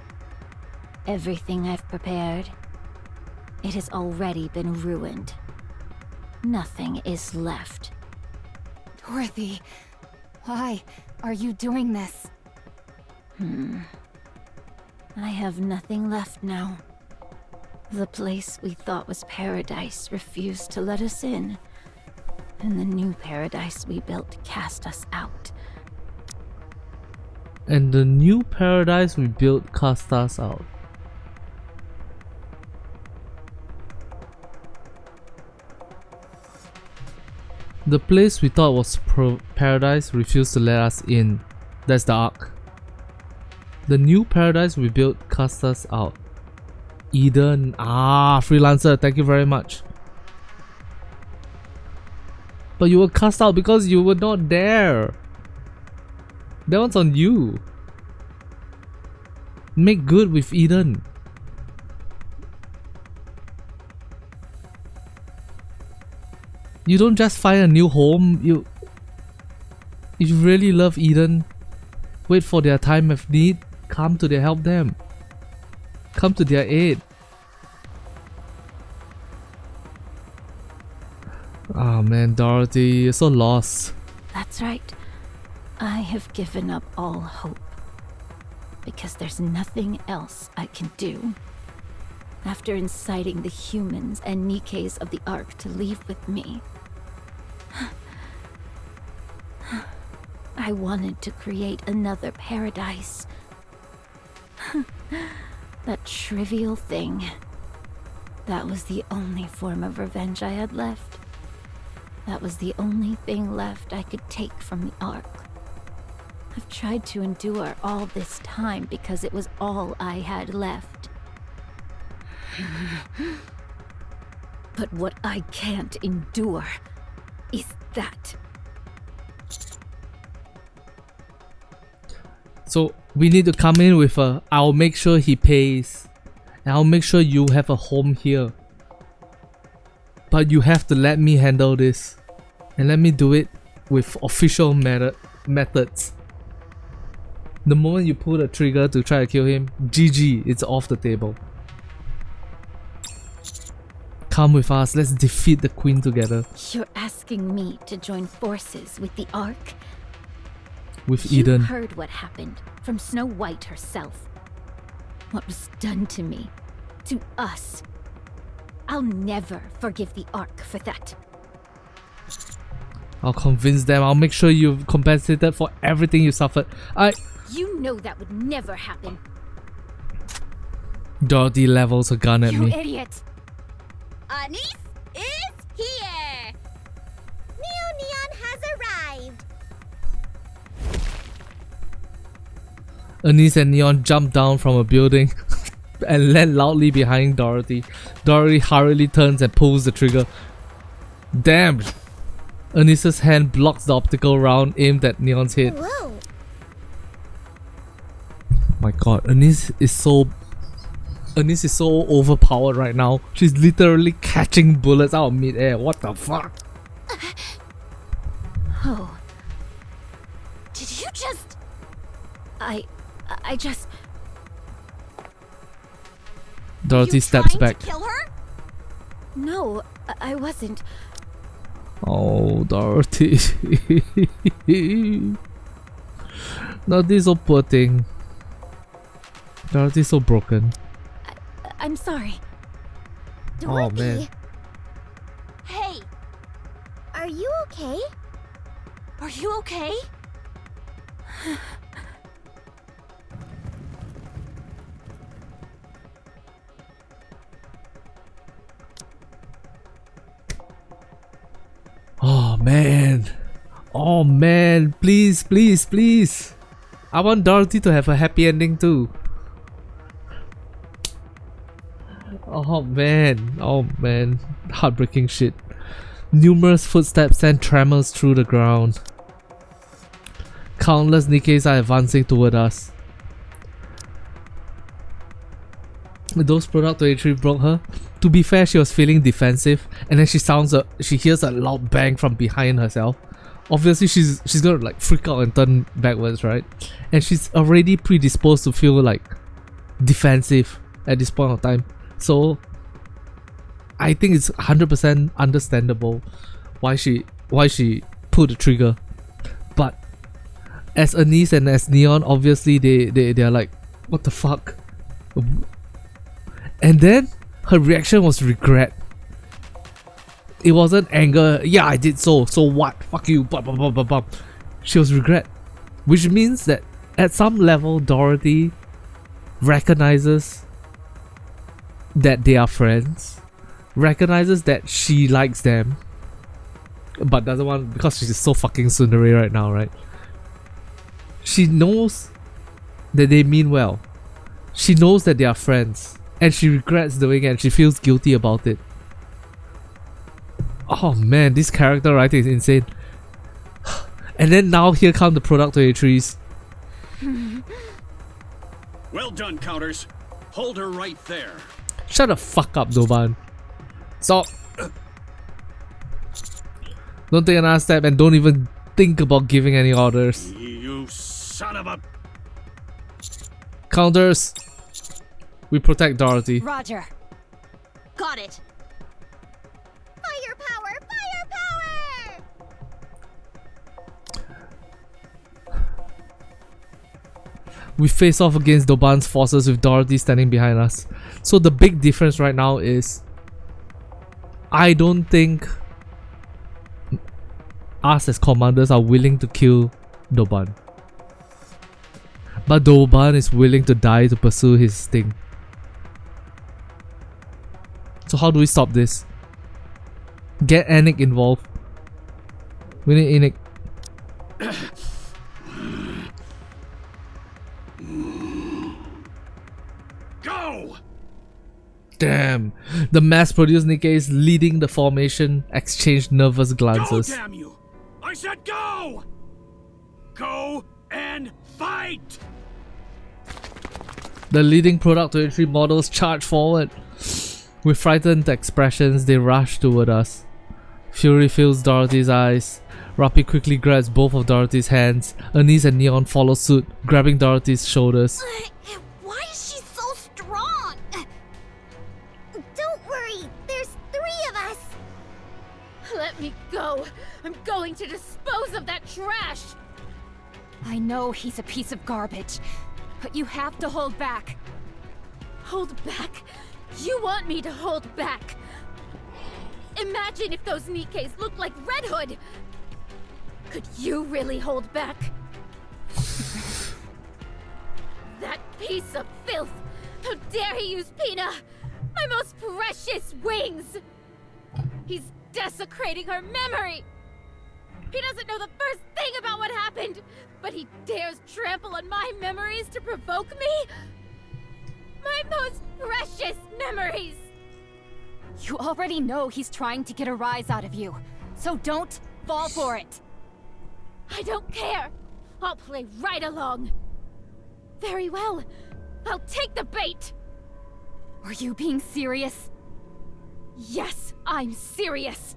Everything I've prepared, it has already been ruined. Nothing is left. Dorothy, why are you doing this? I have nothing left now. The place we thought was paradise refused to let us in. And the new paradise we built cast us out. And the new paradise we built cast us out. The place we thought was paradise refused to let us in. That's the Ark. The new paradise we built cast us out. Eden. Ah, freelancer, thank you very much. But you were cast out because you were not there. That one's on you. Make good with Eden. You don't just find a new home. If you really love Eden, wait for their time of need. Come to their help them. Come to their aid. Oh man, Dorothy, you're so lost. That's right. I have given up all hope. Because there's nothing else I can do. After inciting the humans and Nikkes of the Ark to leave with me, I wanted to create another paradise. That trivial thing. That was the only form of revenge I had left. That was the only thing left I could take from the Ark. I've tried to endure all this time because it was all I had left. But what I can't endure is that. So we need to come in with a, I'll make sure he pays. And I'll make sure you have a home here. But you have to let me handle this. And let me do it with official methods. The moment you pull the trigger to try to kill him, GG, it's off the table. Come with us, let's defeat the Queen together. You're asking me to join forces with the Ark? With Eden. You heard what happened from Snow White herself. What was done to me, to us. I'll never forgive the Ark for that. I'll convince them. I'll make sure you've compensated for everything you suffered. You know that would never happen. Dorothy levels a gun at me. You idiot! Anise is here! Neo Neon has arrived! Anise and Neon jump down from a building and land loudly behind Dorothy. Dorothy hurriedly turns and pulls the trigger. Damn! Anice's hand blocks the optical round aimed at Neon's head. Whoa. My god, Anice is so overpowered right now. She's literally catching bullets out of mid-air. What the fuck? Oh. Did you just... I just... Dorothy steps back. To kill her? No, I wasn't. Oh, Dorothy. Dorothy's so poor thing. Dorothy's so broken. I'm sorry. Oh man. Hey! Are you okay? Are you okay? Oh man. Oh man. Please, please, please. I want Dorothy to have a happy ending too. Oh man. Oh man. Heartbreaking shit. Numerous footsteps send tremors through the ground. Countless Nikkes are advancing toward us. Those product 23 broke her. To be fair, she was feeling defensive, and then she hears a loud bang from behind herself. Obviously, she's gonna like freak out and turn backwards, right? And she's already predisposed to feel like defensive at this point of time. So I think it's 100% understandable why she pulled the trigger. But as Anise and as Neon, obviously they're like, what the fuck? And then her reaction was regret. It wasn't anger. Yeah, I did so what? Fuck you. Blah, blah, blah, blah, blah. She was regret. Which means that at some level Dorothy recognizes that they are friends. Recognizes that she likes them. But doesn't want, because she's so fucking tsundere right now, right? She knows that they mean well. She knows that they are friends. And she regrets doing it and she feels guilty about it. Oh man, this character writing is insane. And then now here come the product 23s. Well done, Counters. Hold her right there. Shut the fuck up, Doban. Stop. Don't take another step and don't even think about giving any orders. You son of a... Counters. We protect Dorothy. Roger. Got it. Firepower! Firepower! We face off against Doban's forces with Dorothy standing behind us. So the big difference right now is I don't think us as commanders are willing to kill Doban. But Doban is willing to die to pursue his thing. So how do we stop this? Get Anik involved. We need Anik. Go! Damn. The mass-produced Nikkes leading the formation exchange nervous glances. Go, damn you! I said go! Go and fight! The leading product 23 models charge forward. With frightened expressions, they rush toward us. Fury fills Dorothy's eyes. Rappy quickly grabs both of Dorothy's hands. Anise and Neon follow suit, grabbing Dorothy's shoulders. Why is she so strong? Don't worry, there's 3 of us. Let me go. I'm going to dispose of that trash. I know he's a piece of garbage, but you have to hold back. Hold back? You want me to hold back? Imagine if those Nikkes looked like Red Hood! Could you really hold back? That piece of filth! How dare he use Pina! My most precious wings! He's desecrating her memory! He doesn't know the first thing about what happened, but he dares trample on my memories to provoke me? My most precious memories! You already know he's trying to get a rise out of you, so don't fall for it. I don't care. I'll play right along. Very well. I'll take the bait. Are you being serious? Yes, I'm serious.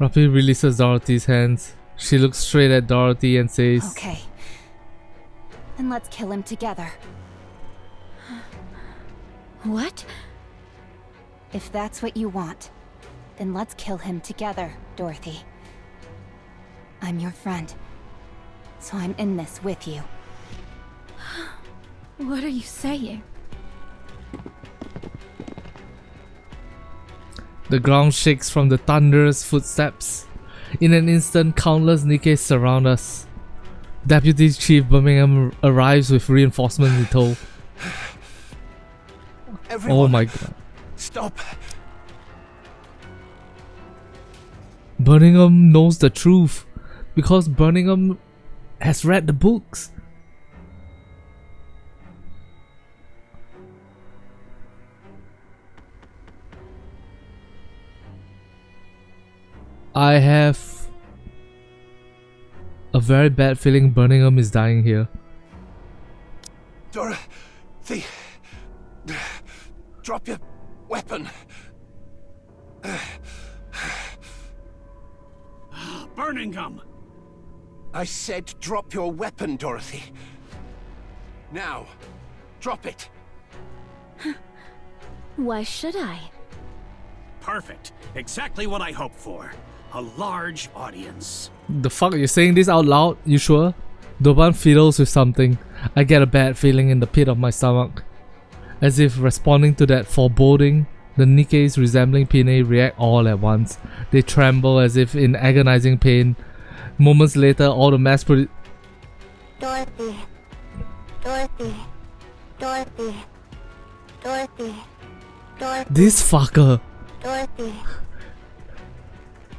Ruffy releases Dorothy's hands. She looks straight at Dorothy and says, Okay. Then let's kill him together. What? If that's what you want, then let's kill him together, Dorothy. I'm your friend, so I'm in this with you. What are you saying? The ground shakes from the thunderous footsteps. In an instant, countless Nikkes surround us. Deputy Chief Birmingham arrives with reinforcements in tow. Everyone, oh my god. Stop. Birmingham knows the truth because Birmingham has read the books. I have a very bad feeling Birmingham is dying here. Dorothy, drop your weapon. Birmingham! I said drop your weapon, Dorothy. Now, drop it. Why should I? Perfect. Exactly what I hoped for. A large audience. The fuck, you're saying this out loud? You sure? Doban fiddles with something. I get a bad feeling in the pit of my stomach. As if responding to that foreboding, the Nikkes resembling Pine react all at once. They tremble as if in agonizing pain. Moments later, all the mass Dorothy. Dorothy. Dorothy. Dorothy. Dorothy. This fucker! Dorothy.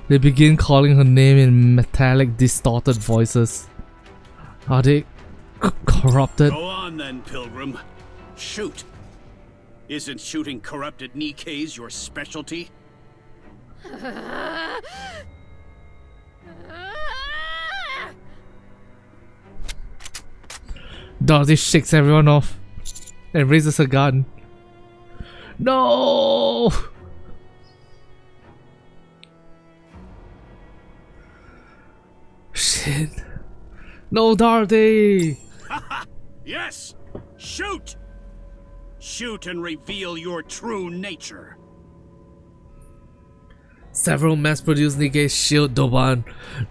They begin calling her name in metallic, distorted voices. Are they corrupted? Go on then, Pilgrim. Shoot. Isn't shooting corrupted Nikkes your specialty? Dorothy shakes everyone off and raises her gun. No! Shit. No, Dorothy! Yes! Shoot! Shoot and reveal your true nature. Several mass-produced Nikkei shield Doban.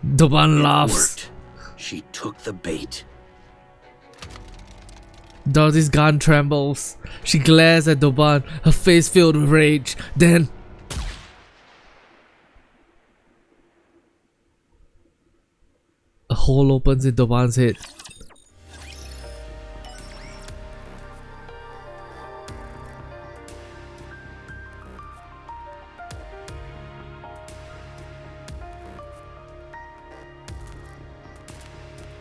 Doban laughs. She took the bait. Dorothy's gun trembles. She glares at Doban, her face filled with rage. Then a hole opens in Doban's head.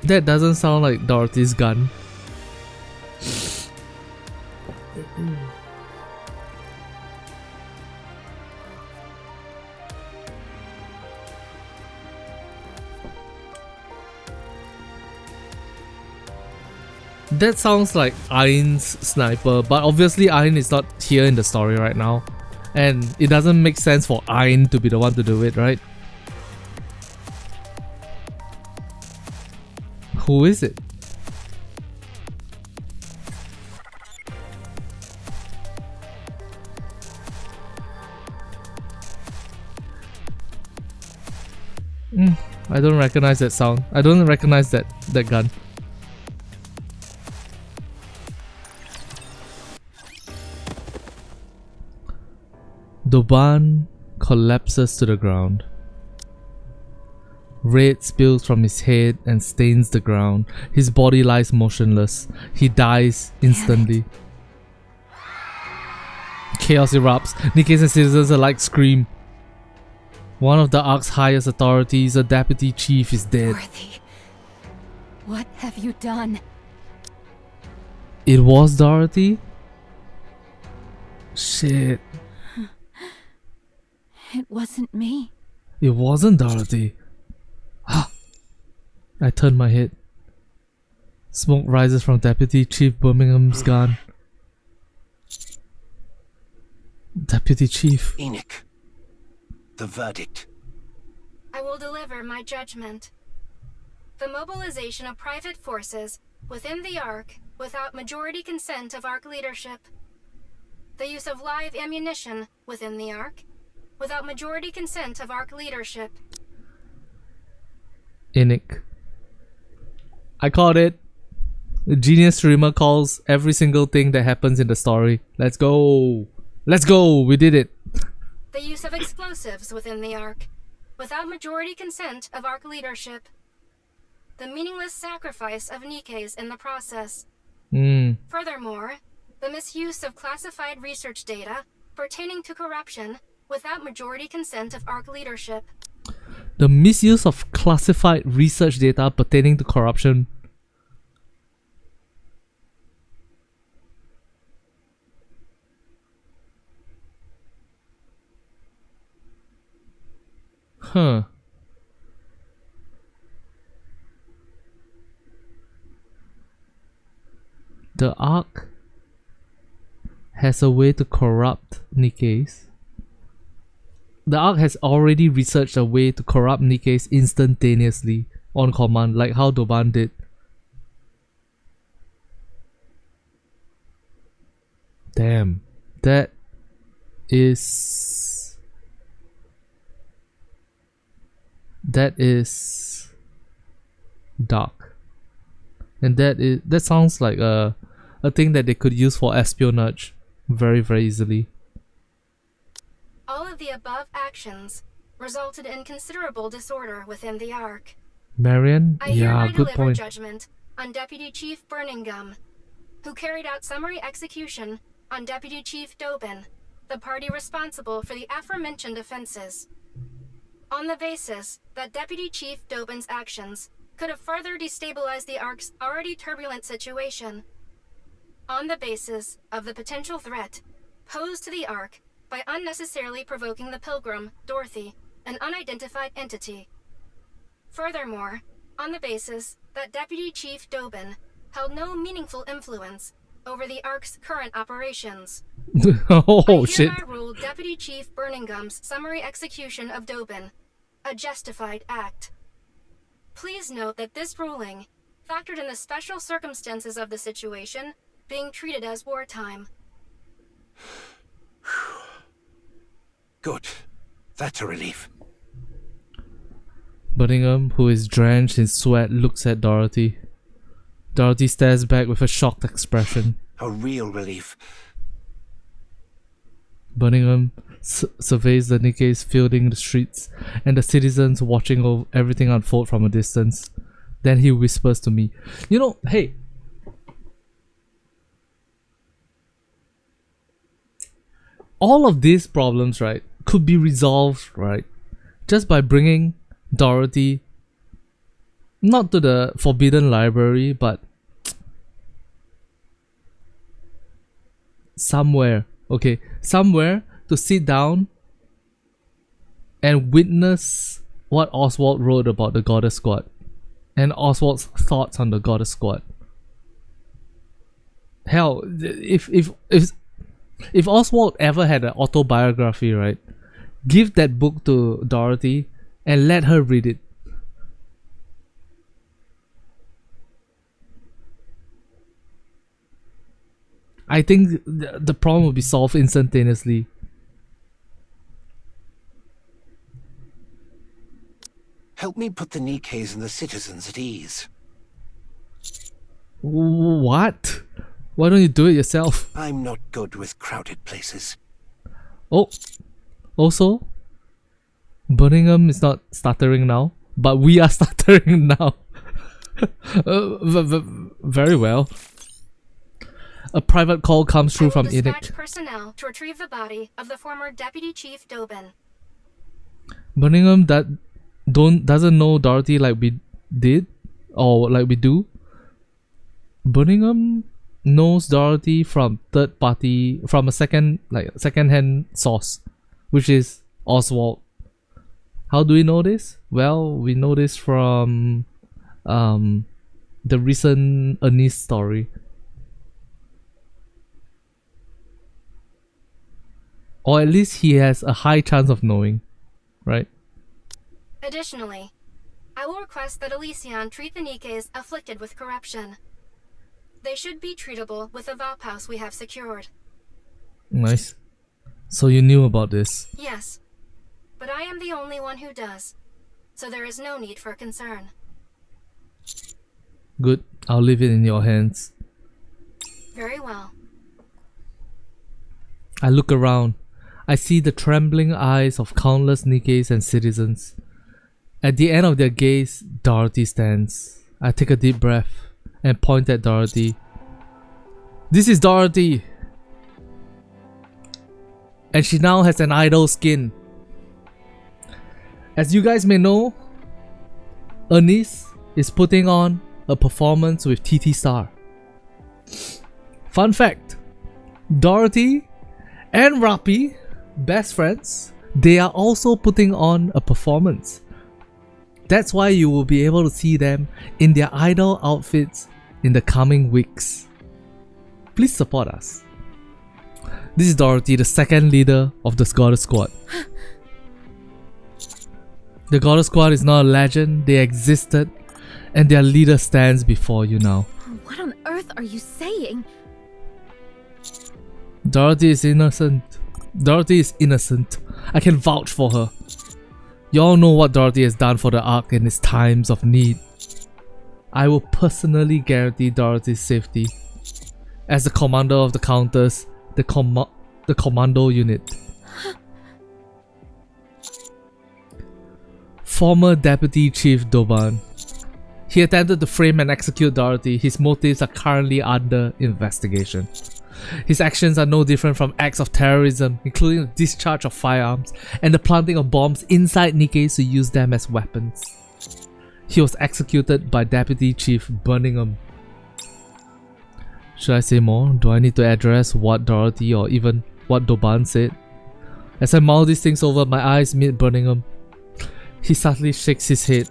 That doesn't sound like Dorothy's gun. That sounds like Ain's sniper, but obviously Ain is not here in the story right now. And it doesn't make sense for Ain to be the one to do it, right? Who is it? I don't recognize that sound. I don't recognize that gun. Doban collapses to the ground. Red spills from his head and stains the ground. His body lies motionless. He dies instantly. Chaos erupts. Nikkes and citizens alike scream. One of the Ark's highest authorities, a deputy chief, is dead. Dorothy, what have you done? It was Dorothy? Shit. It wasn't me. It wasn't Dorothy. I turned my head. Smoke rises from Deputy Chief Birmingham's gun. Deputy Chief. Enoch, the verdict. I will deliver my judgment. The mobilization of private forces within the Ark without majority consent of Ark leadership. The use of live ammunition within the Ark without majority consent of Ark leadership. Enoch. I called it. The genius streamer calls every single thing that happens in the story. Let's go. Let's go. We did it. The use of explosives within the Ark without majority consent of Ark leadership. The meaningless sacrifice of Nikkes in the process. Furthermore, the misuse of classified research data pertaining to corruption without majority consent of Ark leadership. The misuse of classified research data pertaining to corruption. Huh. The Ark has a way to corrupt Nikkes. The Ark has already researched a way to corrupt Nikkes instantaneously on command, like how Doban did. Damn, that is dark, and that sounds like a thing that they could use for espionage very easily. All of the above actions resulted in considerable disorder within the Ark. Marion? I Yeah, hereby good deliver point. judgment on Deputy Chief Birmingham, who carried out summary execution on Deputy Chief Dobin, the party responsible for the aforementioned offenses. On the basis that Deputy Chief Dobin's actions could have further destabilized the Ark's already turbulent situation. On the basis of the potential threat posed to the Ark by unnecessarily provoking the Pilgrim, Dorothy, an unidentified entity. Furthermore, on the basis that Deputy Chief Dobin held no meaningful influence over the Ark's current operations. Oh shit. I hereby rule Deputy Chief Birmingham's summary execution of Dobin a justified act. Please note that this ruling factored in the special circumstances of the situation being treated as wartime. Good. That's a relief. Birmingham, who is drenched in sweat, looks at Dorothy. Dorothy stares back with a shocked expression. A real relief. Birmingham surveys the Nikkes filling the streets and the citizens watching everything unfold from a distance. Then he whispers to me, "You know, hey, all of these problems, right, could be resolved, right, just by bringing Dorothy not to the Forbidden Library, but somewhere to sit down and witness what Oswald wrote about the Goddess Squad and Oswald's thoughts on the Goddess Squad. Hell, if Oswald ever had an autobiography, right, give that book to Dorothy and let her read it. I think the problem will be solved instantaneously. Help me put the Nikkes and the citizens at ease. What? Why don't you do it yourself? I'm not good with crowded places. Oh, also, Birmingham is not stuttering now, but we are stuttering now. Very well. A private call comes through from Enoch. Dispatch personnel to retrieve the body of the former Deputy Chief Dobin. Birmingham doesn't know Dorothy like we did, or like we do. Birmingham knows Dorothy from a second-hand source, which is Oswald. How do we know this? Well, we know this from the recent Ernest story. Or at least he has a high chance of knowing, right? Additionally, I will request that Elysion treat the Nikkes afflicted with corruption. They should be treatable with the Vop house we have secured. Nice. So you knew about this? Yes, but I am the only one who does, so there is no need for concern. Good. I'll leave it in your hands. Very well. I look around. I see the trembling eyes of countless Nikkes and citizens. At the end of their gaze, Dorothy stands. I take a deep breath and point at Dorothy. This is Dorothy! And she now has an idol skin. As you guys may know, Ernest is putting on a performance with TT Star. Fun fact, Dorothy and Rappi, best friends, they are also putting on a performance. That's why you will be able to see them in their idol outfits in the coming weeks. Please support us. This is Dorothy, the second leader of the Goddess Squad. The Goddess Squad is not a legend, they existed, and their leader stands before you now. What on earth are you saying? Dorothy is innocent. Dorothy is innocent. I can vouch for her. You all know what Dorothy has done for the Ark in its times of need. I will personally guarantee Dorothy's safety. As the commander of the Countess, the commando unit. Former Deputy Chief Doban. He attempted to frame and execute Dorothy. His motives are currently under investigation. His actions are no different from acts of terrorism, including the discharge of firearms and the planting of bombs inside Nikkes to use them as weapons. He was executed by Deputy Chief Birmingham. Should I say more? Do I need to address what Dorothy or even what Doban said? As I mull these things over, my eyes meet Birmingham. He subtly shakes his head.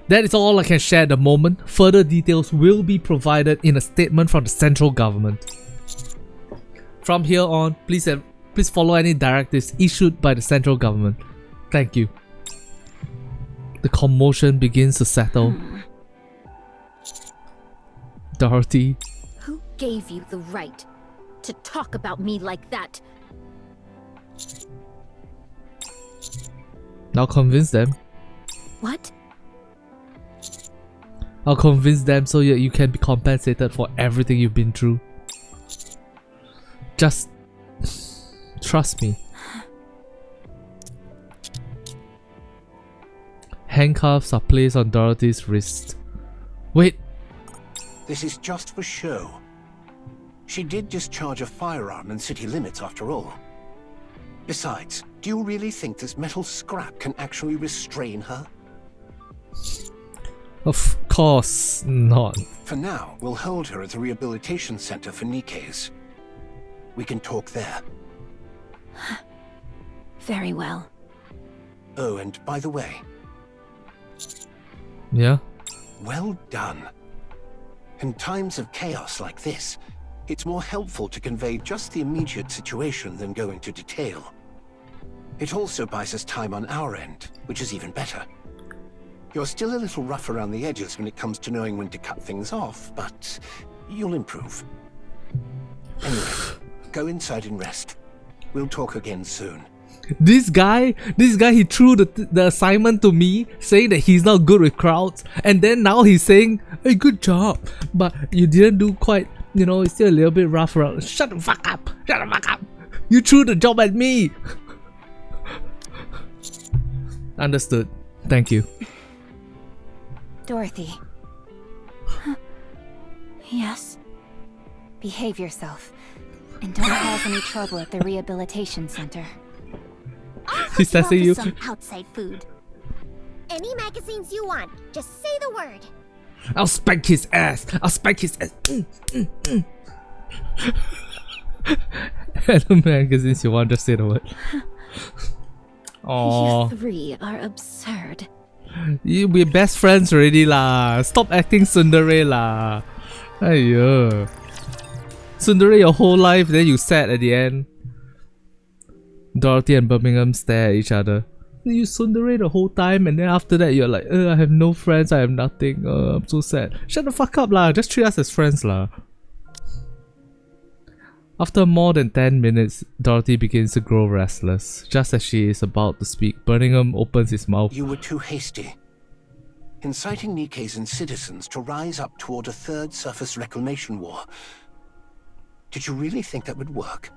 That is all I can share at the moment. Further details will be provided in a statement from the central government. From here on, please follow any directives issued by the central government. Thank you. The commotion begins to settle. Dorothy. Who gave you the right to talk about me like that? Now convince them. What? I'll convince them so that you can be compensated for everything you've been through. Just trust me. Handcuffs are placed on Dorothy's wrist. Wait. This is just for show. She did discharge a firearm in city limits after all. Besides, do you really think this metal scrap can actually restrain her? Of course not. For now, we'll hold her at the rehabilitation center for Nikkes. We can talk there. Very well. Oh, and by the way... Yeah? Well done. In times of chaos like this, it's more helpful to convey just the immediate situation than go into detail. It also buys us time on our end, which is even better. You're still a little rough around the edges when it comes to knowing when to cut things off, but you'll improve. Anyway, go inside and rest. We'll talk again soon. This guy, he threw the assignment to me, saying that he's not good with crowds, and then now he's saying, hey, good job, but you didn't do quite, you know, it's still a little bit rough around. Shut the fuck up! Shut the fuck up! You threw the job at me! Understood. Thank you. Dorothy. Yes? Behave yourself, and don't cause any trouble at the rehabilitation center. He's testing you. Some outside food. Any magazines you want, just say the word. I'll spank his ass. I'll spank his ass. Anime magazine, you want to just say the word. You three are absurd. We're best friends already lah. Stop acting tsundere lah. Aiyo. Tsundere your whole life, then you sad at the end. Dorothy and Birmingham stare at each other. You tsundere the whole time, and then after that you're like, I have no friends, I have nothing, I'm so sad. Shut the fuck up lah, just treat us as friends lah. After more than 10 minutes, Dorothy begins to grow restless. Just as she is about to speak, Birmingham opens his mouth. You were too hasty. Inciting Nikke's and citizens to rise up toward a third surface reclamation war. Did you really think that would work?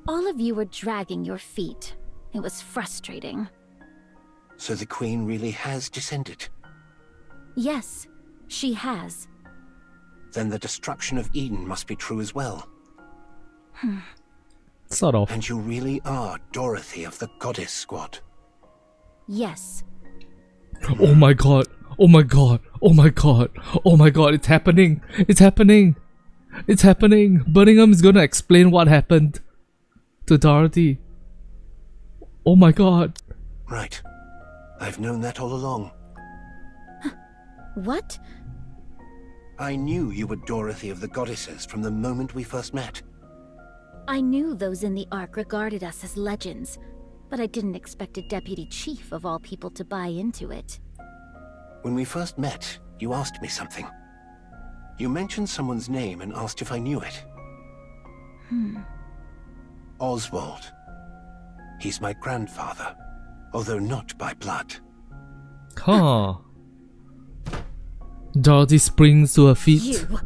All of you were dragging your feet. It was frustrating. So the Queen really has descended? Yes, she has. Then the destruction of Eden must be true as well. Sort of. And you really are Dorothy of the Goddess Squad? Yes. Oh my god. Oh my god. Oh my god. Oh my god. It's happening. It's happening. It's happening. Birmingham is gonna explain what happened to Dorothy. Oh my god. Right. I've known that all along. What? I knew you were Dorothy of the Goddesses from the moment we first met. I knew those in the Ark regarded us as legends, but I didn't expect a deputy chief of all people to buy into it. When we first met, you asked me something. You mentioned someone's name and asked if I knew it. Oswald. He's my grandfather, although not by blood. Huh. Dorothy springs to her feet. You!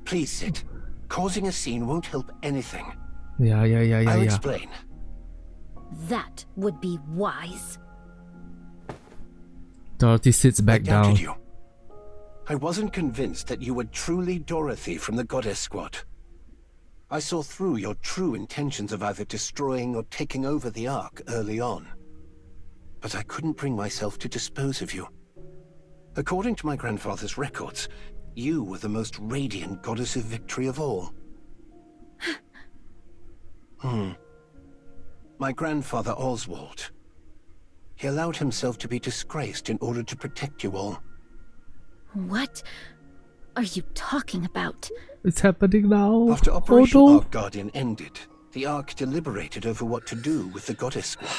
Please sit. Causing a scene won't help anything. Yeah. I'll explain. That would be wise. Dorothy sits back down. You. I wasn't convinced that you were truly Dorothy from the Goddess Squad. I saw through your true intentions of either destroying or taking over the Ark early on. But I couldn't bring myself to dispose of you. According to my grandfather's records, you were the most radiant goddess of victory of all. My grandfather Oswald. He allowed himself to be disgraced in order to protect you all. What are you talking about? It's happening now. After Operation Ark Guardian ended, the Ark deliberated over what to do with the Goddess Squad.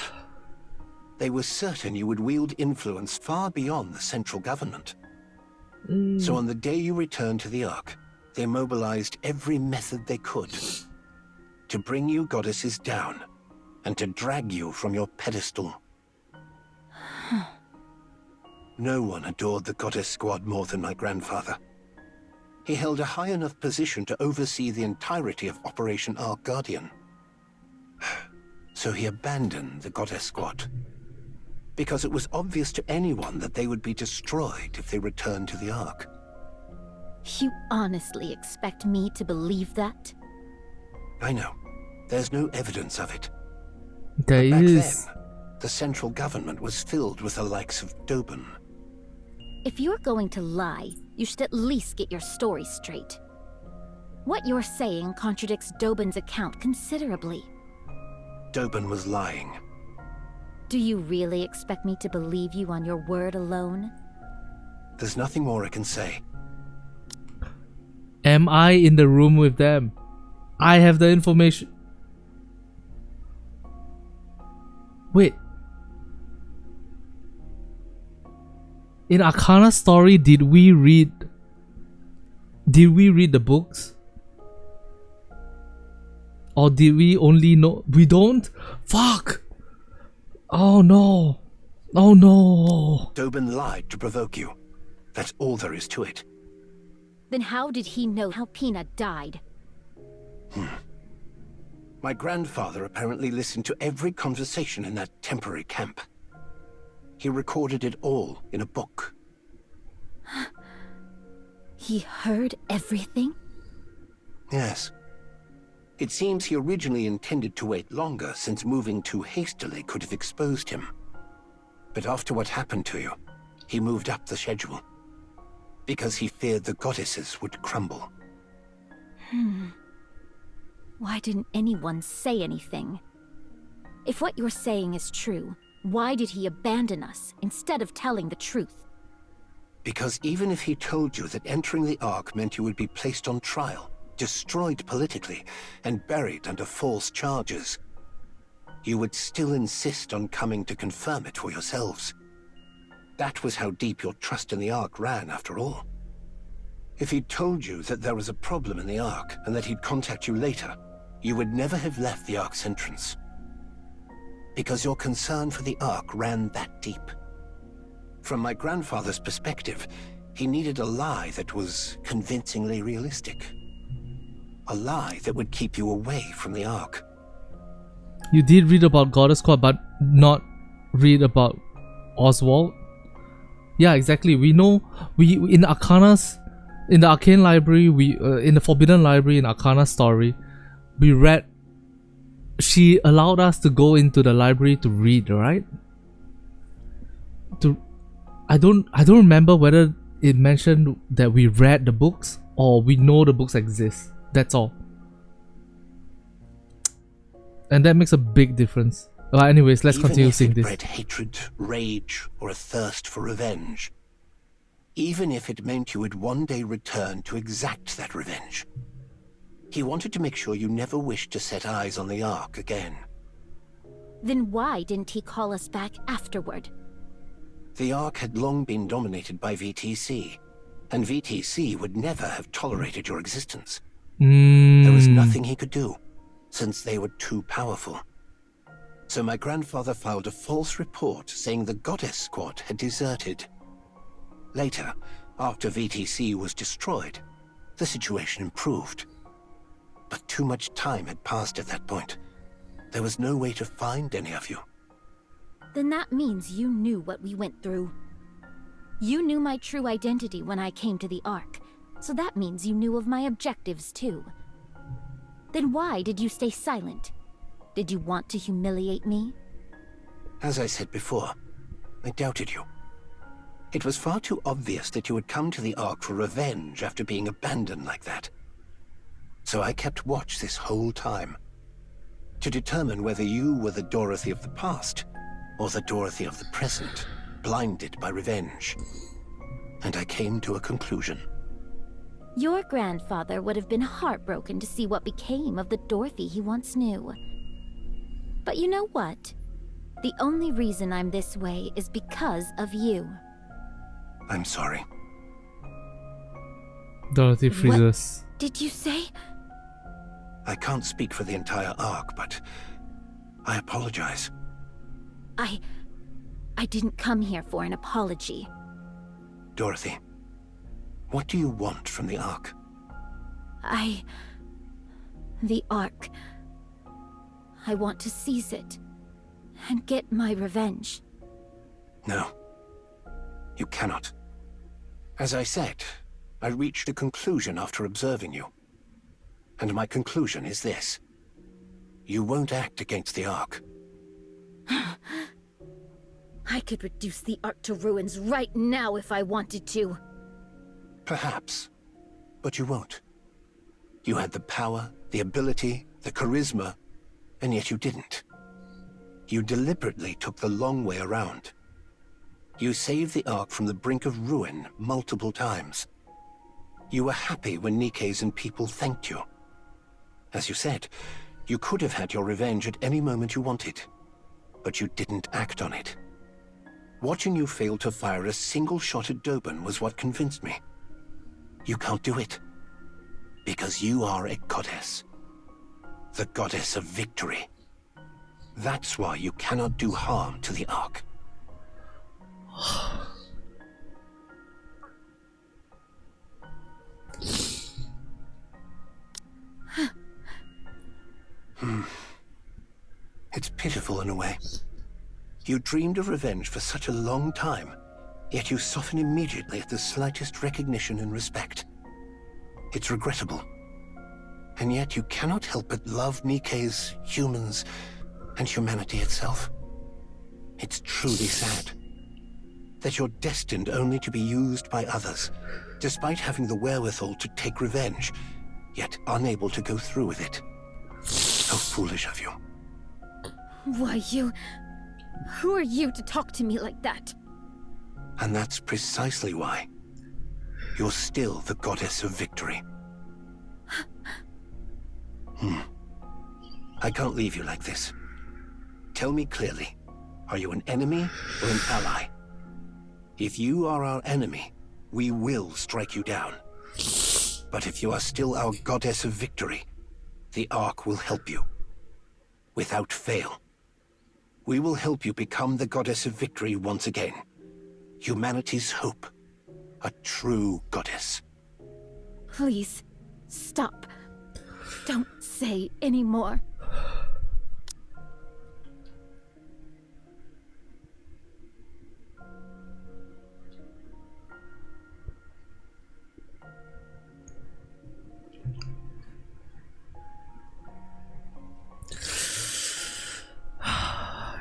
They were certain you would wield influence far beyond the central government. So on the day you returned to the Ark, they mobilized every method they could to bring you goddesses down and to drag you from your pedestal. No one adored the Goddess Squad more than my grandfather. He held a high enough position to oversee the entirety of Operation Ark Guardian. So he abandoned the Goddess Squad, because it was obvious to anyone that they would be destroyed if they returned to the Ark. You honestly expect me to believe that? I know. There's no evidence of it. There is. Back then, the central government was filled with the likes of Dobin. If you're going to lie, you should at least get your story straight. What you're saying contradicts Dobin's account considerably. Dobin was lying. Do you really expect me to believe you on your word alone? There's nothing more I can say. Am I in the room with them? I have the information. Wait. In Arcana's story, did we read the books? Or did we only know? We don't? Fuck! Oh no! Oh no! Dobin lied to provoke you. That's all there is to it. Then how did he know how Peanut died? My grandfather apparently listened to every conversation in that temporary camp. He recorded it all in a book. He heard everything? Yes. It seems he originally intended to wait longer, since moving too hastily could have exposed him. But after what happened to you, he moved up the schedule. Because he feared the goddesses would crumble. Why didn't anyone say anything? If what you're saying is true, why did he abandon us instead of telling the truth? Because even if he told you that entering the Ark meant you would be placed on trial, destroyed politically, and buried under false charges, you would still insist on coming to confirm it for yourselves. That was how deep your trust in the Ark ran, after all. If he'd told you that there was a problem in the Ark and that he'd contact you later, you would never have left the Ark's entrance. Because your concern for the Ark ran that deep. From my grandfather's perspective, he needed a lie that was convincingly realistic. A lie that would keep you away from the Ark. You did read about Goddess Court, but not read about Oswald? Yeah, exactly. We know, in Arcana's, in the Arcane Library, in the Forbidden Library in Arcana's story, we read, she allowed us to go into the library to read, right? I don't remember whether it mentioned that we read the books or we know the books exist. That's all. And that makes a big difference. Anyways, let's continue seeing this. Even if it bred hatred, rage, or a thirst for revenge. Even if it meant you would one day return to exact that revenge. He wanted to make sure you never wished to set eyes on the Ark again. Then why didn't he call us back afterward? The Ark had long been dominated by VTC, and VTC would never have tolerated your existence. There was nothing he could do, since they were too powerful. So my grandfather filed a false report saying the Goddess Squad had deserted. Later, after VTC was destroyed, the situation improved. But too much time had passed at that point. There was no way to find any of you. Then that means you knew what we went through. You knew my true identity when I came to the Ark, so that means you knew of my objectives too. Then why did you stay silent? Did you want to humiliate me? As I said before, I doubted you. It was far too obvious that you had come to the Ark for revenge after being abandoned like that. So I kept watch this whole time, to determine whether you were the Dorothy of the past, or the Dorothy of the present, blinded by revenge. And I came to a conclusion. Your grandfather would have been heartbroken to see what became of the Dorothy he once knew. But you know what? The only reason I'm this way is because of you. I'm sorry. Dorothy freezes. What did you say? I can't speak for the entire Ark, but I apologize. I didn't come here for an apology. Dorothy, what do you want from the Ark? The Ark. I want to seize it and get my revenge. No, you cannot. As I said, I reached a conclusion after observing you. And my conclusion is this. You won't act against the Ark. I could reduce the Ark to ruins right now if I wanted to. Perhaps, but you won't. You had the power, the ability, the charisma, and yet you didn't. You deliberately took the long way around. You saved the Ark from the brink of ruin multiple times. You were happy when Nikke's and people thanked you. As you said, you could have had your revenge at any moment you wanted, but you didn't act on it. Watching you fail to fire a single shot at Doben was what convinced me. You can't do it, because you are a goddess. The goddess of victory. That's why you cannot do harm to the Ark. It's pitiful in a way. You dreamed of revenge for such a long time, yet you soften immediately at the slightest recognition and respect. It's regrettable. And yet you cannot help but love Nikke's, humans, and humanity itself. It's truly sad that you're destined only to be used by others, despite having the wherewithal to take revenge, yet unable to go through with it. How foolish of you. Why, you... Who are you to talk to me like that? And that's precisely why. You're still the goddess of victory. I can't leave you like this. Tell me clearly, are you an enemy or an ally? If you are our enemy, we will strike you down. But if you are still our goddess of victory, the Ark will help you. Without fail. We will help you become the goddess of victory once again. Humanity's hope. A true goddess. Please, stop. Don't say any more.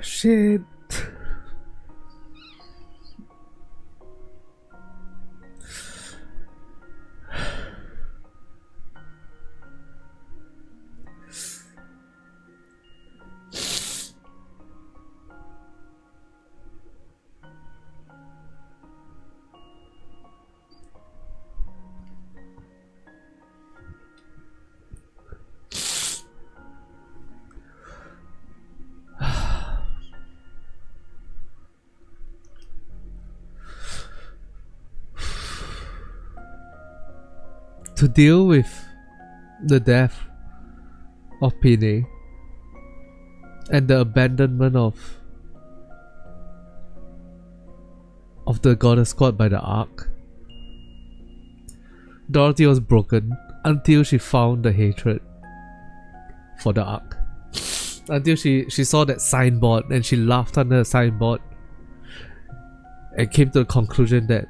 Shit. To deal with the death of Pine and the abandonment of the goddess squad by the Ark, Dorothy was broken until she found the hatred for the Ark. Until she saw that signboard and she laughed under the signboard and came to the conclusion that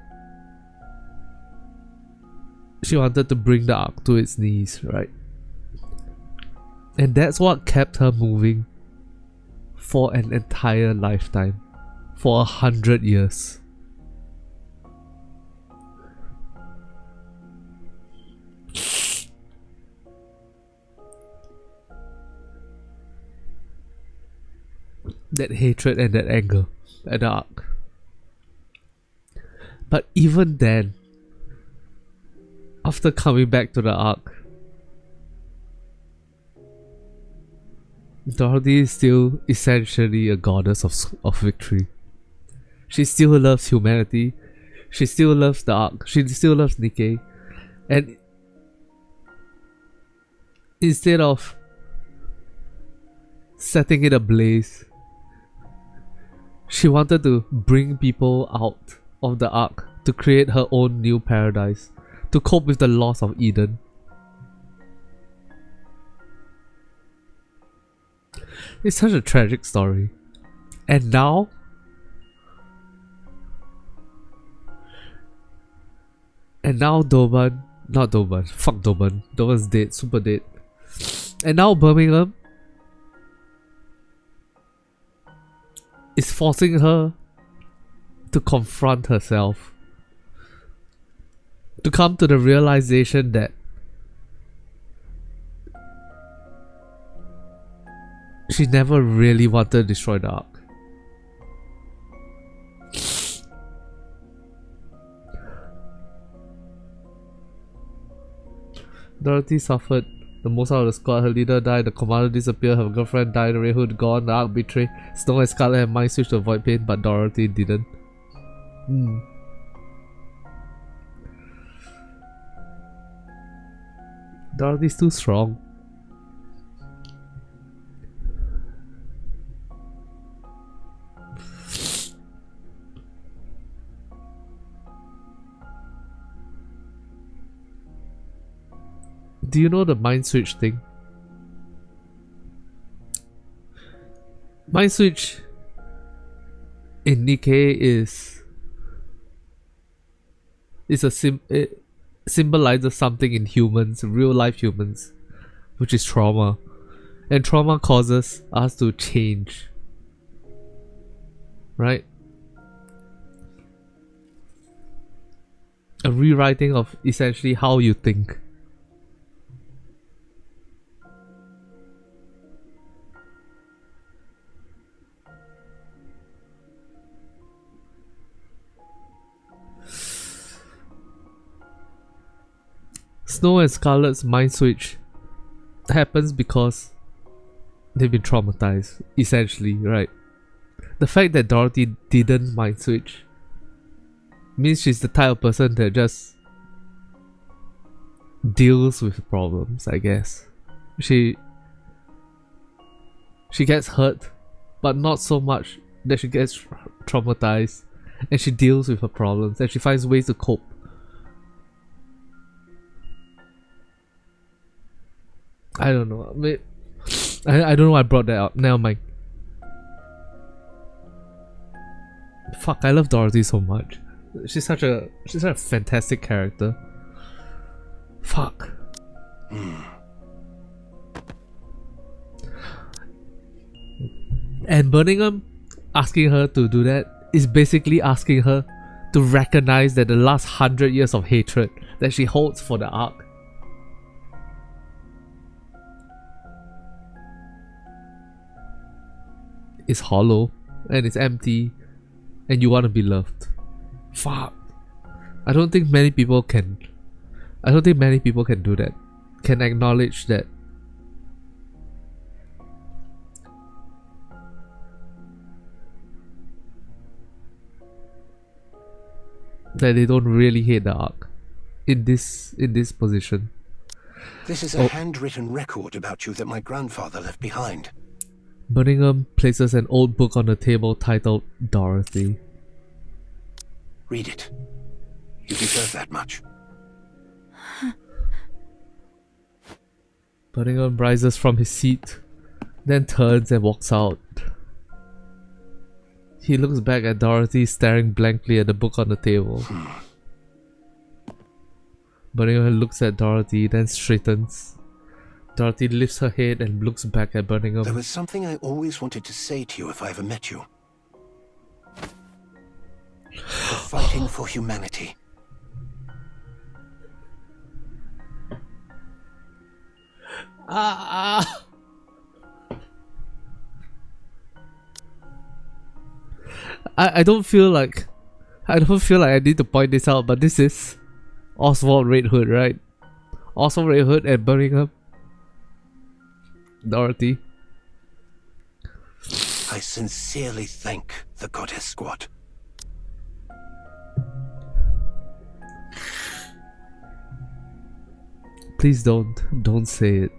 she wanted to bring the Ark to its knees, right? And that's what kept her moving for an entire lifetime, for 100 years. That hatred and that anger at the Ark. But even then, after coming back to the Ark, Dorothy is still essentially a goddess of victory. She still loves humanity. She still loves the Ark. She still loves Nikke. And instead of setting it ablaze, she wanted to bring people out of the Ark to create her own new paradise, to cope with the loss of Eden. It's such a tragic story. And now, fuck Doban. Doban's dead, super dead. And now Birmingham is forcing her to confront herself, to come to the realization that she never really wanted to destroy the Ark. Dorothy suffered the most out of the squad. Her leader died, the commander disappeared, her girlfriend died, Red Hood gone, the Ark betrayed. Snow and Scarlet had mind switched to avoid pain, but Dorothy didn't. Dorothy's too strong. Do you know the mind switch thing? Mind switch in Nikke it symbolizes something in humans, real life humans, which is trauma. And trauma causes us to change. Right? A rewriting of essentially how you think. Snow and Scarlet's mind switch happens because they've been traumatized, essentially, right? The fact that Dorothy didn't mind switch means she's the type of person that just deals with problems, I guess. She gets hurt, but not so much that she gets traumatized, and she deals with her problems and she finds ways to cope. I don't know. I don't know why I brought that up. Never mind. Fuck, I love Dorothy so much. She's such a fantastic character. Fuck. And Birmingham asking her to do that is basically asking her to recognize that the last 100 years of hatred that she holds for the Ark is hollow and it's empty and you want to be loved. Fuck. I don't think many people can do that. Can acknowledge that they don't really hate the Ark in this position. This is a handwritten record about you that my grandfather left behind. Birmingham places an old book on the table titled Dorothy. Read it. You deserve that much. Birmingham rises from his seat, then turns and walks out. He looks back at Dorothy staring blankly at the book on the table. Birmingham looks at Dorothy, then straightens. Dorothy lifts her head and looks back at Birmingham. There was something I always wanted to say to you if I ever met you. Fighting for humanity. I don't feel like I need to point this out, but this is Oswald Red Hood, right? Oswald Red Hood and Birmingham. Dorothy. I sincerely thank the Goddess Squad. Please don't say it.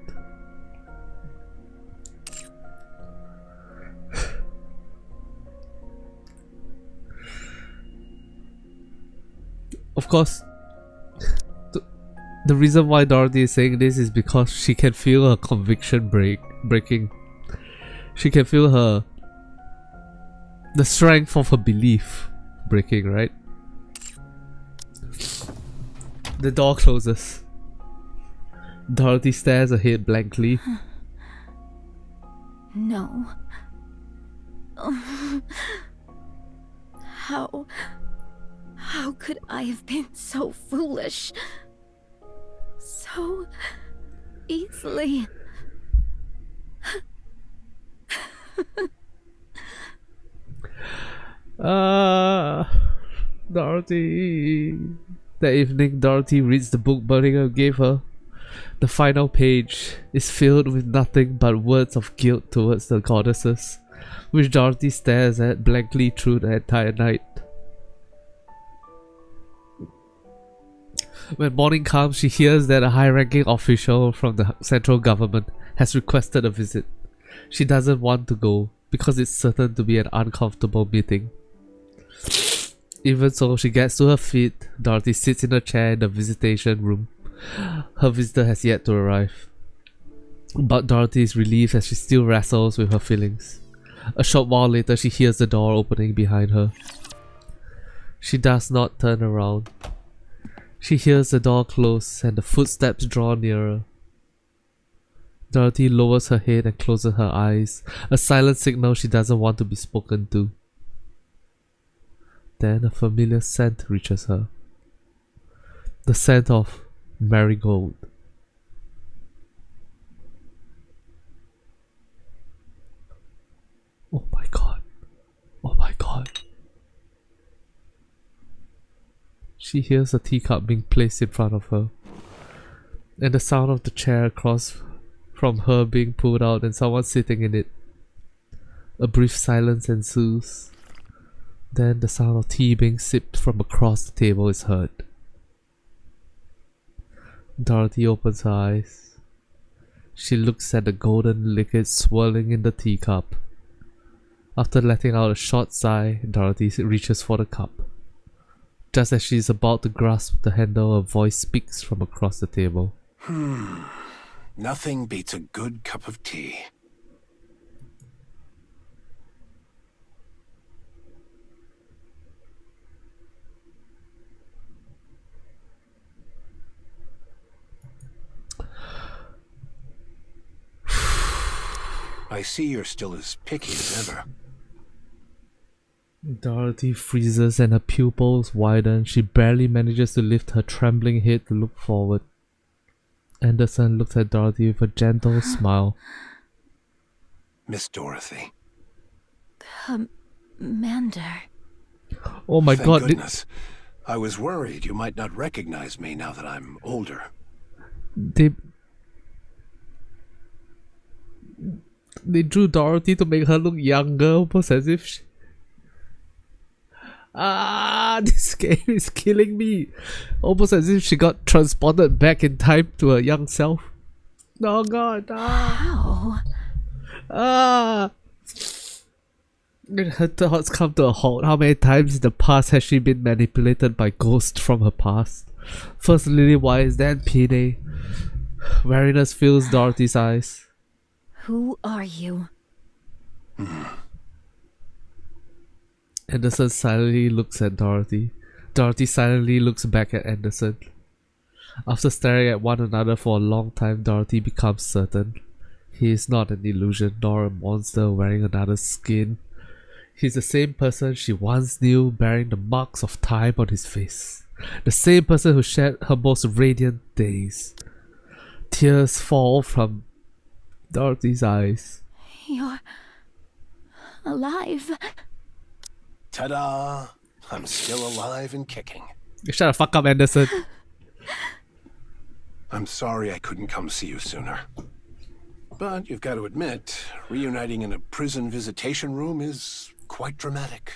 Of course, the reason why Dorothy is saying this is because she can feel her conviction breaking. She can feel the strength of her belief breaking, right? The door closes. Dorothy stares ahead blankly. No. How could I have been so foolish? So easily. Dorothy. That evening, Dorothy reads the book Birmingham gave her. The final page is filled with nothing but words of guilt towards the goddesses, which Dorothy stares at blankly through the entire night. When morning comes, she hears that a high-ranking official from the central government has requested a visit. She doesn't want to go because it's certain to be an uncomfortable meeting. Even so, she gets to her feet. Dorothy sits in a chair in the visitation room. Her visitor has yet to arrive. But Dorothy is relieved as she still wrestles with her feelings. A short while later, she hears the door opening behind her. She does not turn around. She hears the door close and the footsteps draw nearer. Dorothy lowers her head and closes her eyes, a silent signal she doesn't want to be spoken to. Then a familiar scent reaches her. The scent of marigold. Oh my god. Oh my god. She hears a teacup being placed in front of her. and the sound of the chair across from her being pulled out and someone sitting in it. A brief silence ensues. Then the sound of tea being sipped from across the table is heard. Dorothy opens her eyes. She looks at the golden liquid swirling in the teacup. After letting out a short sigh, Dorothy reaches for the cup. Just as she is about to grasp the handle, a voice speaks from across the table. Nothing beats a good cup of tea. I see you're still as picky as ever. Dorothy freezes and her pupils widen. She barely manages to lift her trembling head to look forward. Anderson looks at Dorothy with a gentle smile. Miss Dorothy. Commander. Oh my god. Thank goodness. I was worried you might not recognize me now that I'm older. They drew Dorothy to make her look younger, almost as if she... this game is killing me. Almost as if she got transported back in time to her young self. Oh god. How? Her thoughts come to a halt. How many times in the past has she been manipulated by ghosts from her past? First Lily-Wise, then P-Day. Weariness fills Dorothy's eyes. Who are you? Anderson silently looks at Dorothy. Dorothy silently looks back at Anderson. After staring at one another for a long time, Dorothy becomes certain. He is not an illusion nor a monster wearing another's skin. He's the same person she once knew, bearing the marks of time on his face. The same person who shared her most radiant days. Tears fall from Dorothy's eyes. You're alive. Ta-da! I'm still alive and kicking. Shut the fuck up, Anderson. I'm sorry I couldn't come see you sooner. But you've got to admit, reuniting in a prison visitation room is quite dramatic.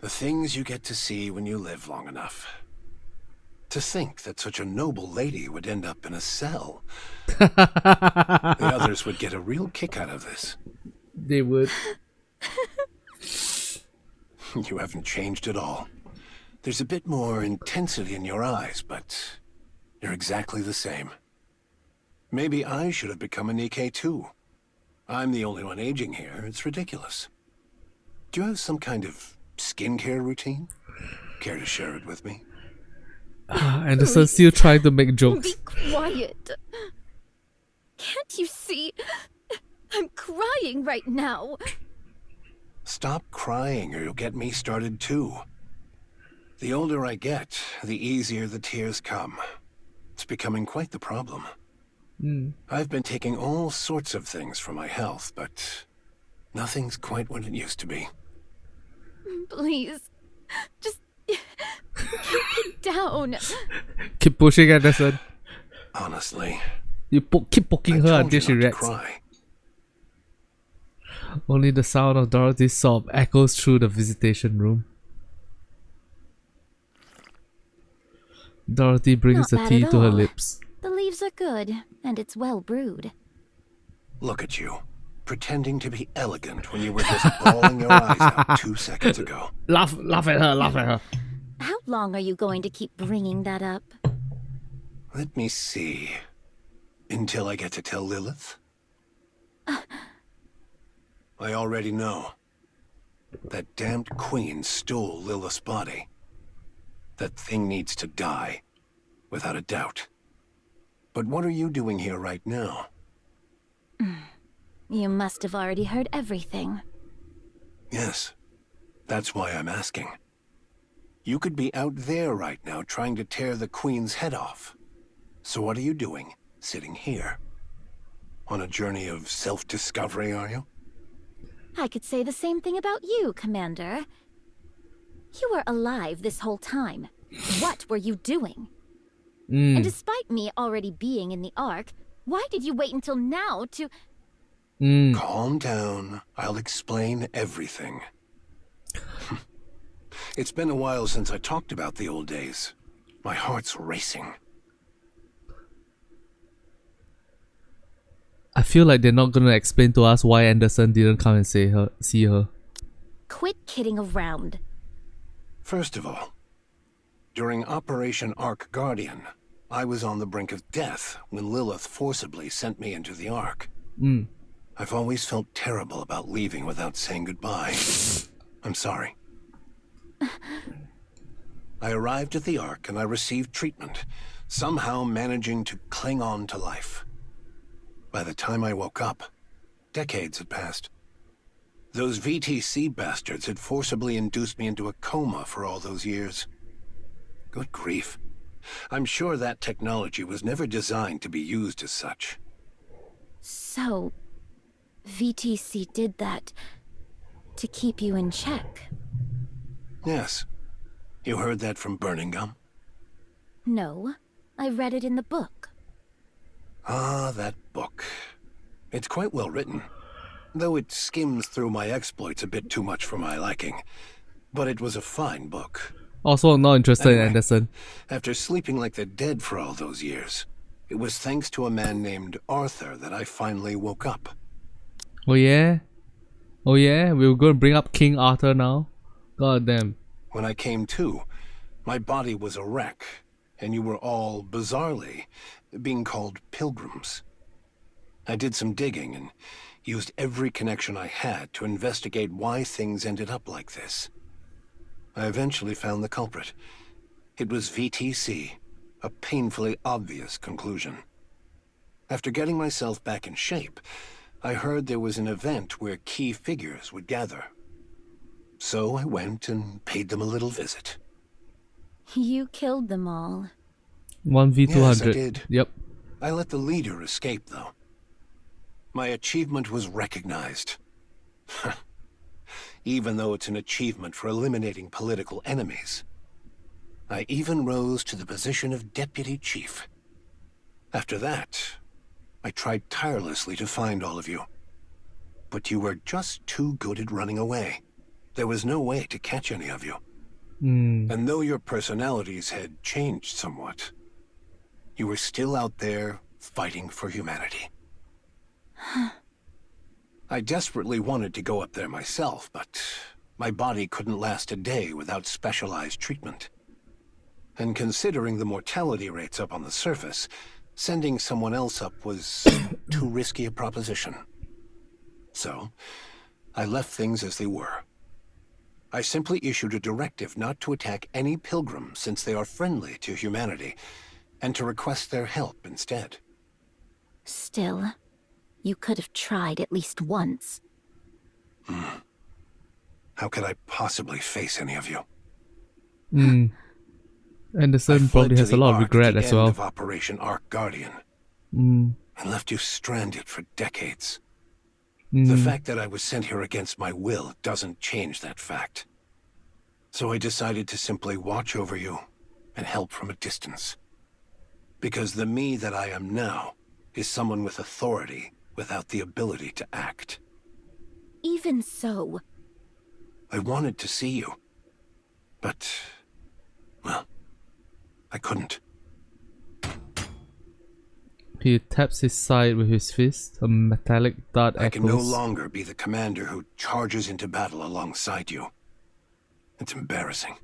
The things you get to see when you live long enough. To think that such a noble lady would end up in a cell. The others would get a real kick out of this. They would. You haven't changed at all. There's a bit more intensity in your eyes, but you're exactly the same. Maybe I should have become a Nikke too. I'm the only one aging here. It's ridiculous. Do you have some kind of skincare routine? Care to share it with me? Anderson's still trying to make jokes. Be quiet. Can't you see? I'm crying right now. Stop crying or you'll get me started too. The older I get, the easier the tears come. It's becoming quite the problem. I've been taking all sorts of things for my health, but nothing's quite what it used to be. Please, just keep it down. Keep pushing, Anderson. Honestly, you keep poking her until she reacts. Cry. Only the sound of Dorothy's sob echoes through the visitation room. Dorothy brings Not the tea bad at to her all. lips. The leaves are good, and it's well brewed. Look at you, pretending to be elegant when you were just bawling your eyes out 2 seconds ago. Laugh at her, laugh at her. How long are you going to keep bringing that up? Let me see. Until I get to tell Lilith? I already know. That damned queen stole Lilith's body. That thing needs to die, without a doubt. But what are you doing here right now? You must have already heard everything. Yes, that's why I'm asking. You could be out there right now trying to tear the queen's head off. So what are you doing, sitting here? On a journey of self-discovery, are you? I could say the same thing about you, Commander. You were alive this whole time, What were you doing? And despite me already being in the Ark, why did you wait until now to... Calm down. I'll explain everything. It's been a while since I talked about the old days. My heart's racing. I feel like they're not gonna explain to us why Anderson didn't come and see her. Quit kidding around. First of all, during Operation Ark Guardian, I was on the brink of death when Lilith forcibly sent me into the Ark. I've always felt terrible about leaving without saying goodbye. I'm sorry. I arrived at the Ark and I received treatment, somehow managing to cling on to life. By the time I woke up, decades had passed. Those VTC bastards had forcibly induced me into a coma for all those years. Good grief. I'm sure that technology was never designed to be used as such. So, VTC did that to keep you in check? Yes. You heard that from Burning Gum? No, I read it in the book. Ah, that book. It's quite well written, though it skims through my exploits a bit too much for my liking. But it was a fine book. Also not interested in Anderson. After sleeping like the dead for all those years, it was thanks to a man named Arthur that I finally woke up. Oh yeah? Oh yeah? We're going to bring up King Arthur now? God damn. When I came to, my body was a wreck, and you were all, bizarrely, being called pilgrims. I did some digging and used every connection I had to investigate why things ended up like this. I eventually found the culprit. It was VTC, a painfully obvious conclusion. After getting myself back in shape, I heard there was an event where key figures would gather. So I went and paid them a little visit. You killed them all. 1v200. Yes, I did. Yep. I let the leader escape, though. My achievement was recognized. Even though it's an achievement for eliminating political enemies. I even rose to the position of deputy chief. After that, I tried tirelessly to find all of you. But you were just too good at running away. There was no way to catch any of you. And though your personalities had changed somewhat, you were still out there fighting for humanity. I desperately wanted to go up there myself, but my body couldn't last a day without specialized treatment. And considering the mortality rates up on the surface, sending someone else up was too risky a proposition. So, I left things as they were. I simply issued a directive not to attack any pilgrim since they are friendly to humanity, and to request their help instead. Still, you could have tried at least once. How could I possibly face any of you? Anderson probably has a lot of regret as well. Of Operation Ark Guardian. Mm. And left you stranded for decades. The fact that I was sent here against my will doesn't change that fact. So I decided to simply watch over you and help from a distance. Because the me that I am now is someone with authority without the ability to act. Even so... I wanted to see you. But... well, I couldn't. He taps his side with his fist. A metallic dart echoes. I can no longer be the commander who charges into battle alongside you. It's embarrassing.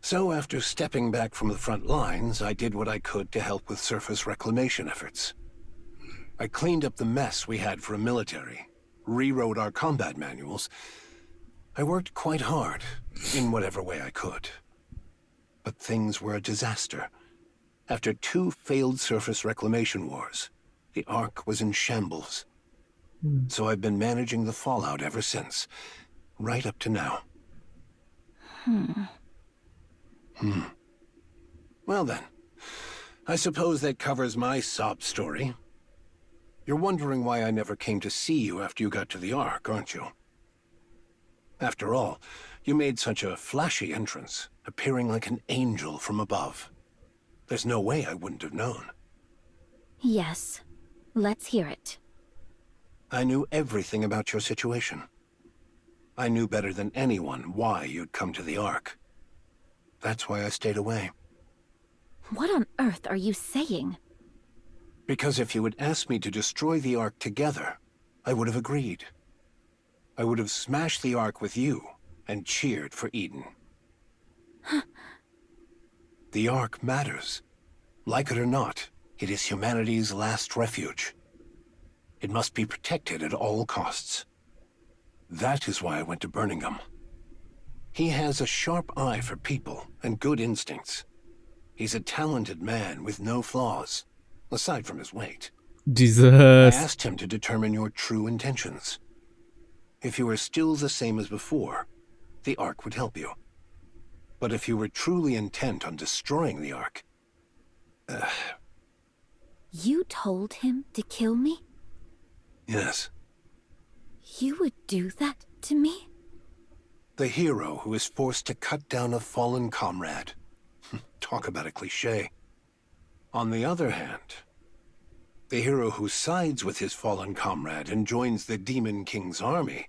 So after stepping back from the front lines, I did what I could to help with surface reclamation efforts. I cleaned up the mess we had for a military, rewrote our combat manuals. I worked quite hard, in whatever way I could. But things were a disaster. After 2 failed surface reclamation wars, the Ark was in shambles. So I've been managing the fallout ever since, right up to now. Well then, I suppose that covers my sob story. You're wondering why I never came to see you after you got to the Ark, aren't you? After all, You made such a flashy entrance, appearing like an angel from above. There's no way I wouldn't have known. Yes. Let's hear it. I knew everything about your situation. I knew better than anyone why you'd come to the Ark. That's why I stayed away. What on earth are you saying? Because if you had asked me to destroy the Ark together, I would have agreed. I would have smashed the Ark with you and cheered for Eden. The Ark matters. Like it or not, it is humanity's last refuge. It must be protected at all costs. That is why I went to Birmingham. He has a sharp eye for people and good instincts. He's a talented man with no flaws, aside from his weight. Jesus. I asked him to determine your true intentions. If you were still the same as before, the Ark would help you. But if you were truly intent on destroying the Ark... You told him to kill me? Yes. You would do that to me? The hero who is forced to cut down a fallen comrade. Talk about a cliché. On the other hand, the hero who sides with his fallen comrade and joins the Demon King's army.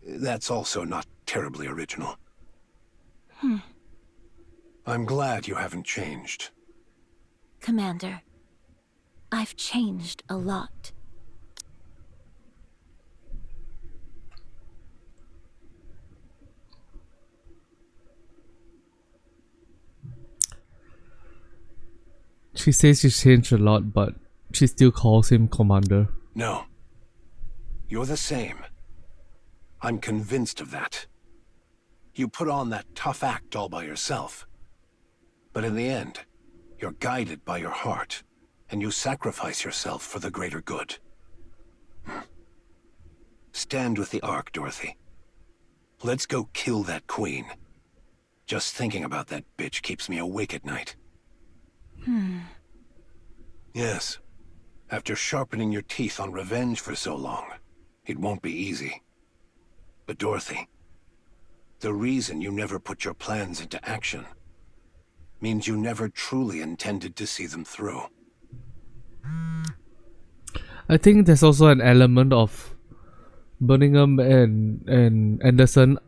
That's also not terribly original. I'm glad you haven't changed. Commander, I've changed a lot. She says she's changed a lot, but she still calls him Commander. No. You're the same. I'm convinced of that. You put on that tough act all by yourself. But in the end, you're guided by your heart, and you sacrifice yourself for the greater good. Stand with the Ark, Dorothy. Let's go kill that queen. Just thinking about that bitch keeps me awake at night. Yes. After sharpening your teeth on revenge for so long, it won't be easy. But Dorothy, the reason you never put your plans into action means you never truly intended to see them through. I think there's also an element of Birmingham and Anderson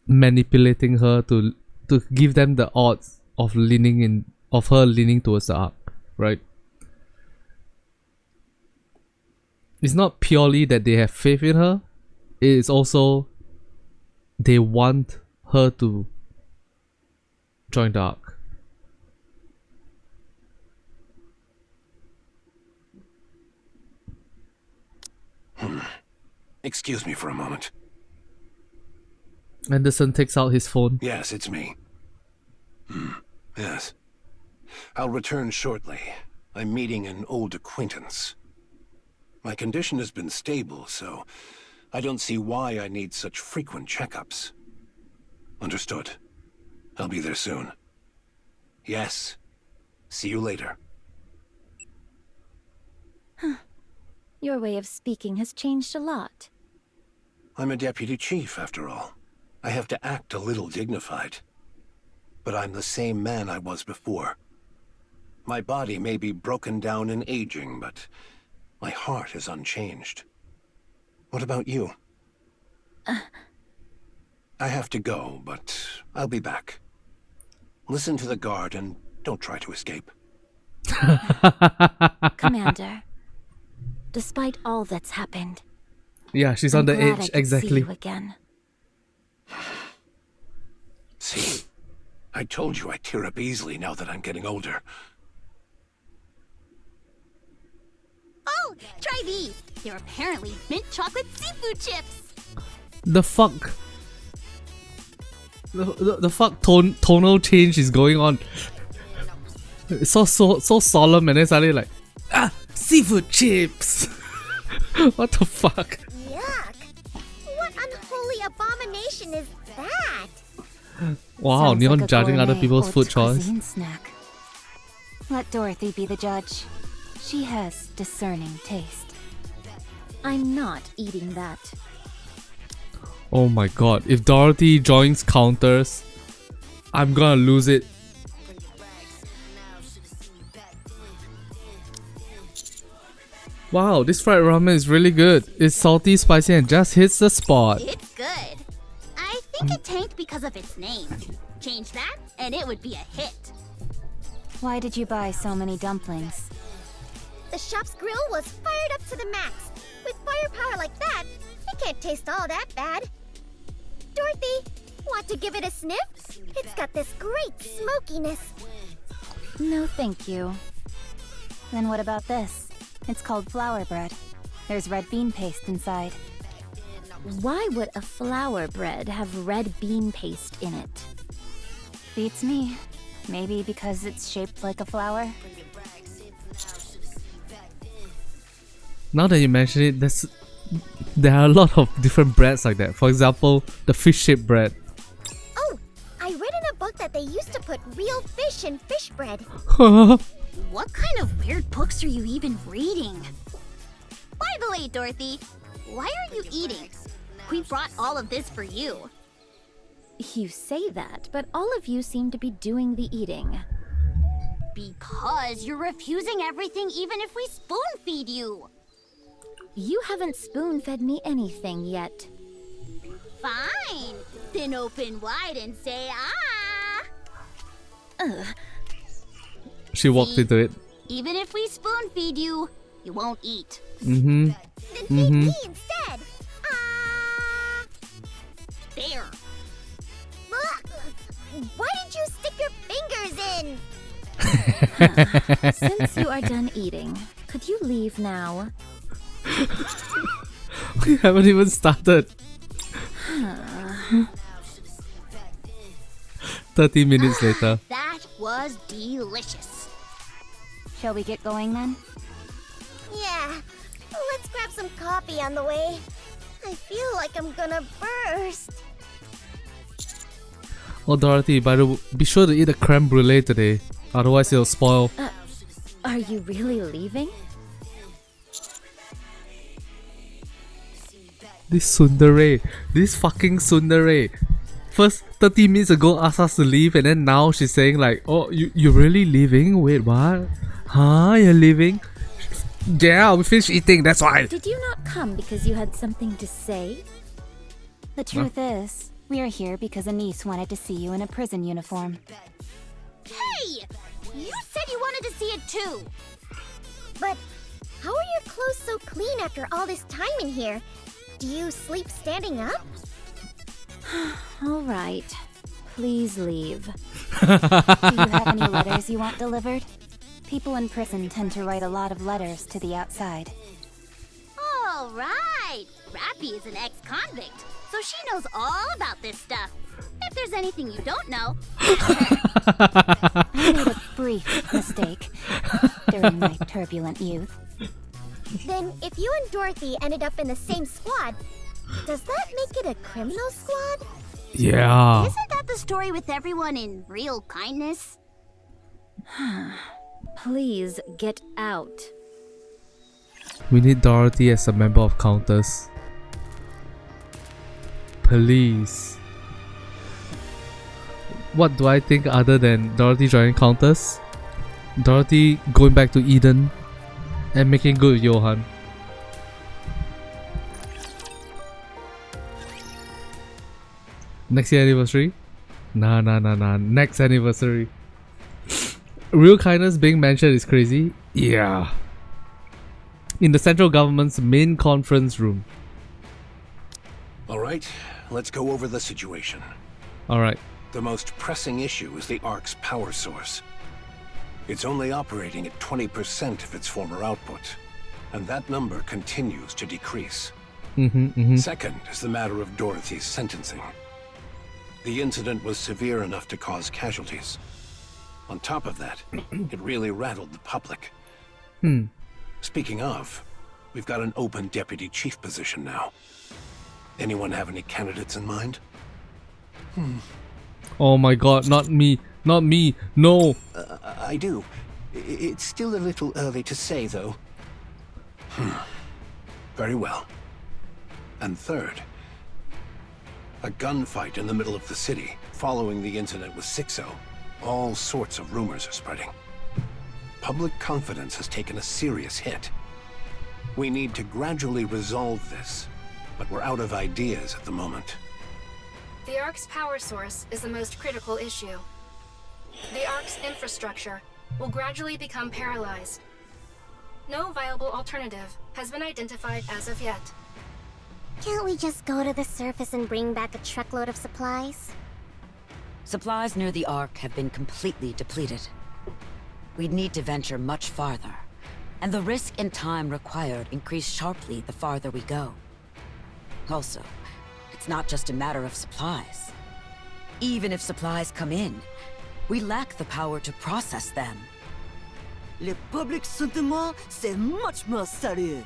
manipulating her to give them the odds of her leaning towards the Ark, right? It's not purely that they have faith in her, it is also they want her to join the Ark. Excuse me for a moment. Anderson takes out his phone. Yes, it's me. Yes. I'll return shortly. I'm meeting an old acquaintance. My condition has been stable, so I don't see why I need such frequent checkups. Understood. I'll be there soon. Yes. See you later. Your way of speaking has changed a lot. I'm a deputy chief, after all. I have to act a little dignified. But I'm the same man I was before. My body may be broken down and aging, but my heart is unchanged. What about you? I have to go, but I'll be back. Listen to the guard and don't try to escape. Commander, despite all that's happened, yeah, she's on the glad edge, I could exactly. See you again. See, I told you I tear up easily now that I'm getting older. Oh, try these. They're apparently mint chocolate seafood chips. The fuck? The fuck tonal change is going on. It's so solemn, and then suddenly like, seafood chips. What the fuck? Yuck! What unholy abomination is that? Wow, Sounds Neon like a judging other gourmet people's haute food choice. cuisine snack. Let Dorothy be the judge. She has discerning taste. I'm not eating that. Oh my god, if Dorothy joins counters, I'm gonna lose it. Wow, this fried ramen is really good. It's salty, spicy, and just hits the spot. It's good. I think it tanked because of its name. Change that, and it would be a hit. Why did you buy so many dumplings? The shop's grill was fired up to the max. With firepower like that, it can't taste all that bad. Dorothy, want to give it a sniff? It's got this great smokiness. No, thank you. Then what about this? It's called flour bread. There's red bean paste inside. Why would a flour bread have red bean paste in it? Beats me. Maybe because it's shaped like a flower? Now that you mention it, there are a lot of different breads like that. For example, the fish-shaped bread. Oh, I read in a book that they used to put real fish in fish bread. What kind of weird books are you even reading? By the way, Dorothy, why are you eating? We brought all of this for you. You say that, but all of you seem to be doing the eating. Because you're refusing everything even if we spoon-feed you. You haven't spoon-fed me anything yet. Fine. Then open wide and say, ah. Ugh. She walked into it. Even if we spoon-feed you, you won't eat. Mm-hmm. Then feed me instead. Ah. There. Why did you stick your fingers in? Since you are done eating, could you leave now? We haven't even started. 30 minutes later. That was delicious. Shall we get going then? Yeah, let's grab some coffee on the way. I feel like I'm gonna burst. Oh, Dorothy, by the way, be sure to eat a creme brulee today. Otherwise, it'll spoil. Are you really leaving? This tsundere. This fucking tsundere. First, 30 minutes ago, asked us to leave, and then now she's saying like, oh, you're really leaving? Wait, what? Huh? You're leaving? Yeah, we finished eating, that's why. Did you not come because you had something to say? The truth is, we are here because a niece wanted to see you in a prison uniform. Hey! You said you wanted to see it too! But how are your clothes so clean after all this time in here? Do you sleep standing up? All right. Please leave. Do you have any letters you want delivered? People in prison tend to write a lot of letters to the outside. All right! Rappy is an ex-convict, so she knows all about this stuff. If there's anything you don't know... I made a brief mistake during my turbulent youth. Then if you and Dorothy ended up in the same squad, does that make it a criminal squad? Yeah. Isn't that the story with everyone in real kindness? Please get out. We need Dorothy as a member of Countess. Please. What do I think other than Dorothy joining Countess? Dorothy going back to Eden and making good with Johan. Next year anniversary? Nah. Next anniversary. Real kindness being mentioned is crazy? Yeah. In the central government's main conference room. Alright, let's go over the situation. Alright. The most pressing issue is the Ark's power source. It's only operating at 20% of its former output, and that number continues to decrease. Second is the matter of Dorothy's sentencing. The incident was severe enough to cause casualties. On top of that, it really rattled the public. Speaking of, we've got an open deputy chief position now. Anyone have any candidates in mind? Oh my god, not me. Not me. No. I do. It's still a little early to say, though. Very well. And third, A gunfight in the middle of the city, following the incident with Sixo. All sorts of rumors are spreading. Public confidence has taken a serious hit. We need to gradually resolve this, but we're out of ideas at the moment. The Ark's power source is the most critical issue. The Ark's infrastructure will gradually become paralyzed. No viable alternative has been identified as of yet. Can't we just go to the surface and bring back a truckload of supplies? Supplies near the Ark have been completely depleted. We'd need to venture much farther, and the risk and time required increase sharply the farther we go. Also, it's not just a matter of supplies. Even if supplies come in, we lack the power to process them. Le public sentiment, c'est much more sérieux.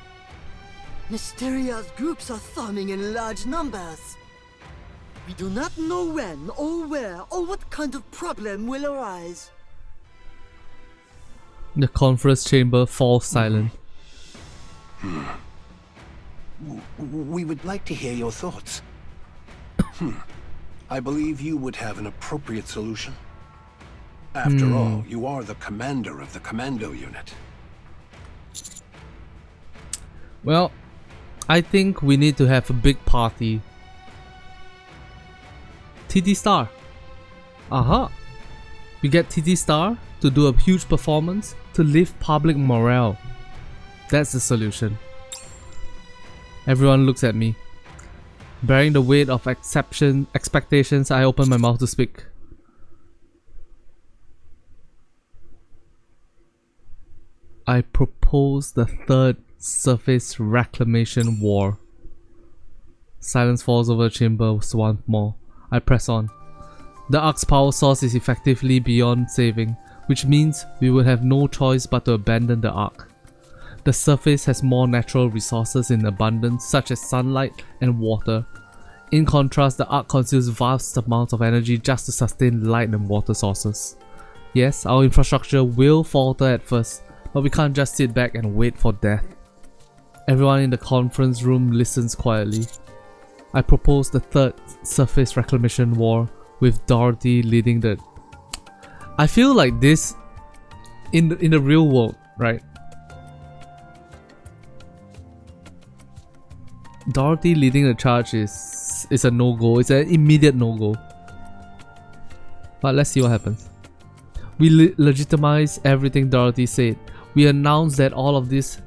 Mysterious groups are forming in large numbers. We do not know when, or where, or what kind of problem will arise. The conference chamber falls silent. We would like to hear your thoughts. I believe you would have an appropriate solution. After all, you are the commander of the commando unit. Well, I think we need to have a big party. TT Star. Aha! We get TT Star to do a huge performance to lift public morale. That's the solution. Everyone looks at me. Bearing the weight of expectations, I open my mouth to speak. I propose the third surface reclamation war. Silence falls over the chamber once more. I press on. The Ark's power source is effectively beyond saving, which means we will have no choice but to abandon the Ark. The surface has more natural resources in abundance, such as sunlight and water. In contrast, the Ark consumes vast amounts of energy just to sustain light and water sources. Yes, our infrastructure will falter at first, but we can't just sit back and wait for death. Everyone in the conference room listens quietly. I propose the third surface reclamation war, with Dorothy leading the... I feel like this, in the real world, right? Dorothy leading the charge is a no-go. It's an immediate no-go. But let's see what happens. We legitimize everything Dorothy said. We announce that all of this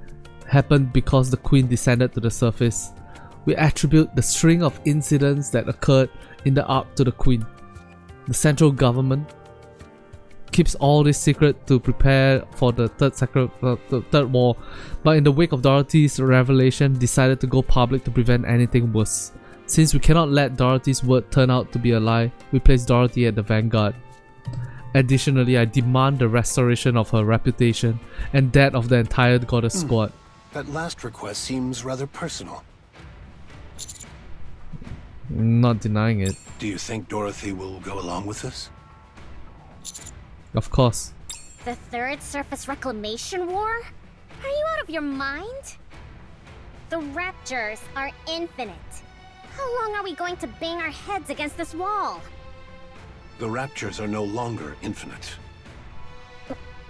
happened because the Queen descended to the surface. We attribute the string of incidents that occurred in the Ark to the Queen. The central government keeps all this secret to prepare for the third war, but in the wake of Dorothy's revelation, decided to go public to prevent anything worse. Since we cannot let Dorothy's word turn out to be a lie, we place Dorothy at the vanguard. Additionally, I demand the restoration of her reputation and that of the entire Goddess Squad. That last request seems rather personal. Not denying it. Do you think Dorothy will go along with this? Of course. The third surface reclamation war? Are you out of your mind? The raptors are infinite. How long are we going to bang our heads against this wall? The raptors are no longer infinite.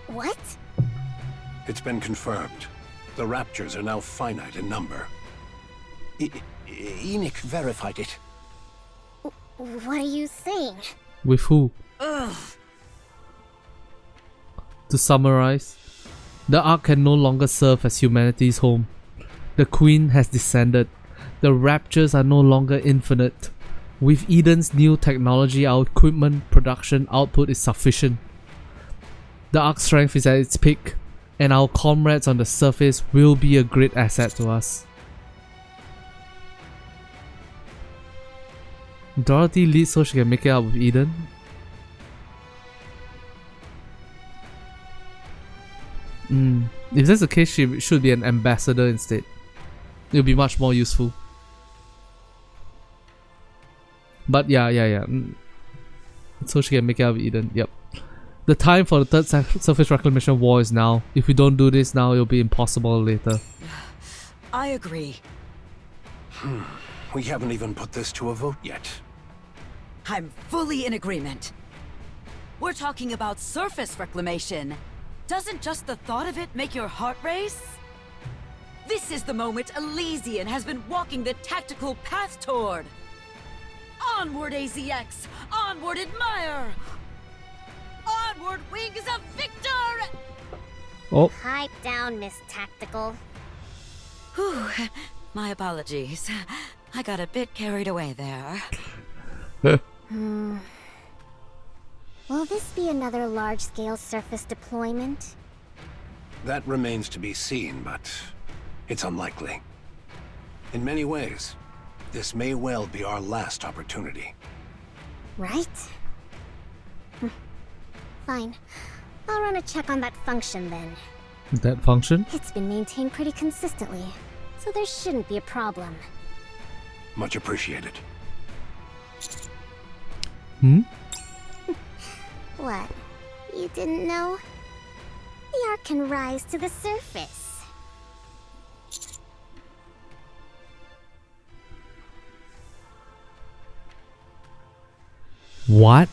What? It's been confirmed. The raptors are now finite in number. Enoch verified it. What are you saying? With who? Ugh. To summarize, the Ark can no longer serve as humanity's home. The Queen has descended. The raptures are no longer infinite. With Eden's new technology, our equipment production output is sufficient. The Ark's strength is at its peak, and our comrades on the surface will be a great asset to us. Dorothy leads so she can make it up with Eden. If that's the case, she should be an ambassador instead. It'll be much more useful. But yeah. So she can make it out with Eden, yep. The time for the third surface reclamation war is now. If we don't do this now, it'll be impossible later. I agree. We haven't even put this to a vote yet. I'm fully in agreement. We're talking about surface reclamation. Doesn't just the thought of it make your heart race? This is the moment Elysian has been walking the tactical path toward. Onward, AZX! Onward, Admire! Onward, Wings of Victor! Oh. Pipe down, Miss Tactical. Whew, my apologies. I got a bit carried away there. Will this be another large-scale surface deployment? That remains to be seen, but it's unlikely. In many ways, this may well be our last opportunity. Right? Fine. I'll run a check on that function then. That function? It's been maintained pretty consistently, so there shouldn't be a problem. Much appreciated. What? You didn't know? The Ark can rise to the surface. What?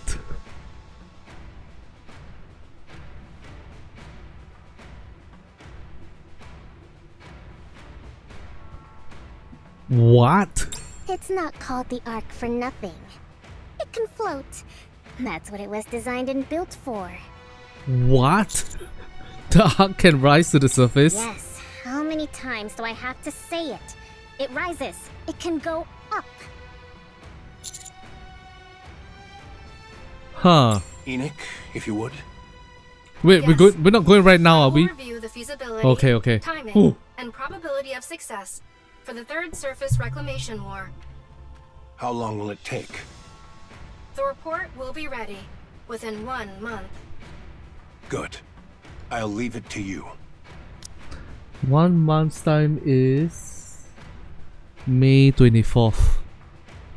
What? It's not called the Ark for nothing. It can float. That's what it was designed and built for. What? The Ark can rise to the surface? Yes. How many times do I have to say it? It rises. It can go up. Huh. Enoch, if you would. Wait, Yes. we're not going right now, are we? We'll review the feasibility, Okay. timing, Ooh. and probability of success for the third surface reclamation war. How long will it take? The report will be ready within 1 month. Good. I'll leave it to you. 1 month's time is May 24th.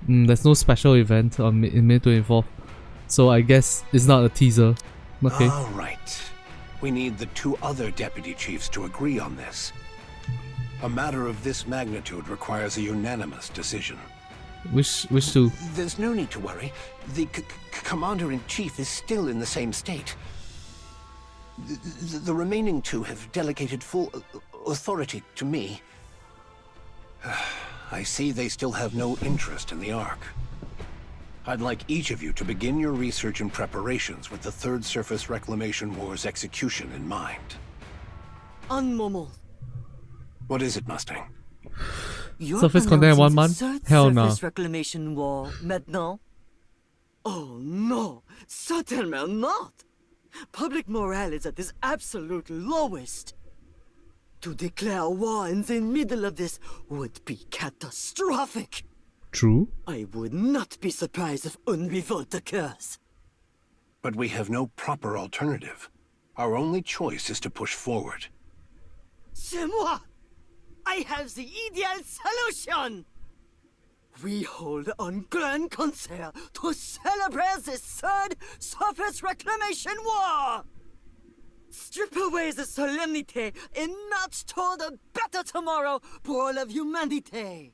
There's no special event on in May 24th, so I guess it's not a teaser. Okay. All right. We need the 2 other deputy chiefs to agree on this. A matter of this magnitude requires a unanimous decision. Which two? There's no need to worry. The commander-in-chief is still in the same state. The remaining 2 have delegated full authority to me. I see they still have no interest in the Ark. I'd like each of you to begin your research and preparations with the Third Surface Reclamation War's execution in mind. Un moment. What is it, Mustang? You're Surface contained in 1 month? third Hell no. surface reclamation war maintenant? Oh no, certainly not. Public morale is at its absolute lowest. To declare war in the middle of this would be catastrophic. True. I would not be surprised if une revolt occurs. But we have no proper alternative. Our only choice is to push forward. C'est moi! I have the ideal solution! We hold on grand concert to celebrate the third surface reclamation war! Strip away the solemnity and march toward a better tomorrow for all of humanity!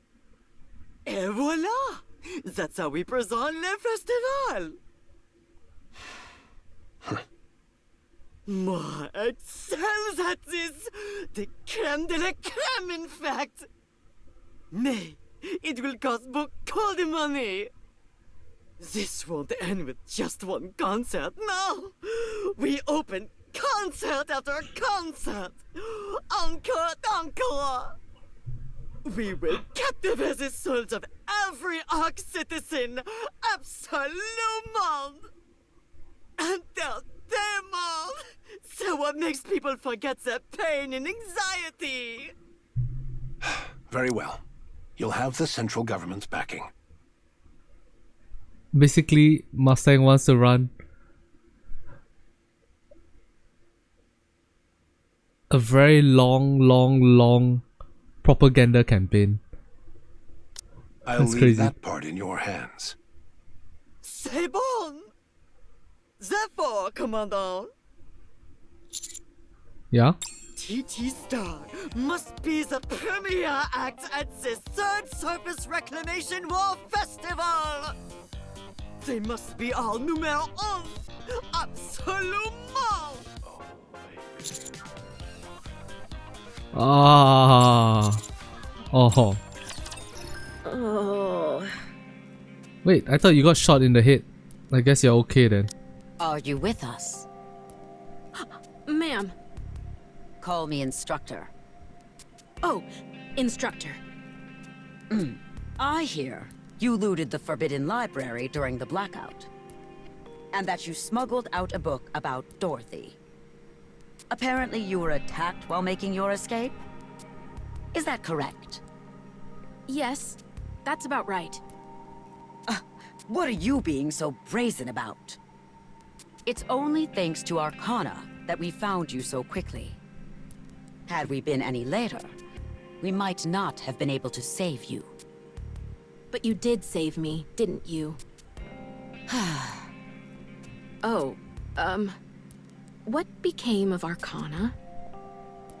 Et voila! That's how we present le festival! Moi excels at this! The crème de la crème, in fact! Mais it will cost beaucoup de money! This won't end with just one concert, no! We open concert after concert! Encore, encore! We will captivate the souls of every Ark citizen, absolument! Entertainment! So what makes people forget their pain and anxiety? Very well. You'll have the central government's backing. Basically, Mustang wants to run a very long propaganda campaign. I'll That's leave crazy. that part in your hands. C'est bon! Therefore, Commandant, Yeah? TT Star must be the premier act at the Third Surface Reclamation War Festival! They must be all numéro un. Absolument. Ah. Oh. Oh. Wait, I thought you got shot in the head. I guess you're okay then. Are you with us? Ma'am. Call me instructor. Oh, instructor. I hear you looted the Forbidden Library during the blackout. And that you smuggled out a book about Dorothy. Apparently you were attacked while making your escape? Is that correct? Yes, that's about right. What are you being so brazen about? It's only thanks to Arcana that we found you so quickly. Had we been any later, we might not have been able to save you. But you did save me, didn't you? Oh, what became of Arcana?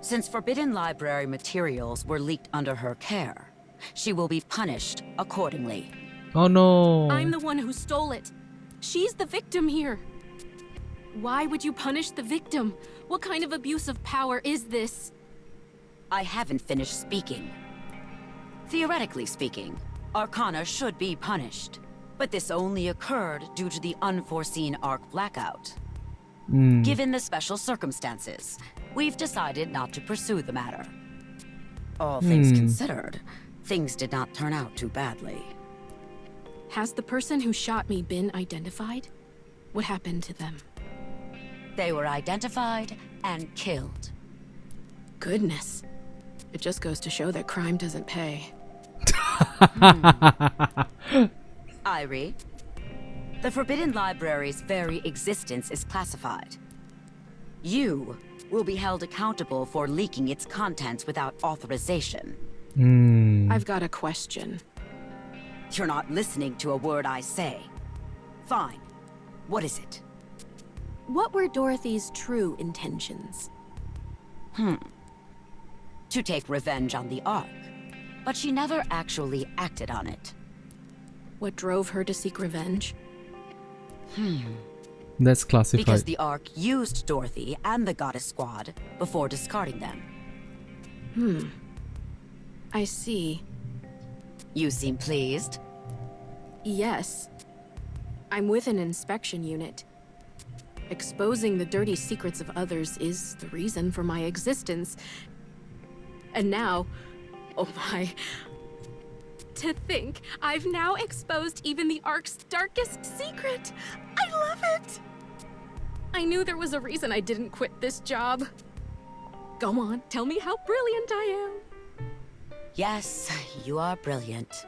Since Forbidden Library materials were leaked under her care, she will be punished accordingly. Oh no! I'm the one who stole it. She's the victim here. Why would you punish the victim? What kind of abuse of power is this? I haven't finished speaking. Theoretically speaking, Arcana should be punished. But this only occurred due to the unforeseen Arc blackout. Given the special circumstances, we've decided not to pursue the matter. All things considered, things did not turn out too badly. Has the person who shot me been identified? What happened to them? They were identified and killed. Goodness. It just goes to show that crime doesn't pay. Irie, the Forbidden Library's very existence is classified. You will be held accountable for leaking its contents without authorization. I've got a question. You're not listening to a word I say. Fine. What is it? What were Dorothy's true intentions? To take revenge on the Ark, but she never actually acted on it. What drove her to seek revenge? That's classified. Because the Ark used Dorothy and the Goddess Squad before discarding them. I see. You seem pleased. Yes. I'm with an inspection unit. Exposing the dirty secrets of others is the reason for my existence. And now, oh my... To think, I've now exposed even the Ark's darkest secret! I love it! I knew there was a reason I didn't quit this job. Go on, tell me how brilliant I am. Yes, you are brilliant.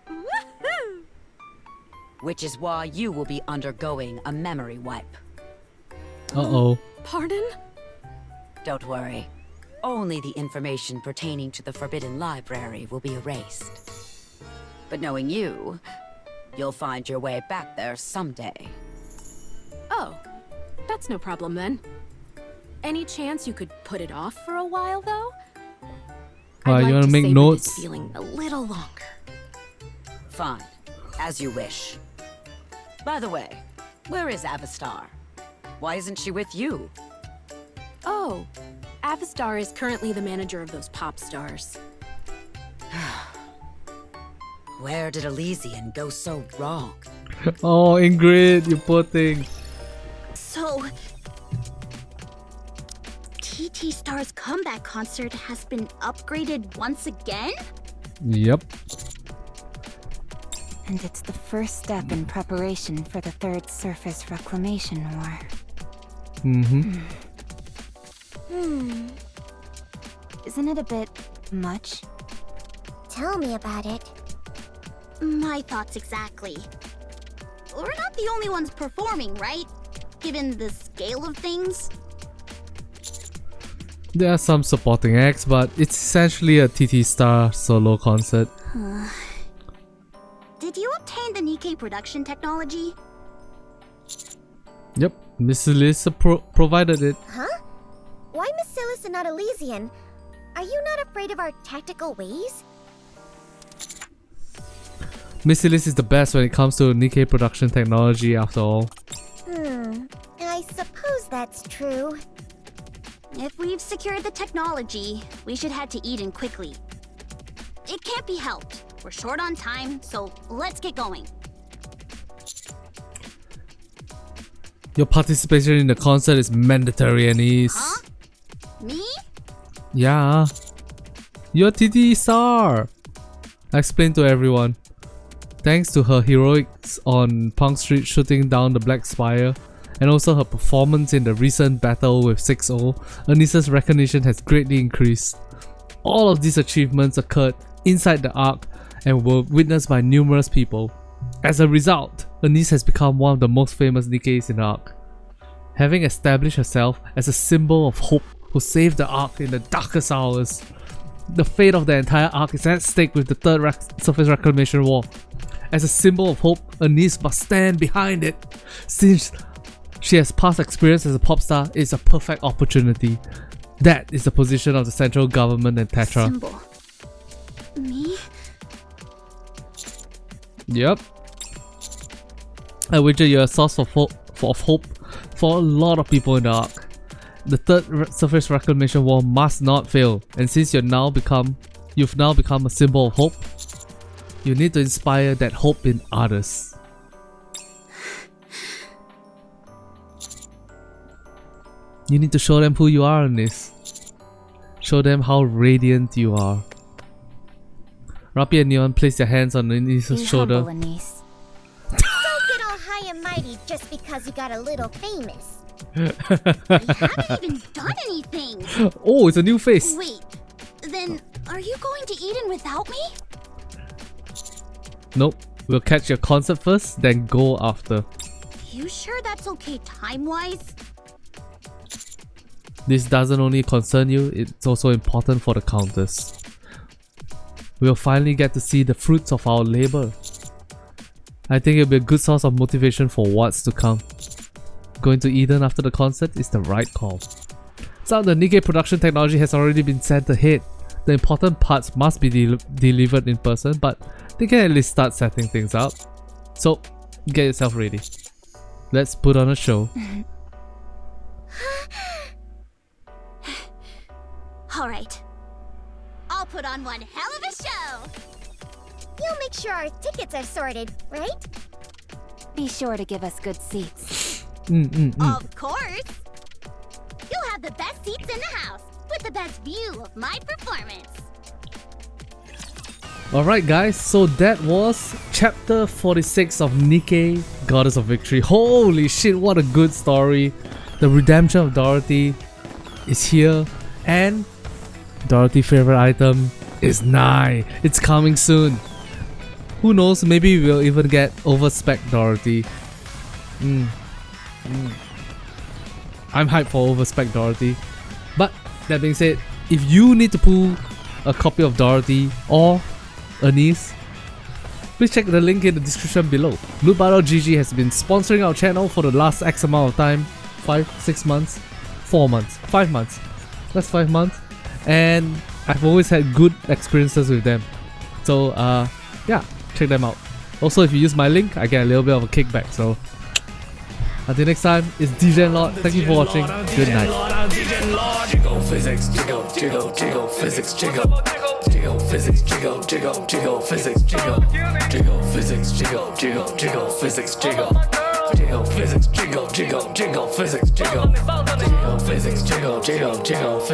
Woohoo! Which is why you will be undergoing a memory wipe. Uh-oh. Pardon? Don't worry. Only the information pertaining to the Forbidden Library will be erased. But knowing you, you'll find your way back there someday. Oh, that's no problem then. Any chance you could put it off for a while, though? I'd like you wanna to make savor notes? this feeling a little longer. Fine. As you wish. By the way, where is Avastar? Why isn't she with you? Oh, Avastar is currently the manager of those pop stars. Where did Elysian go so wrong? Oh, Ingrid, you poor thing. So... TT Star's comeback concert has been upgraded once again? Yep. And it's the first step in preparation for the Third Surface Reclamation War. Isn't it a bit much? Tell me about it. My thoughts exactly. We're not the only ones performing, right? Given the scale of things. There are some supporting acts, but it's essentially a TT Star solo concert. Did you obtain the Nikke production technology? Yep, Miss Lisa provided it. Huh? Why Macilis and not Elysian? Are you not afraid of our tactical ways? Missy Liz is the best when it comes to Nikke production technology after all. I suppose that's true. If we've secured the technology, we should head to Eden quickly. It can't be helped. We're short on time, so let's get going. Your participation in the concert is mandatory, Anise. Huh? Me? Yeah. You're TT star. I explained to everyone. Thanks to her heroics on Punk Street shooting down the Black Spire, and also her performance in the recent battle with 6-0, Anisa's recognition has greatly increased. All of these achievements occurred inside the Ark and were witnessed by numerous people. As a result, Anise has become one of the most famous Nikkes in the Ark. Having established herself as a symbol of hope who saved the Ark in the darkest hours, the fate of the entire Ark is at stake with the third surface reclamation war. As a symbol of hope, Anise must stand behind it. Since she has past experience as a pop star, it's a perfect opportunity. That is the position of the central government and Tetra. Symbol. Me? Yep. I wager you're a source of hope for a lot of people in the Ark. The third surface reclamation war must not fail, and since you've now become a symbol of hope, you need to inspire that hope in others. You need to show them who you are in this. Show them how radiant you are. Rapi and Neon place their hands on Anisa's shoulder. Humble, Anise. Don't get all high and mighty just because you got a little famous. I haven't even done anything! Oh, it's a new face! Wait, then are you going to Eden without me? Nope. We'll catch your concert first, then go after. You sure that's okay time-wise? This doesn't only concern you, it's also important for the Countess. We'll finally get to see the fruits of our labor. I think it'll be a good source of motivation for what's to come. Going to Eden after the concert is the right call. Some of the Nikke production technology has already been sent ahead. The important parts must be delivered in person, but they can at least start setting things up. So, get yourself ready. Let's put on a show. Alright. I'll put on one hell of a show! You'll make sure our tickets are sorted, right? Be sure to give us good seats. Of course! You'll have the best seats in the house, with the best view of my performance. Alright guys, so that was chapter 46 of Nikke, Goddess of Victory. Holy shit, what a good story. The redemption of Dorothy is here, and Dorothy's favorite item is nigh. It's coming soon. Who knows, maybe we'll even get overspec Dorothy. I'm hyped for overspec Dorothy. But that being said, if you need to pull a copy of Dorothy or Anise, please check the link in the description below. LootBar.gg has been sponsoring our channel for the last X amount of time. 5, 6 months, 4 months, 5 months. That's 5 months. And I've always had good experiences with them. So yeah, check them out. Also, if you use my link, I get a little bit of a kickback. So until next time, it's DJ Lord. Thank you for watching. Good night. Jiggle physics, jiggle, jiggle, jiggle physics, jiggle. Jiggle physics, jiggle, jiggle, jiggle physics, jiggle. Jiggle physics, jiggle, jiggle, jiggle physics, jiggle. Jiggle physics, jiggle, jiggle, jiggle physics, jiggle. Jiggle physics, jiggle, jiggle, jiggle.